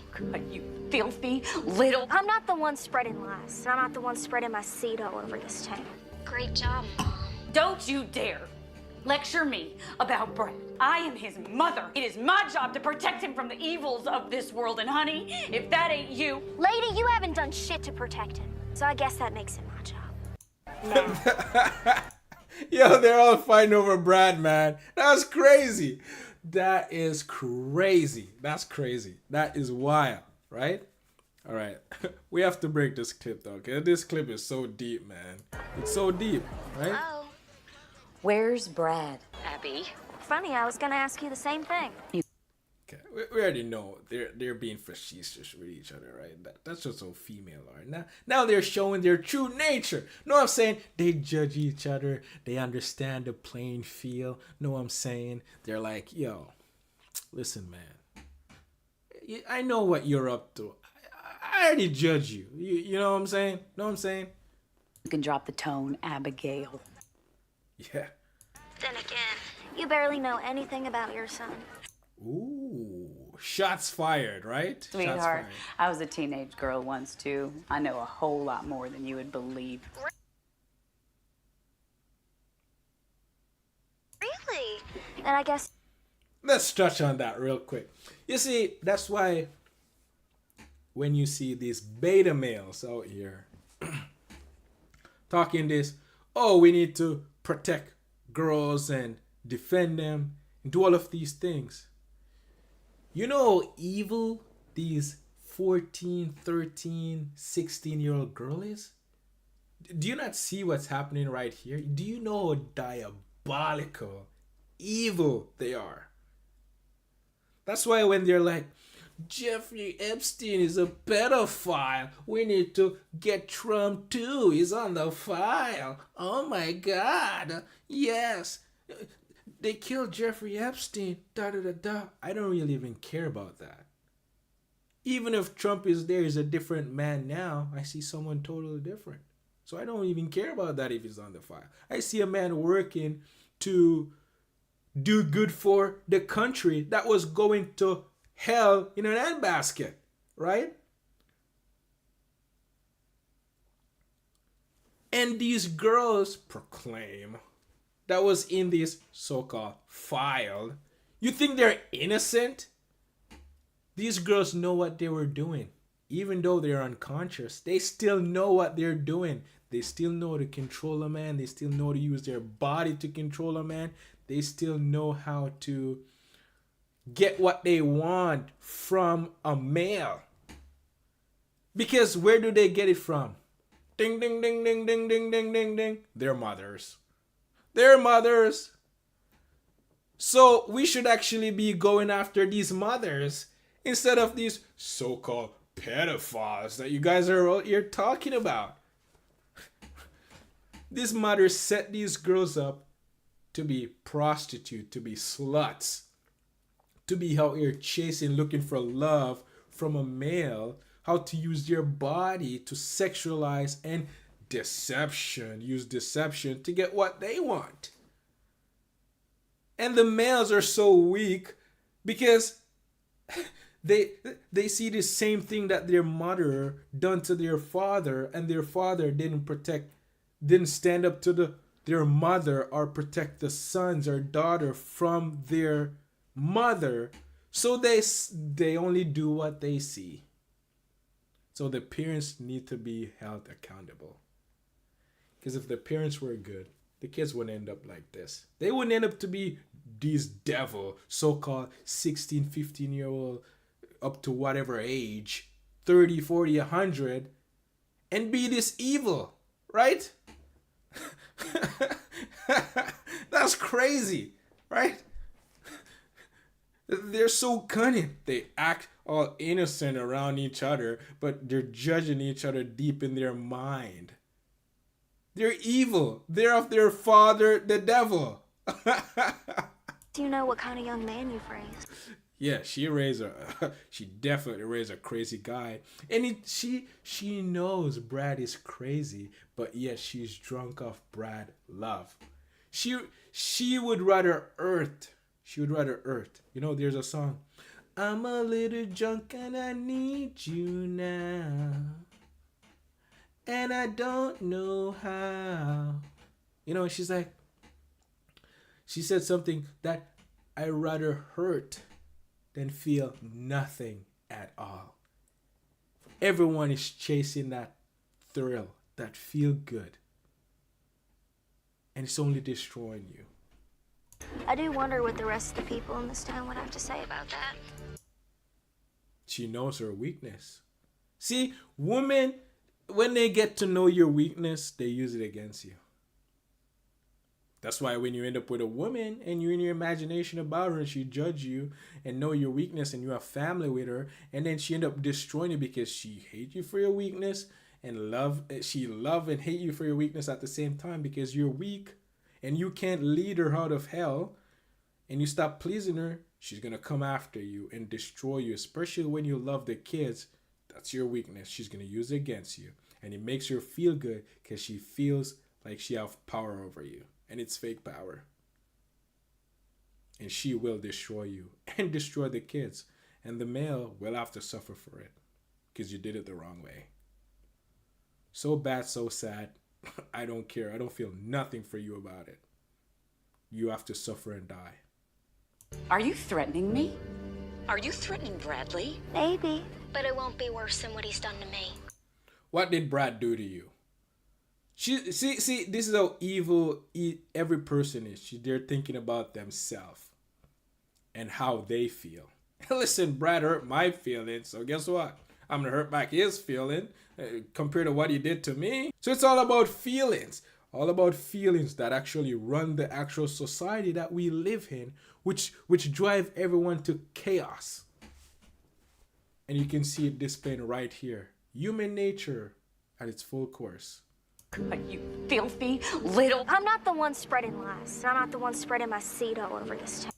Speaker 10: You filthy little...
Speaker 8: I'm not the one spreading lies. I'm not the one spreading my seed all over this town. Great job, Mom.
Speaker 10: Don't you dare lecture me about Brad. I am his mother. It is my job to protect him from the evils of this world. And honey, if that ain't you...
Speaker 8: Lady, you haven't done shit to protect him. So I guess that makes it my job. Now.
Speaker 1: Yo, they're all fighting over Brad, man. That's crazy. That is crazy. That's crazy. That is wild, right? All right. We have to break this clip, though, okay? This clip is so deep, man. It's so deep, right?
Speaker 8: Oh.
Speaker 10: Where's Brad, Abby?
Speaker 8: Funny, I was gonna ask you the same thing.
Speaker 1: Okay, we already know they're being facetious with each other, right? That's just how female are. Now they're showing their true nature. Know what I'm saying? They judge each other. They understand the playing field. Know what I'm saying? They're like, yo, listen, man. I know what you're up to. I already judge you. You know what I'm saying? Know what I'm saying?
Speaker 10: You can drop the tone, Abigail.
Speaker 1: Yeah.
Speaker 8: Then again, you barely know anything about your son.
Speaker 1: Ooh, shots fired, right?
Speaker 10: Sweetheart,
Speaker 1: shots fired.
Speaker 10: I was a teenage girl once, too. I know a whole lot more than you would believe.
Speaker 8: Really? And I guess...
Speaker 1: Let's touch on that real quick. You see, that's why when you see these beta males out here talking this, oh, we need to protect girls and defend them and do all of these things. You know how evil these 14, 13, 16-year-old girl is? Do you not see what's happening right here? Do you know how diabolical, evil they are? That's why when they're like, Jeffrey Epstein is a pedophile, we need to get Trump too, he's on the file. Oh my God, yes. They killed Jeffrey Epstein, da da da da. I don't really even care about that. Even if Trump is there, he's a different man now. I see someone totally different. So I don't even care about that if he's on the file. I see a man working to do good for the country that was going to hell in an handbasket, right? And these girls proclaim that was in this so-called file. You think they're innocent? These girls know what they were doing. Even though they're unconscious, they still know what they're doing. They still know to control a man. They still know to use their body to control a man. They still know how to get what they want from a male. Because where do they get it from? Ding, ding, ding, ding, ding, ding, ding, ding, ding. Their mothers. Their mothers. So we should actually be going after these mothers instead of these so-called pedophiles that you guys are out here talking about. These mothers set these girls up to be prostitutes, to be sluts, to be out here chasing, looking for love from a male, how to use their body to sexualize and use deception to get what they want. And the males are so weak because they see the same thing that their mother done to their father, and their father didn't stand up to their mother or protect the sons or daughter from their mother. So they only do what they see. So the parents need to be held accountable. Because if the parents were good, the kids wouldn't end up like this. They wouldn't end up to be these devil, so-called 16, 15-year-old, up to whatever age, 30, 40, 100, and be this evil, right? That's crazy, right? They're so cunning. They act all innocent around each other, but they're judging each other deep in their mind. They're evil. They're of their father, the devil.
Speaker 8: Do you know what kind of young man you've raised?
Speaker 1: Yeah, she definitely raised a crazy guy. And she knows Brad is crazy, but yet she's drunk off Brad love. She would rather earth. She would rather earth. You know, there's a song. I'm a little drunk and I need you now. And I don't know how. You know, she said something that I rather hurt than feel nothing at all. Everyone is chasing that thrill, that feel good. And it's only destroying you.
Speaker 8: I do wonder what the rest of the people in this town would have to say about that.
Speaker 1: She knows her weakness. See, women, when they get to know your weakness, they use it against you. That's why when you end up with a woman and you're in your imagination about her and she judge you and know your weakness and you have family with her, and then she end up destroying you because she hate you for your weakness and she love and hate you for your weakness at the same time because you're weak and you can't lead her out of hell, and you stop pleasing her, she's going to come after you and destroy you, especially when you love the kids. That's your weakness. She's going to use it against you. And it makes her feel good because she feels like she has power over you. And it's fake power. And she will destroy you and destroy the kids. And the male will have to suffer for it because you did it the wrong way. So bad, so sad. I don't care. I don't feel nothing for you about it. You have to suffer and die.
Speaker 10: Are you threatening me? Are you threatening Bradley?
Speaker 8: Maybe, but it won't be worse than what he's done to me.
Speaker 1: What did Brad do to you? See, this is how evil every person is. They're thinking about themselves and how they feel. Listen, Brad hurt my feelings, so guess what? I'm gonna hurt back his feeling compared to what he did to me. So it's all about feelings. All about feelings that actually run the actual society that we live in, which drive everyone to chaos. And you can see it displayed right here. Human nature at its full course.
Speaker 10: You filthy little...
Speaker 8: I'm not the one spreading lies. I'm not the one spreading my seed all over this town.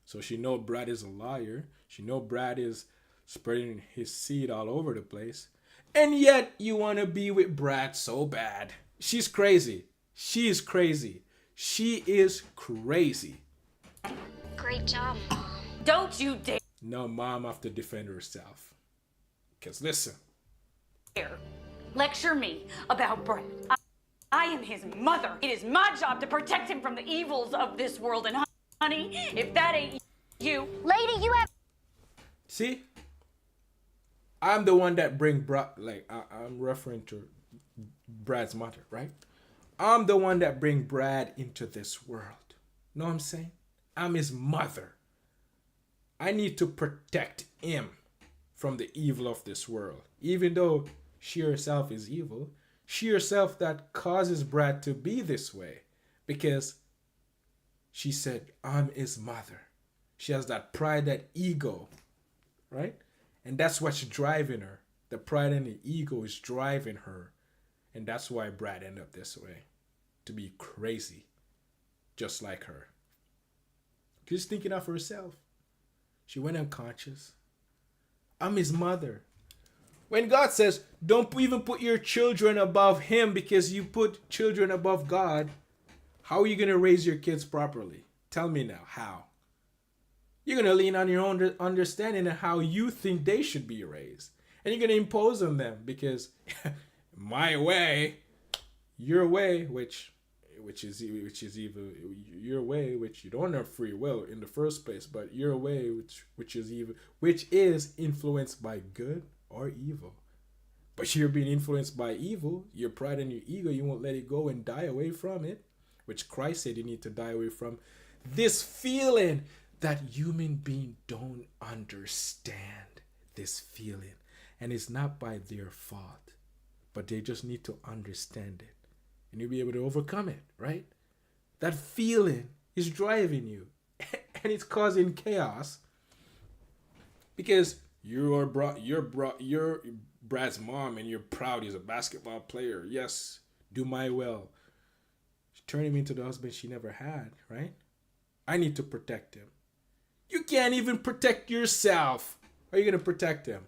Speaker 1: So she know Brad is a liar. She know Brad is spreading his seed all over the place. And yet you want to be with Brad so bad. She's crazy. She is crazy. She is crazy.
Speaker 8: Great job, Mom.
Speaker 10: Don't you dare...
Speaker 1: Now Mom have to defend herself. Because listen.
Speaker 10: Lecture me about Brad. I am his mother. It is my job to protect him from the evils of this world. And honey, if that ain't you...
Speaker 8: Lady, you have...
Speaker 1: See? I'm the one that bring Brad... Like, I'm referring to Brad's mother, right? I'm the one that bring Brad into this world. Know what I'm saying? I'm his mother. I need to protect him from the evil of this world. Even though she herself is evil, she herself that causes Brad to be this way. Because she said, I'm his mother. She has that pride, that ego, right? And that's what's driving her. The pride and the ego is driving her. And that's why Brad ended up this way. To be crazy. Just like her. She's thinking of herself. She went unconscious. I'm his mother. When God says, don't even put your children above him because you put children above God, how are you going to raise your kids properly? Tell me now, how? You're going to lean on your own understanding of how you think they should be raised. And you're going to impose on them because my way, your way, which is evil, your way, which you don't have free will in the first place, but your way, which is evil, which is influenced by good or evil. But you're being influenced by evil, your pride and your ego, you won't let it go and die away from it, which Christ said you need to die away from. This feeling that human beings don't understand this feeling. And it's not by their fault, but they just need to understand it. And you'll be able to overcome it, right? That feeling is driving you. And it's causing chaos. Because you're Brad's mom and you're proud he's a basketball player. Yes, do my will. Turn him into the husband she never had, right? I need to protect him. You can't even protect yourself. How are you going to protect him?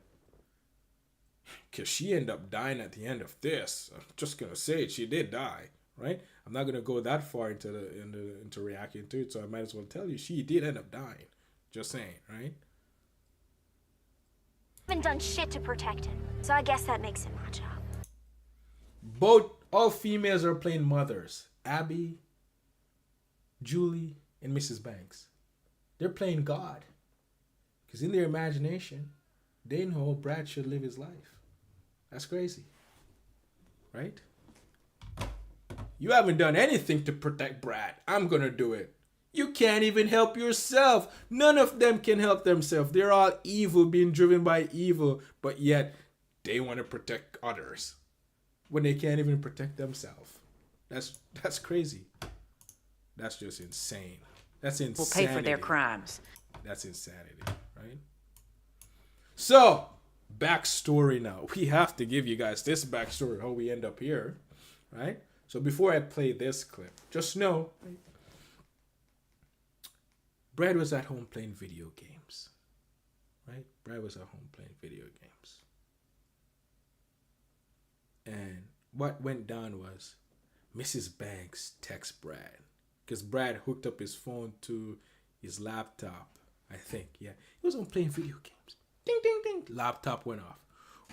Speaker 1: Because she ended up dying at the end of this. I'm just going to say it. She did die, right? I'm not going to go that far into reacting to it, so I might as well tell you she did end up dying. Just saying, right?
Speaker 8: I haven't done shit to protect him, so I guess that makes it my job.
Speaker 1: All females are playing mothers. Abby, Julie, and Mrs. Banks. They're playing God. Because in their imagination, they know Brad should live his life. That's crazy. Right? You haven't done anything to protect Brad. I'm going to do it. You can't even help yourself. None of them can help themselves. They're all evil, being driven by evil. But yet, they want to protect others. When they can't even protect themselves. That's crazy. That's just insane. That's insanity.
Speaker 11: Will pay for their crimes.
Speaker 1: That's insanity, right? So, backstory now. We have to give you guys this backstory, how we end up here, right? So before I play this clip, just know, right? Brad was at home playing video games, right? Brad was at home playing video games. And what went down was Mrs. Banks texted Brad. Because Brad hooked up his phone to his laptop, I think. Yeah, he was on playing video games. Ding, ding, ding. Laptop went off.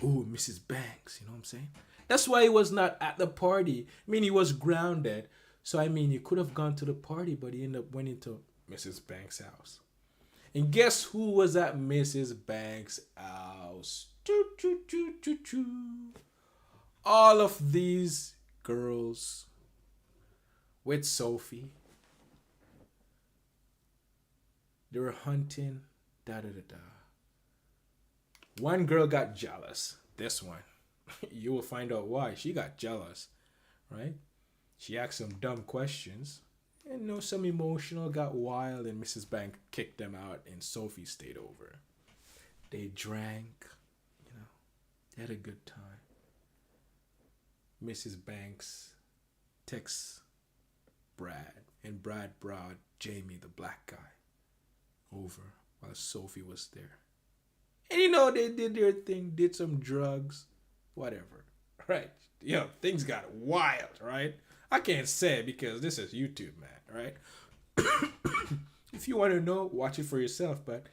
Speaker 1: Oh, Mrs. Banks, you know what I'm saying? That's why he was not at the party. I mean, he was grounded. So, I mean, he could have gone to the party, but he ended up went into Mrs. Banks' house. And guess who was at Mrs. Banks' house? Choo, choo, choo, choo, choo. All of these girls with Sophie. They were hunting, da-da-da-da. One girl got jealous. This one. You will find out why. She got jealous, right? She asked some dumb questions. And you know, some emotional, got wild, and Mrs. Banks kicked them out, and Sophie stayed over. They drank, you know. They had a good time. Mrs. Banks texts Brad, and Brad brought Jamie, the black guy, over while Sophie was there. And you know, they did their thing, did some drugs, whatever, right? You know, things got wild, right? I can't say it because this is YouTube, man, right? If you want to know, watch it for yourself, but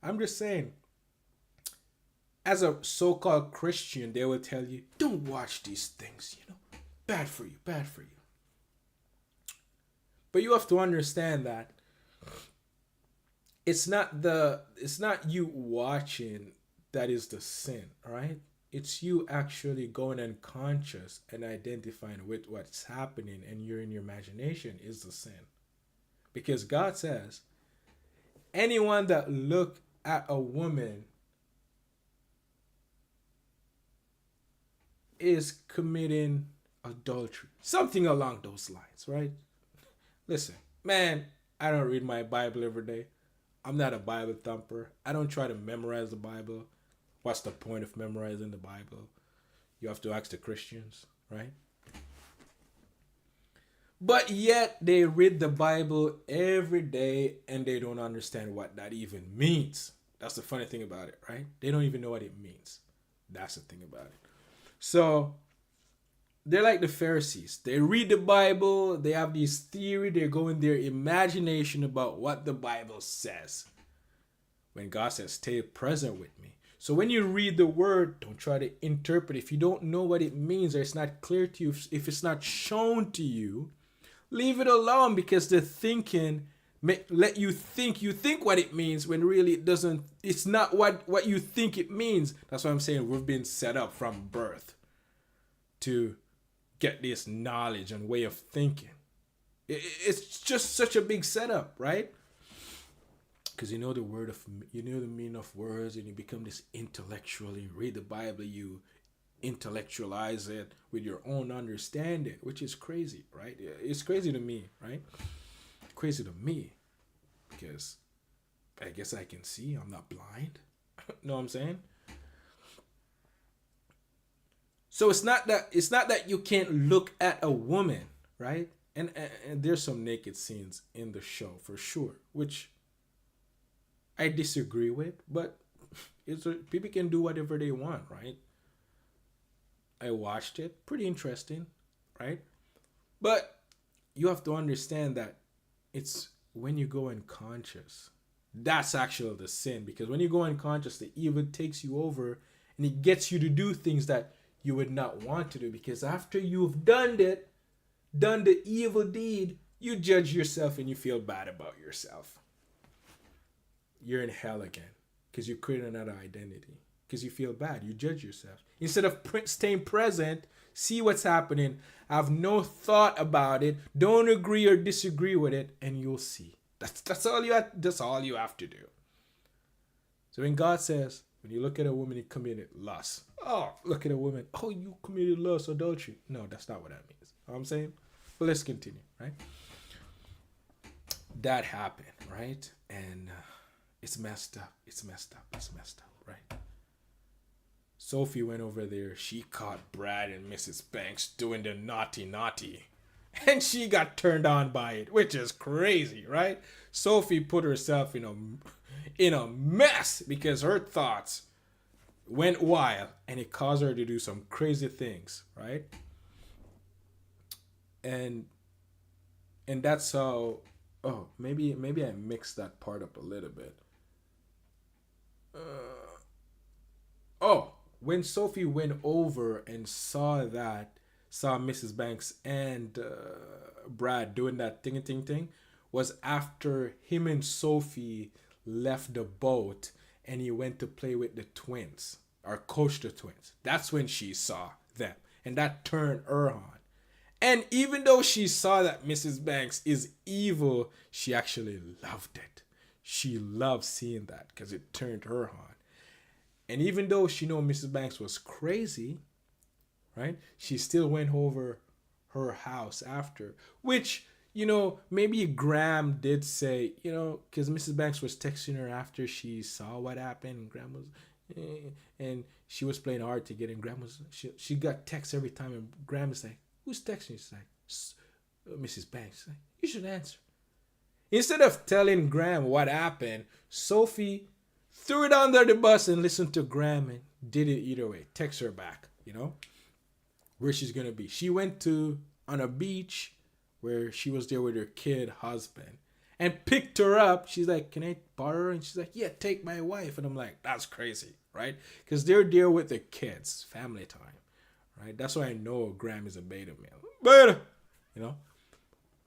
Speaker 1: I'm just saying, as a so-called Christian, they will tell you, don't watch these things, you know, bad for you, bad for you. But you have to understand that it's not you watching that is the sin, right? It's you actually going unconscious and identifying with what's happening, and you're in your imagination is the sin. Because God says, anyone that look at a woman is committing adultery. Something along those lines, right? Listen, man, I don't read my Bible every day. I'm not a Bible thumper. I don't try to memorize the Bible. What's the point of memorizing the Bible? You have to ask the Christians, right? But yet they read the Bible every day and they don't understand what that even means. That's the funny thing about it, right? They don't even know what it means. That's the thing about it. So they're like the Pharisees. They read the Bible, they have this theory, they go in their imagination about what the Bible says. when God says, stay present with me. So when you read the word, don't try to interpret. If you don't know what it means or it's not clear to you, if it's not shown to you, leave it alone, because the thinking let you think what it means when really it doesn't. It's not what you think it means. That's why I'm saying we've been set up from birth to get this knowledge and way of thinking. It's just such a big setup, right? Because you know the meaning of words, and you become this intellectual. You read the Bible, you intellectualize it with your own understanding, which is crazy, right? It's crazy to me, right? Crazy to me, because I guess I can see. I'm not blind. Know what I'm saying? So it's not that you can't look at a woman, right? And there's some naked scenes in the show for sure, which I disagree with, but people can do whatever they want, right? I watched it, pretty interesting, right? But you have to understand that it's when you go unconscious, that's actually the sin. Because when you go unconscious, the evil takes you over and it gets you to do things that you would not want to do. Because after you've done the evil deed, you judge yourself and you feel bad about yourself. You're in hell again because you create another identity. Because you feel bad, you judge yourself. Instead of staying present, see what's happening, have no thought about it, don't agree or disagree with it, and you'll see. That's all you have to do. So when God says, when you look at a woman, you committed lust. Oh, look at a woman. Oh, you committed lust, adultery. No, that's not what that means. You know what I'm saying? But let's continue, right? That happened, right? And it's messed up. It's messed up, right? Sophie went over there. She caught Brad and Mrs. Banks doing the naughty. And she got turned on by it, which is crazy, right? Sophie put herself in a mess because her thoughts went wild and it caused her to do some crazy things, right? And that's how, maybe I mixed that part up a little bit. When Sophie went over and saw Mrs. Banks and Brad doing that thing, was after him and Sophie left the boat and he went to play with the twins or coach the twins. That's when she saw them, and that turned her on. And even though she saw that Mrs. Banks is evil, she actually loved it. She loved seeing that because it turned her on. And even though she knew Mrs. Banks was crazy, right? She still went over her house after, which, maybe Graham did say, because Mrs. Banks was texting her after she saw what happened. And Graham was, and she was playing hard to get in. Graham was, she got texts every time. And Graham is like, who's texting? She's like, Mrs. Banks. Like, you should answer. Instead of telling Graham what happened, Sophie threw it under the bus and listened to Graham and did it either way. Text her back, where she's going to be. She went on a beach where she was there with her husband, and picked her up. She's like, can I borrow her? And she's like, yeah, take my wife. And I'm like, that's crazy, right? Because they're there with the kids, family time, right? That's why I know Graham is a beta male. Beta!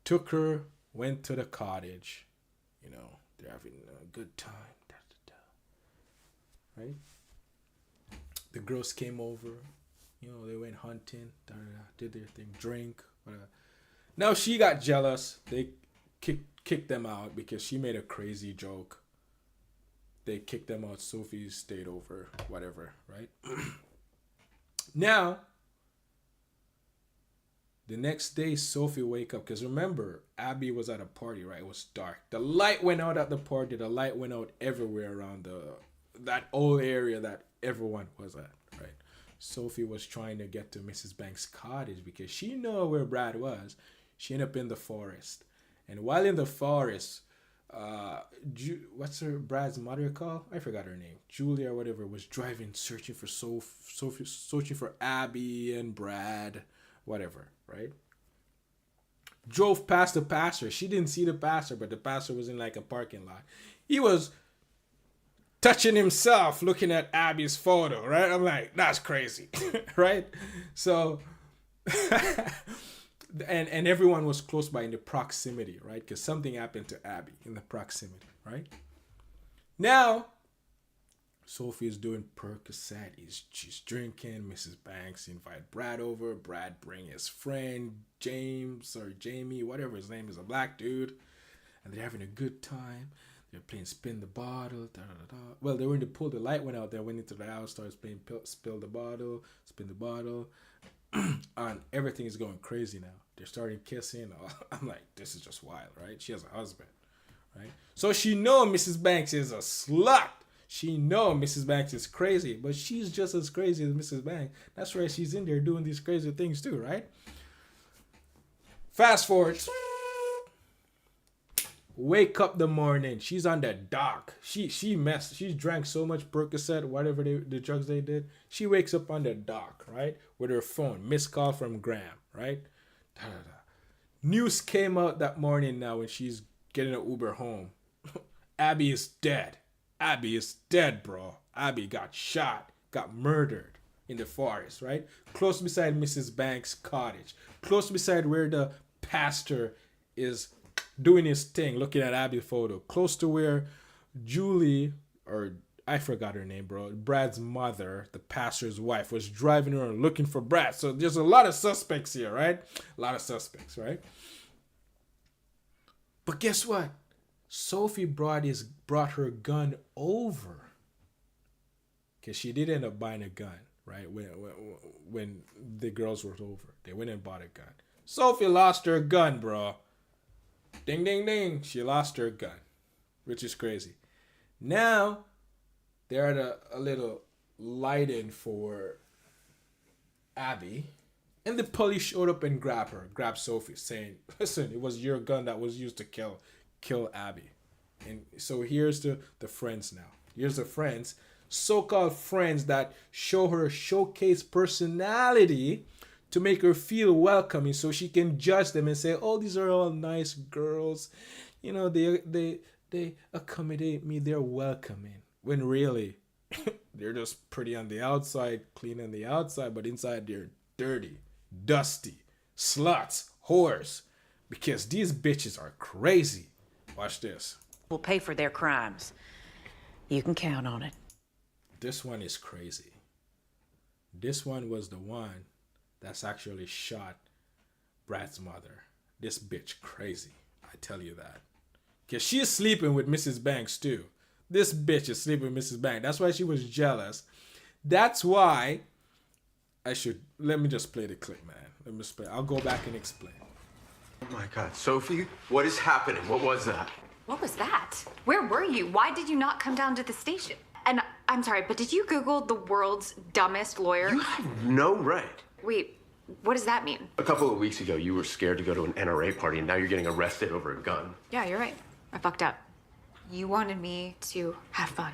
Speaker 1: Took her, went to the cottage. They're having a good time. Right? The girls came over, they went hunting, did their thing, drink, whatever. Now she got jealous. They kicked them out because she made a crazy joke. They kicked them out. Sophie stayed over, whatever, right? Now, the next day, Sophie wake up, because remember, Abby was at a party, right? It was dark. The light went out at the party. The light went out everywhere around that old area that everyone was at, right? Sophie was trying to get to Mrs. Banks' cottage because she knew where Brad was. She ended up in the forest. And while in the forest, what's Brad's mother called? I forgot her name. Julia or whatever was driving, searching for Sophie, searching for Abby and Brad, whatever, right? Drove past the pastor. She didn't see the pastor, but the pastor was in like a parking lot. He was touching himself, looking at Abby's photo, right? I'm like, that's crazy, right? So, and everyone was close by in the proximity, right? Because something happened to Abby in the proximity, right? Now, Sophie is doing Percocet. She's drinking. Mrs. Banks invite Brad over. Brad bring his friend James or Jamie, whatever his name is, a black dude, and they're having a good time. They're playing spin the bottle. Da, da, da. Well, they were in the pool. The light went out. They went into the house, started playing spill the bottle, spin the bottle, and everything is going crazy now. They're starting kissing. I'm like, this is just wild, right? She has a husband, right? So she know Mrs. Banks is a slut. She know Mrs. Banks is crazy, but she's just as crazy as Mrs. Banks. That's why she's in there doing these crazy things too, right? Fast forward. Wake up the morning. She's on the dock. She drank so much Percocet, whatever the drugs they did. She wakes up on the dock, right? With her phone. Missed call from Graham, right? Da, da, da. News came out that morning now when she's getting an Uber home. Abby is dead. Abby is dead, bro. Abby got shot, got murdered in the forest, right? Close beside Mrs. Banks' cottage. Close beside where the pastor is doing his thing, looking at Abby's photo. Close to where Julie, or I forgot her name, bro. Brad's mother, the pastor's wife, was driving around looking for Brad. So there's a lot of suspects here, right? A lot of suspects, right? But guess what? Sophie brought her gun over, because she did end up buying a gun, right? When the girls were over, they went and bought a gun. Sophie lost her gun, bro. Ding, ding, ding. She lost her gun, which is crazy. Now they're at a little light-in for Abby, and the police showed up and grabbed Sophie, saying, "Listen, it was your gun that was used to kill Abby." And so here's the friends now. Here's the friends, so-called friends that show her showcase personality to make her feel welcoming, so she can judge them and say, "Oh, these are all nice girls. You know, they accommodate me. They're welcoming." When really, they're just pretty on the outside, clean on the outside, but inside they're dirty, dusty, sluts, whores. Because these bitches are crazy. Watch this.
Speaker 12: Will pay for their crimes. You can count on it.
Speaker 1: This one is crazy. This one was the one that's actually shot Brad's mother. This bitch crazy. I tell you that. Because she's sleeping with Mrs. Banks too. This bitch is sleeping with Mrs. Banks. That's why she was jealous. That's why let me just play the clip, man. I'll go back and explain.
Speaker 4: Oh my God, Sophie, what is happening? What was that?
Speaker 5: What was that? Where were you? Why did you not come down to the station? And I'm sorry, but did you Google the world's dumbest lawyer?
Speaker 4: You have no right.
Speaker 5: Wait, what does that mean?
Speaker 4: A couple of weeks ago, you were scared to go to an NRA party, and now you're getting arrested over a gun.
Speaker 5: Yeah, you're right. I fucked up. You wanted me to have fun.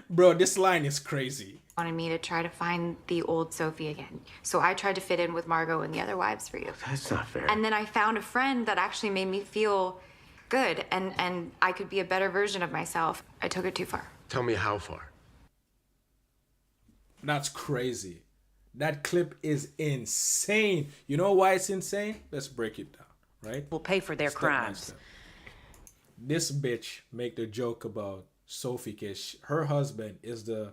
Speaker 1: Bro, this line is crazy.
Speaker 5: Wanted me to try to find the old Sophie again. So I tried to fit in with Margot and the other wives for you.
Speaker 4: That's not fair.
Speaker 5: And then I found a friend that actually made me feel good and I could be a better version of myself. I took it too far.
Speaker 4: Tell me how far.
Speaker 1: That's crazy. That clip is insane. You know why it's insane? Let's break it down, right?
Speaker 12: Will pay for their crimes.
Speaker 1: This bitch make the joke about Sophie because her husband is the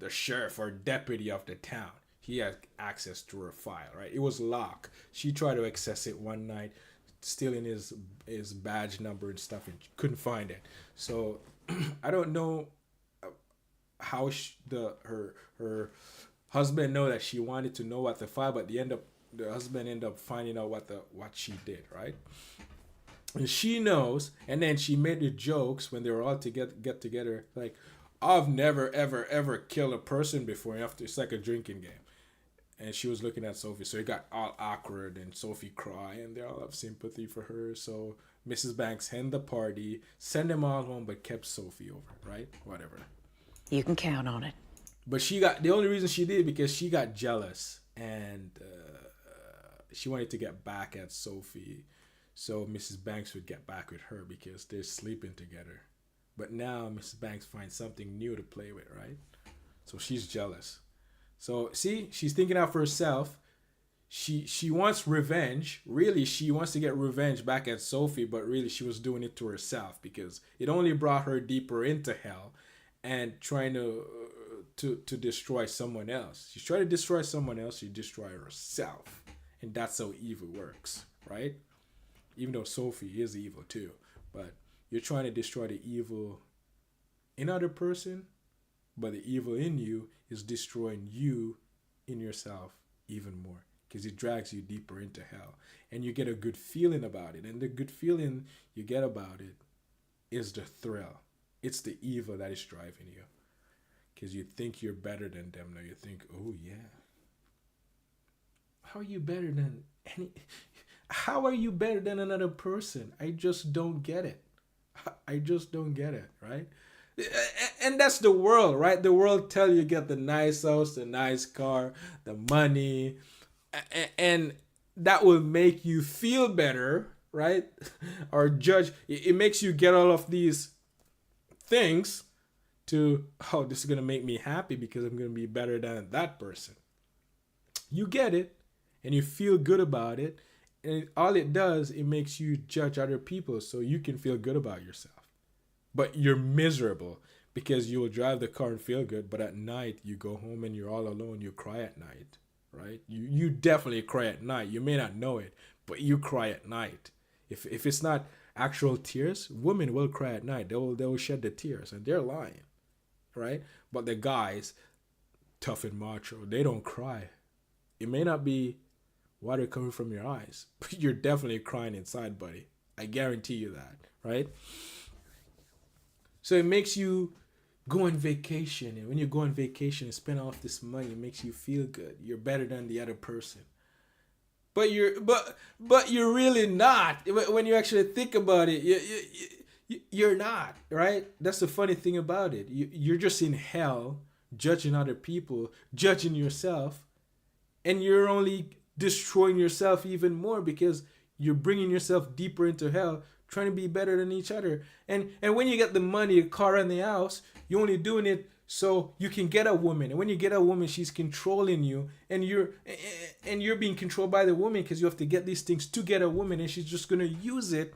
Speaker 1: sheriff or deputy of the town. He had access to her file, right? It was locked. She tried to access it one night, stealing his badge number and stuff, and couldn't find it. So I don't know how her husband know that she wanted to know what the file, but the husband ended up finding out what she did, right? And she knows, and then she made the jokes when they were all get together, like, "I've never ever killed a person before." After it's like a drinking game, and she was looking at Sophie, so it got all awkward, and Sophie cry, and they all have sympathy for her. So Mrs. Banks end the party, send them all home, but kept Sophie over, right? Whatever.
Speaker 12: You can count on it.
Speaker 1: But the only reason she did because she got jealous, and she wanted to get back at Sophie. So Mrs. Banks would get back with her because they're sleeping together. But now Mrs. Banks finds something new to play with, right? So she's jealous. So see, she's thinking out for herself. She wants revenge. Really, she wants to get revenge back at Sophie, but really she was doing it to herself because it only brought her deeper into hell and trying to destroy someone else. She's trying to destroy someone else, she destroy herself. And that's how evil works, right? Even though Sophie is evil too, but you're trying to destroy the evil in other person, but the evil in you is destroying you in yourself even more because it drags you deeper into hell. And you get a good feeling about it. And the good feeling you get about it is the thrill. It's the evil that is driving you because you think you're better than them. Now you think, oh yeah, how are you better than how are you better than another person? I just don't get it. I just don't get it, right? And that's the world, right? The world tell you get the nice house, the nice car, the money, and that will make you feel better, right? Or judge. It makes you get all of these things to, oh, this is going to make me happy because I'm going to be better than that person. You get it, and you feel good about it. And all it does, it makes you judge other people so you can feel good about yourself. But you're miserable because you will drive the car and feel good, but at night you go home and you're all alone, you cry at night, right? You definitely cry at night. You may not know it, but you cry at night. If it's not actual tears, women will cry at night. They will shed the tears, and they're lying, right? But the guys, tough and macho, they don't cry. It may not be water coming from your eyes, but you're definitely crying inside, buddy. I guarantee you that, right? So it makes you go on vacation, and when you go on vacation and spend all this money, it makes you feel good. You're better than the other person. But you're really not. When you actually think about it, you're not, right? That's the funny thing about it. You're just in hell, judging other people, judging yourself, and you're only destroying yourself even more because you're bringing yourself deeper into hell, trying to be better than each other. And when you get the money, a car, and the house, you're only doing it so you can get a woman. And when you get a woman, she's controlling you, and you're being controlled by the woman because you have to get these things to get a woman, and she's just gonna use it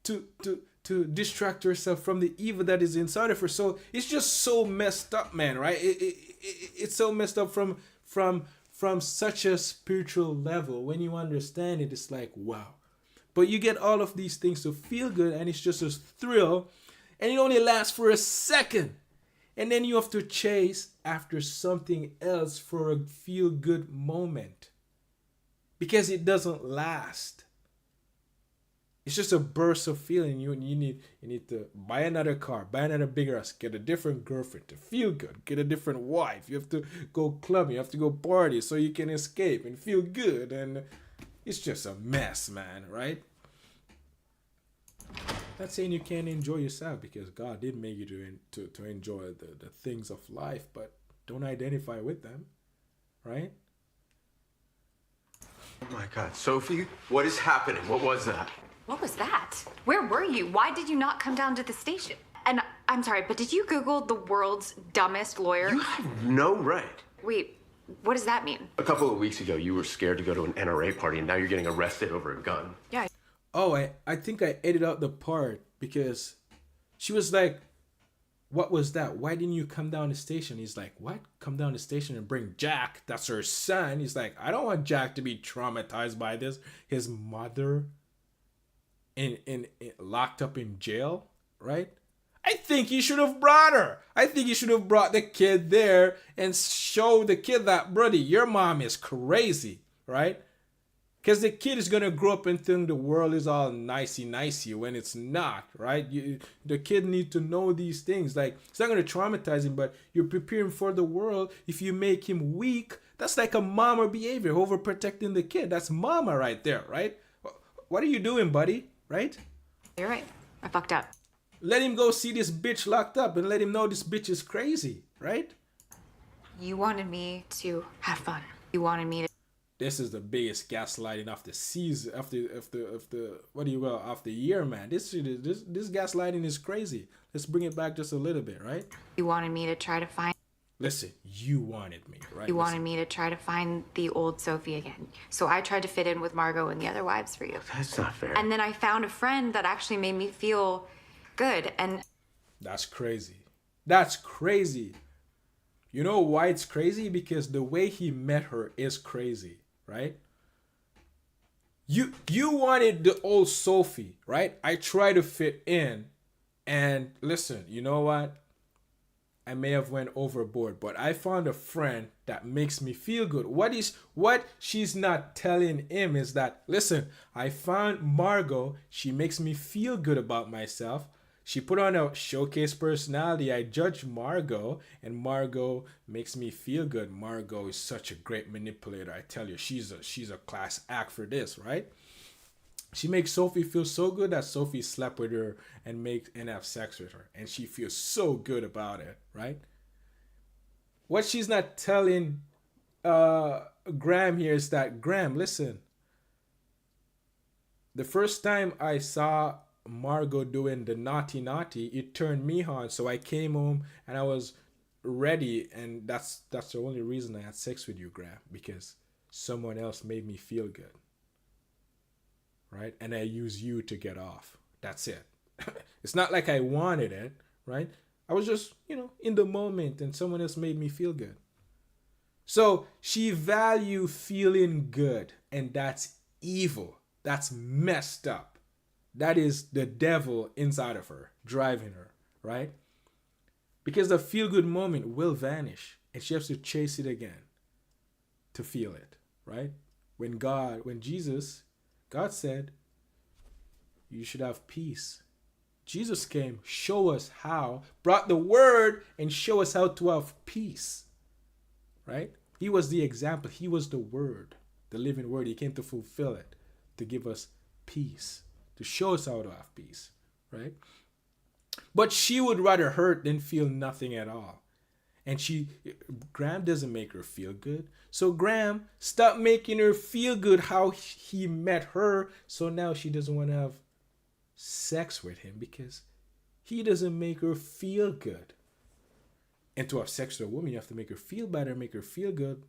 Speaker 1: to distract herself from the evil that is inside of her. So it's just so messed up, man, right? It's so messed up from such a spiritual level. When you understand it, it's like, wow. But you get all of these things to feel good, and it's just a thrill, and it only lasts for a second. And then you have to chase after something else for a feel-good moment because it doesn't last. It's just a burst of feeling. You need to buy another car, buy another bigger house, get a different girlfriend to feel good, get a different wife. You have to go clubbing, you have to go party so you can escape and feel good. And it's just a mess, man, right? Not saying you can't enjoy yourself because God did make you to enjoy the things of life, but don't identify with them, right?
Speaker 4: Oh my God, Sophie, what is happening? What was that?
Speaker 5: What was that? Where were you? Why did you not come down to the station? And I'm sorry, but did you Google the world's dumbest lawyer?
Speaker 4: You have no right.
Speaker 5: Wait, what does that mean?
Speaker 4: A couple of weeks ago, you were scared to go to an NRA party, and now you're getting arrested over a gun.
Speaker 5: Yeah.
Speaker 1: Oh, I think I edited out the part because she was like, what was that? Why didn't you come down the station? He's like, what? Come down the station and bring Jack. That's her son. He's like, I don't want Jack to be traumatized by this. His mother in locked up in jail, right? I think you should have brought her. I think you should have brought the kid there and show the kid that, brother, your mom is crazy, right? Because the kid is going to grow up and think the world is all nicey when it's not, right? The kid needs to know these things. Like, it's not going to traumatize him, but you're preparing for the world. If you make him weak, that's like a mama behavior, overprotecting the kid. That's mama right there, right? What are you doing, buddy? Right?
Speaker 5: You're right. I fucked up.
Speaker 1: Let him go see this bitch locked up and let him know this bitch is crazy, right?
Speaker 5: You wanted me to have fun. You wanted me to...
Speaker 1: this is the biggest gaslighting of the season, of the what do you call, of the year, man. This gaslighting is crazy. Let's bring it back just a little bit, right?
Speaker 5: You wanted me to try to find.
Speaker 1: Listen, you wanted me, right?
Speaker 5: You wanted me to try to find the old Sophie again. So I tried to fit in with Margot and the other wives for you.
Speaker 4: That's not fair.
Speaker 5: And then I found a friend that actually made me feel good. And
Speaker 1: that's crazy. That's crazy. You know why it's crazy? Because the way he met her is crazy, right? You wanted the old Sophie, right? I try to fit in, and listen, you know what? I may have went overboard, but I found a friend that makes me feel good. What she's not telling him is that, listen, I found Margot. She makes me feel good about myself. She put on a showcase personality. I judge Margot, and Margot makes me feel good. Margot is such a great manipulator. I tell you, she's a class act for this, right? She makes Sophie feel so good that Sophie slept with her and have sex with her, and she feels so good about it, right? What she's not telling Graham here is that, Graham, listen. The first time I saw Margot doing the naughty, it turned me on. So I came home and I was ready, and that's the only reason I had sex with you, Graham, because someone else made me feel good. Right? And I use you to get off. That's it. It's not like I wanted it, right? I was just, in the moment, and someone else made me feel good. So she valued feeling good, and that's evil. That's messed up. That is the devil inside of her, driving her, right? Because the feel-good moment will vanish, and she has to chase it again to feel it, right? God said, you should have peace. Jesus came, show us how, brought the word and show us how to have peace, right? He was the example. He was the word, the living word. He came to fulfill it, to give us peace, to show us how to have peace, right? But she would rather hurt than feel nothing at all. And Graham doesn't make her feel good. So Graham, stop making her feel good how he met her. So now she doesn't want to have sex with him because he doesn't make her feel good. And to have sex with a woman, you have to make her feel better, make her feel good.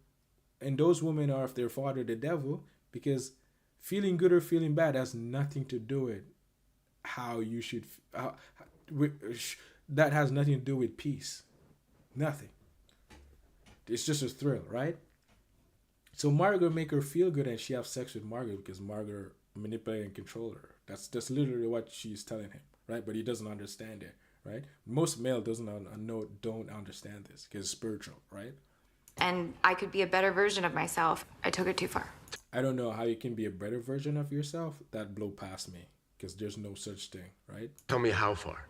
Speaker 1: And those women are of their father, the devil, because feeling good or feeling bad has nothing to do with how you should. That has nothing to do with peace. Nothing. It's just a thrill, right? So Margot make her feel good, and she have sex with Margot because Margot manipulate and control her. That's literally what she's telling him, right? But he doesn't understand it, right? Most male don't understand this because it's spiritual, right?
Speaker 5: And I could be a better version of myself. I took it too far.
Speaker 1: I don't know how you can be a better version of yourself. That blew past me because there's no such thing, right?
Speaker 4: Tell me how far.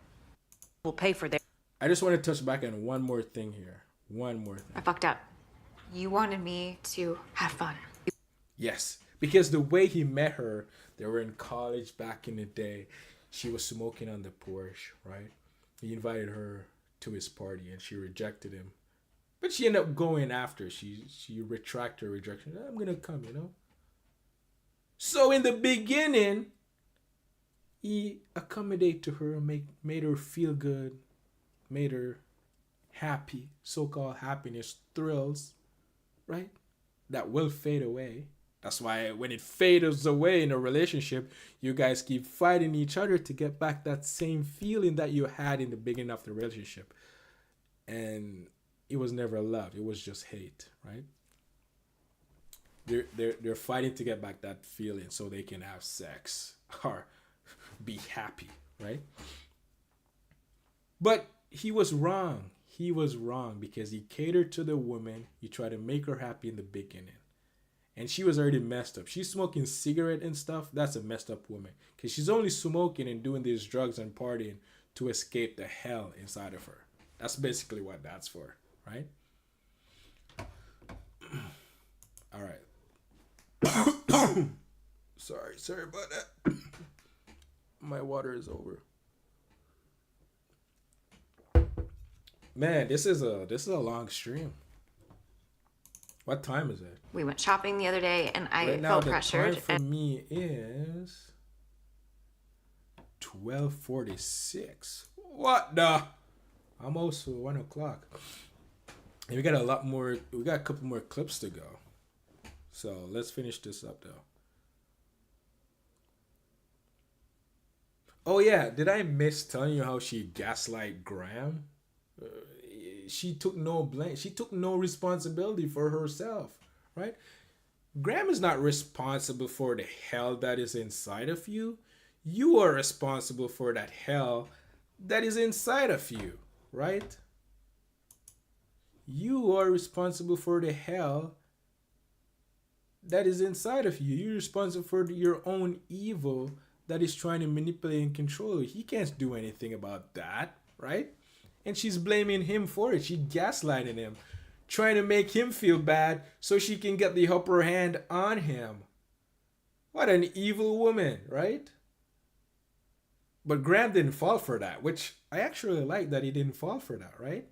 Speaker 12: We'll pay for their...
Speaker 1: I just want to touch back on one more thing here. One more thing.
Speaker 5: I fucked up. You wanted me to have fun.
Speaker 1: Yes, because the way he met her, they were in college back in the day. She was smoking on the porch, right? He invited her to his party, and she rejected him. But she ended up going after. She retracted her rejection. I'm going to come, So in the beginning, he accommodated to her, made her feel good, made her happy, so-called happiness, thrills, right? That will fade away. That's why when it fades away in a relationship, you guys keep fighting each other to get back that same feeling that you had in the beginning of the relationship. And it was never love. It was just hate, right? They're fighting to get back that feeling so they can have sex or be happy, right? But he was wrong. He was wrong because he catered to the woman. He tried to make her happy in the beginning. And she was already messed up. She's smoking cigarette and stuff. That's a messed up woman. Because she's only smoking and doing these drugs and partying to escape the hell inside of her. That's basically what that's for, right? All right. Sorry about that. My water is over. Man, this is a long stream. What time is it?
Speaker 5: We went shopping the other day, and I
Speaker 1: Right now,
Speaker 5: felt
Speaker 1: the
Speaker 5: pressured.
Speaker 1: time for me is 12:46. What the? Almost 1 o'clock. And we got a lot more. We got a couple more clips to go. So let's finish this up though. Oh yeah, did I miss telling you how she gaslight Graham? She took no blame. She took no responsibility for herself, right? Graham is not responsible for the hell that is inside of you. You are responsible for that hell that is inside of you, right? You are responsible for the hell that is inside of you. You're responsible for your own evil that is trying to manipulate and control you. He can't do anything about that, right? And she's blaming him for it. She gaslighting him, trying to make him feel bad so she can get the upper hand on him. What an evil woman, right? But Graham didn't fall for that, which I actually like that he didn't fall for that, right?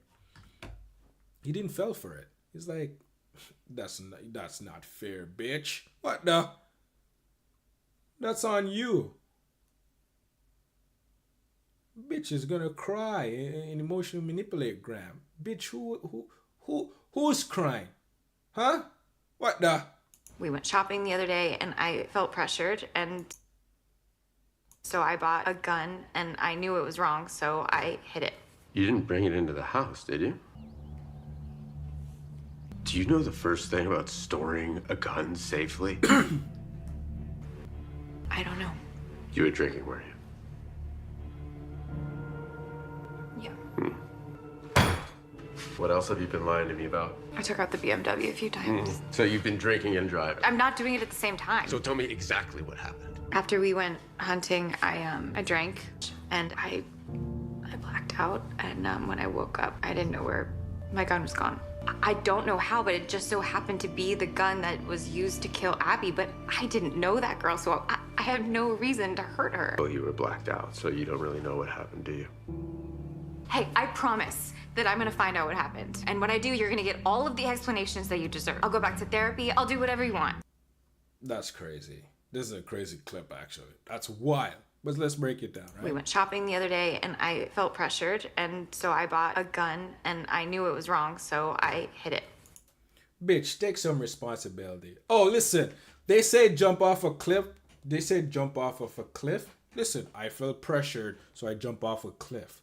Speaker 1: He didn't fall for it. He's like, that's not fair, bitch. What the? That's on you. Bitch is gonna cry and emotionally manipulate Graham. Bitch, who's crying? Huh? What the?
Speaker 5: We went shopping the other day, and I felt pressured, and so I bought a gun, and I knew it was wrong, so I hid it.
Speaker 4: You didn't bring it into the house, did you? Do you know the first thing about storing a gun safely?
Speaker 5: I don't know.
Speaker 4: You were drinking, weren't you?
Speaker 5: Yeah.
Speaker 4: What else have you been lying to me about?
Speaker 5: I took out the BMW a few times.
Speaker 4: So you've been drinking and driving.
Speaker 5: I'm not doing it at the same time.
Speaker 4: So tell me exactly what happened.
Speaker 5: After we went hunting, I drank, and I blacked out. And when I woke up, I didn't know where my gun was gone. I don't know how, but it just so happened to be the gun that was used to kill Abby, but I didn't know that girl, so I had no reason to hurt her.
Speaker 4: Well, you were blacked out, so you don't really know what happened, do you?
Speaker 5: Hey, I promise that I'm gonna find out what happened. And when I do, you're gonna get all of the explanations that you deserve. I'll go back to therapy. I'll do whatever you want.
Speaker 1: That's crazy. This is a crazy clip, actually. That's wild. But let's break it down, right?
Speaker 5: We went shopping the other day, and I felt pressured, and so I bought a gun, and I knew it was wrong, so I hid it.
Speaker 1: Bitch, take some responsibility. Oh, listen. They say jump off a cliff. They say jump off of a cliff. Listen, I felt pressured, so I jump off a cliff.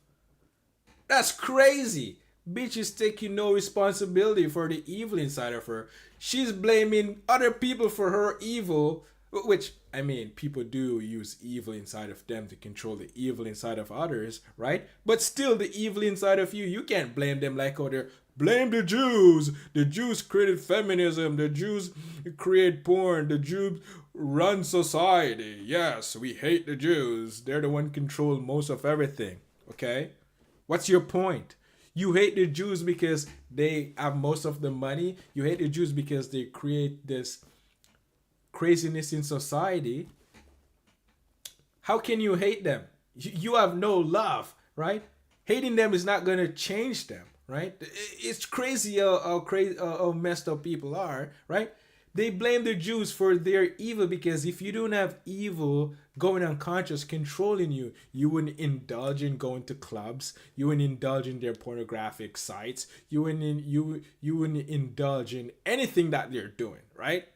Speaker 1: That's crazy. Bitch is taking no responsibility for the evil inside of her. She's blaming other people for her evil, which, I mean, people do use evil inside of them to control the evil inside of others, right? But still, the evil inside of you can't blame them like how they're blame the Jews. The Jews created feminism. The Jews create porn. The Jews run society. Yes, we hate the Jews. They're the one control most of everything, okay? What's your point? You hate the Jews because they have most of the money. You hate the Jews because they create this craziness in society. How can you hate them? You have no love, right? Hating them is not going to change them, right? It's crazy how messed up people are, right? They blame the Jews for their evil because if you don't have evil going unconscious controlling you, you wouldn't indulge in going to clubs. You wouldn't indulge in their pornographic sites. You wouldn't indulge in anything that they're doing, right?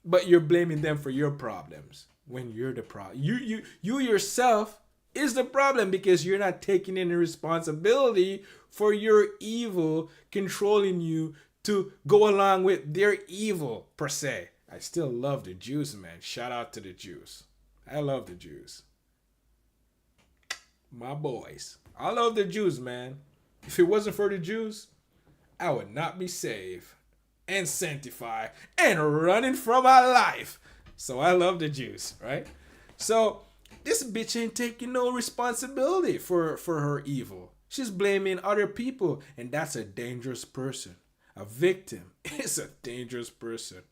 Speaker 1: But you're blaming them for your problems when you're the problem. You yourself is the problem because you're not taking any responsibility for your evil controlling you to go along with their evil per se. I still love the Jews, man. Shout out to the Jews. I love the Jews. My boys. I love the Jews, man. If it wasn't for the Jews, I would not be saved and sanctified and running from my life. So I love the Jews, right? So this bitch ain't taking no responsibility for her evil. She's blaming other people, and that's a dangerous person. A victim is a dangerous person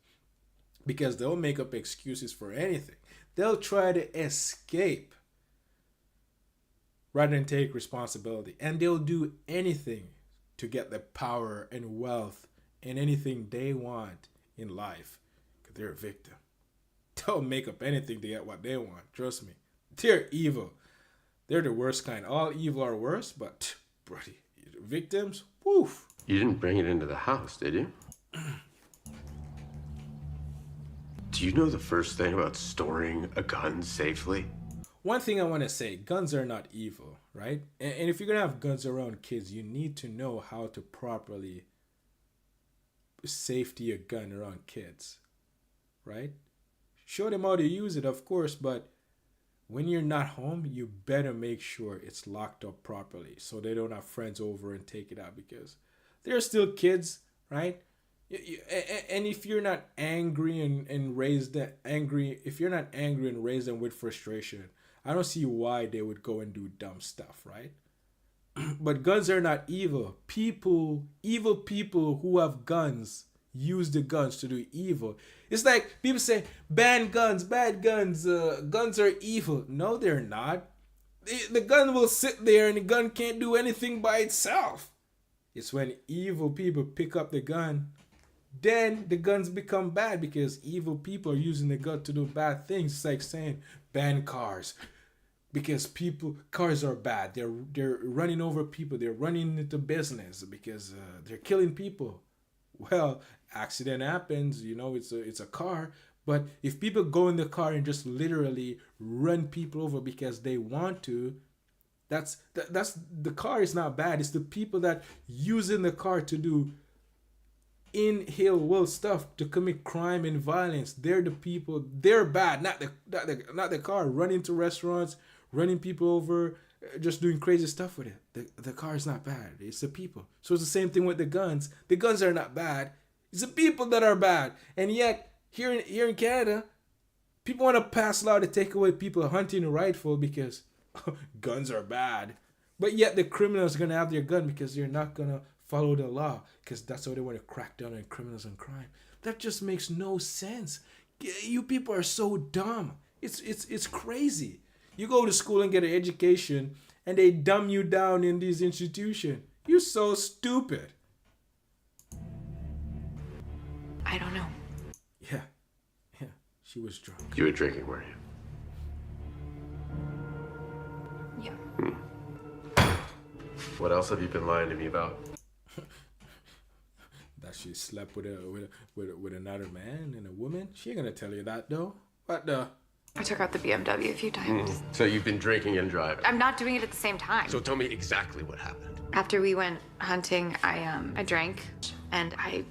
Speaker 1: because they'll make up excuses for anything. They'll try to escape rather than take responsibility, and they'll do anything to get the power and wealth in anything they want in life because they're a victim. They'll make up anything to get what they want. Trust me. They're evil. They're the worst kind. All evil are worse, but buddy, victims, woof.
Speaker 4: You didn't bring it into the house, did you? Do you know the first thing about storing a gun safely?
Speaker 1: One thing I want to say, guns are not evil, right? And if you're going to have guns around kids, you need to know how to properly safety a gun around kids, right? Show them how to use it, of course, but when you're not home, you better make sure it's locked up properly so they don't have friends over and take it out because they're still kids, right? And if you're not angry and raised that angry, if you're not angry and raise them with frustration, I don't see why they would go and do dumb stuff, right? But guns are not evil. Evil people who have guns use the guns to do evil. It's like people say, ban guns, bad guns, guns are evil. No, they're not. The gun will sit there and the gun can't do anything by itself. It's when evil people pick up the gun, then the guns become bad because evil people are using the gun to do bad things. It's like saying ban cars because cars are bad. They're running over people. They're running into business because they're killing people. Well, accident happens, it's a car. But if people go in the car and just literally run people over because they want to, that's the car is not bad. It's the people that using the car to do ill will stuff, to commit crime and violence. They're the people. They're bad, not the car. Running to restaurants, running people over, just doing crazy stuff with it. The car is not bad. It's the people. So it's the same thing with the guns. The guns are not bad. It's the people that are bad. And yet here in Canada, people want to pass law to take away people hunting a rifle because guns are bad. But yet the criminals are going to have their gun because they're not going to follow the law because that's how they want to crack down on criminals and crime. That just makes no sense. You people are so dumb. It's crazy. You go to school and get an education and they dumb you down in these institutions. You're so stupid.
Speaker 5: I don't know.
Speaker 1: Yeah. She was drunk.
Speaker 4: You were drinking, were you?
Speaker 5: Yeah.
Speaker 4: What else have you been lying to me about?
Speaker 1: That she slept with another man and a woman. She ain't gonna tell you that though. What the?
Speaker 5: I took out the BMW a few times.
Speaker 4: So you've been drinking and driving.
Speaker 5: I'm not doing it at the same time.
Speaker 4: So tell me exactly what happened.
Speaker 5: After we went hunting, I drank and I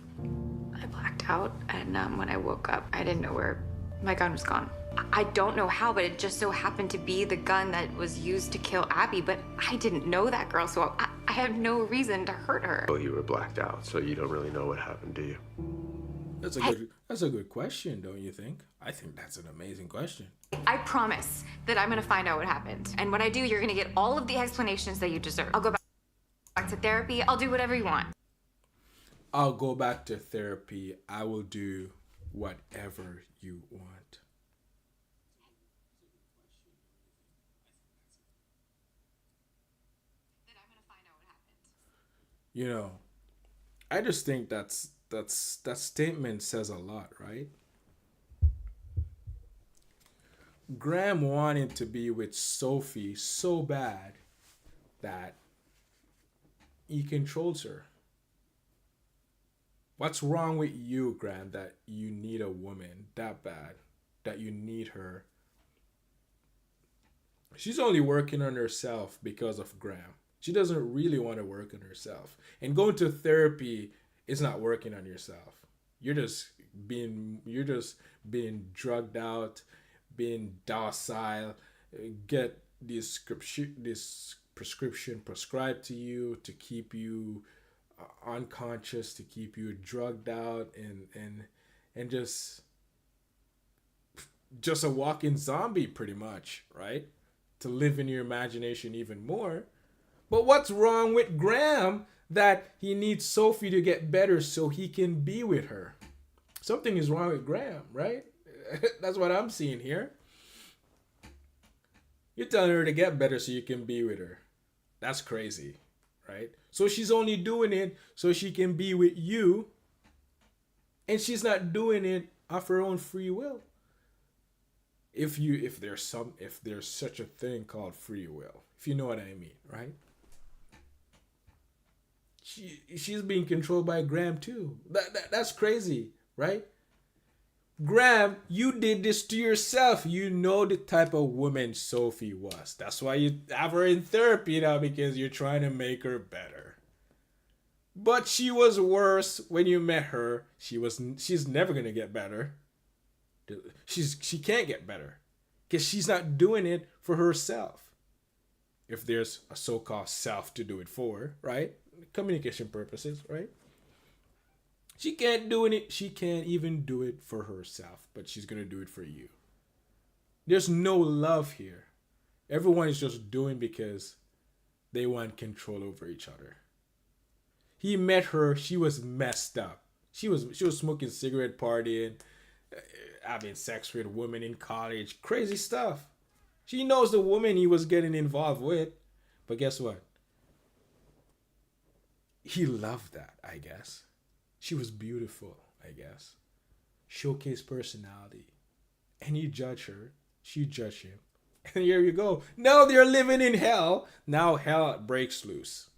Speaker 5: blacked out. And when I woke up, I didn't know where my gun was gone. I don't know how, but it just so happened to be the gun that was used to kill Abby. But I didn't know that girl, so I have no reason to hurt her.
Speaker 4: Well, you were blacked out, so you don't really know what happened, do you?
Speaker 1: That's a good question, don't you think? I think that's an amazing question.
Speaker 5: I promise that I'm gonna find out what happened. And when I do, you're gonna get all of the explanations that you deserve. I'll go back to therapy. I'll do whatever you want.
Speaker 1: I'll go back to therapy. I will do whatever you want. I just think that statement says a lot, right? Graham wanted to be with Sophie so bad that he controls her. What's wrong with you, Graham, that you need a woman that bad, that you need her? She's only working on herself because of Graham. She doesn't really want to work on herself. And going to therapy is not working on yourself. You're just being drugged out, being docile, get this prescription prescribed to you to keep you unconscious, to keep you drugged out and just a walking zombie pretty much, right? To live in your imagination even more. But what's wrong with Graham that he needs Sophie to get better so he can be with her? Something is wrong with Graham, right? That's what I'm seeing here. You're telling her to get better so you can be with her. That's crazy, right? So she's only doing it so she can be with you And she's not doing it of her own free will. If there's such a thing called free will, if you know what I mean, right? She's being controlled by Graham too. That's crazy, right? Graham, you did this to yourself. You know the type of woman Sophie was. That's why you have her in therapy now, because you're trying to make her better. But she was worse when you met her. She's never gonna get better. She can't get better because she's not doing it for herself. If there's a so-called self to do it for, right? Communication purposes, right? She can't do it. She can't even do it for herself, but she's gonna do it for you. There's no love here. Everyone is just doing because they want control over each other. He met her. She was messed up. She was smoking cigarette, partying, having sex with women in college, crazy stuff. She knows the woman he was getting involved with, but guess what? He loved that, I guess. She was beautiful, I guess. Showcased personality. And he judged her. She judged him. And here you go. Now they're living in hell. Now hell breaks loose.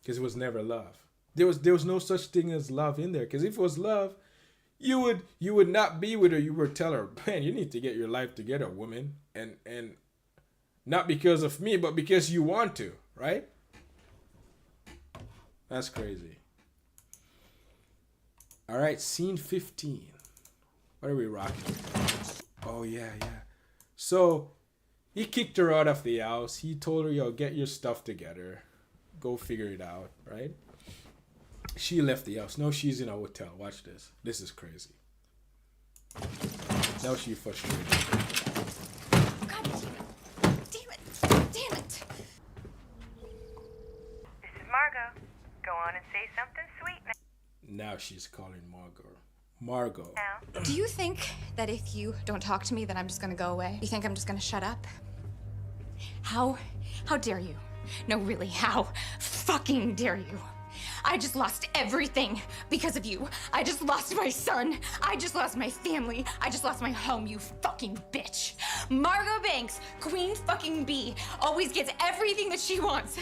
Speaker 1: Because it was never love. There was no such thing as love in there. Because if it was love, you would not be with her. You would tell her, man, you need to get your life together, woman. And not because of me, but because you want to, right? That's crazy. All right, scene 15. What are we rocking? Oh, yeah. So, he kicked her out of the house. He told her, yo, get your stuff together. Go figure it out, right? She left the house. Now she's in a hotel. Watch this. This is crazy. Now she's frustrated.
Speaker 13: God damn it. This is Margot. Go on and say something sweet now.
Speaker 1: Now she's calling Margot.
Speaker 14: Do you think that if you don't talk to me, that I'm just gonna go away? You think I'm just gonna shut up? How dare you? No, really, how fucking dare you? I just lost everything because of you. I just lost my son. I just lost my family. I just lost my home, you fucking bitch. Margot Banks, Queen fucking Bee, always gets everything that she wants.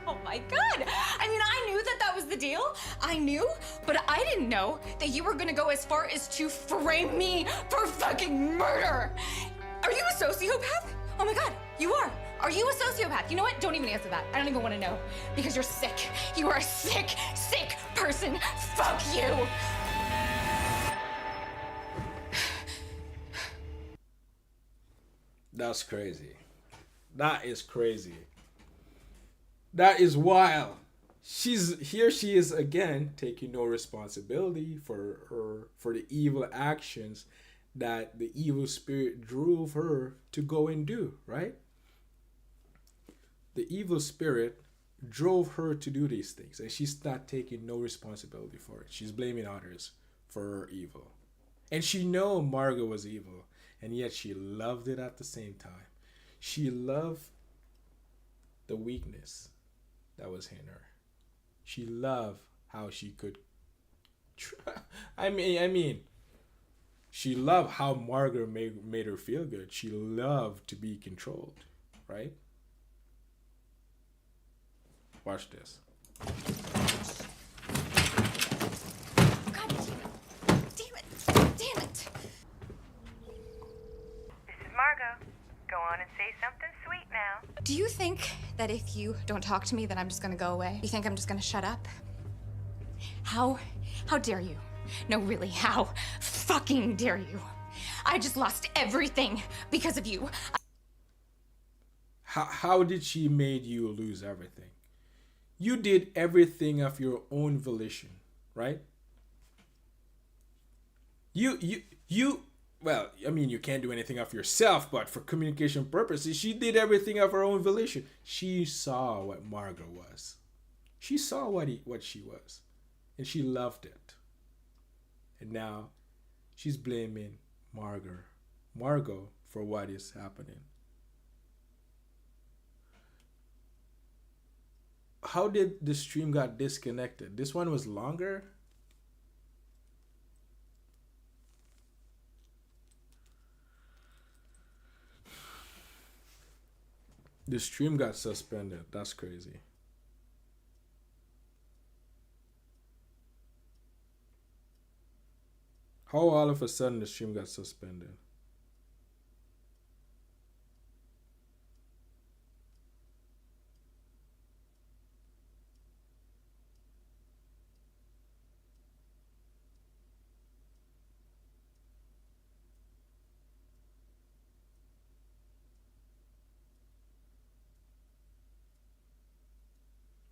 Speaker 14: Oh my God. I mean, I knew that was the deal. I knew, but I didn't know that you were gonna go as far as to frame me for fucking murder. Are you a sociopath? Oh my God, you are. Are you a sociopath? You know what? Don't even answer that. I don't even want to know. Because you're sick. You are a sick, sick person. Fuck you.
Speaker 1: That's crazy. That is crazy. That is wild. She is again taking no responsibility for the evil actions that the evil spirit drove her to go and do, right? The evil spirit drove her to do these things, and she's not taking no responsibility for it. She's blaming others for her evil. And she knew Margot was evil, and yet she loved it at the same time. She loved the weakness that was in her. She loved how she could she loved how Margot made her feel good. She loved to be controlled, right? Watch this.
Speaker 13: God damn it. This is Margot. Go on and say something sweet now.
Speaker 14: Do you think that if you don't talk to me, that I'm just gonna go away? You think I'm just gonna shut up? How dare you? No, really, how fucking dare you? I just lost everything because of you.
Speaker 1: How did she made you lose everything? You did everything of your own volition, right? Well, I mean, you can't do anything of yourself, but for communication purposes, she did everything of her own volition. She saw what Margot was. She saw what she was, and she loved it. And now she's blaming Margot for what is happening. How did the stream got disconnected? This one was longer? The stream got suspended. That's crazy. How all of a sudden the stream got suspended?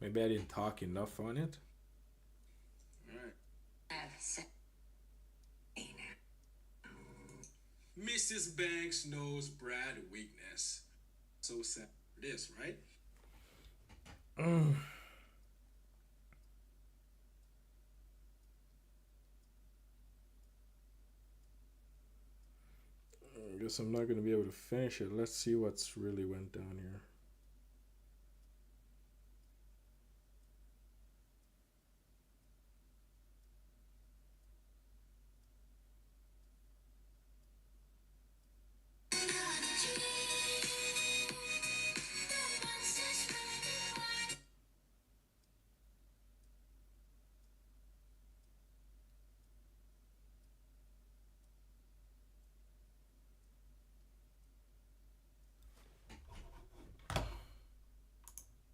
Speaker 1: Maybe I didn't talk enough on it.
Speaker 15: Mrs. Banks knows Brad weakness. So sad for this, right?
Speaker 1: I guess I'm not gonna be able to finish it. Let's see what's really went down here.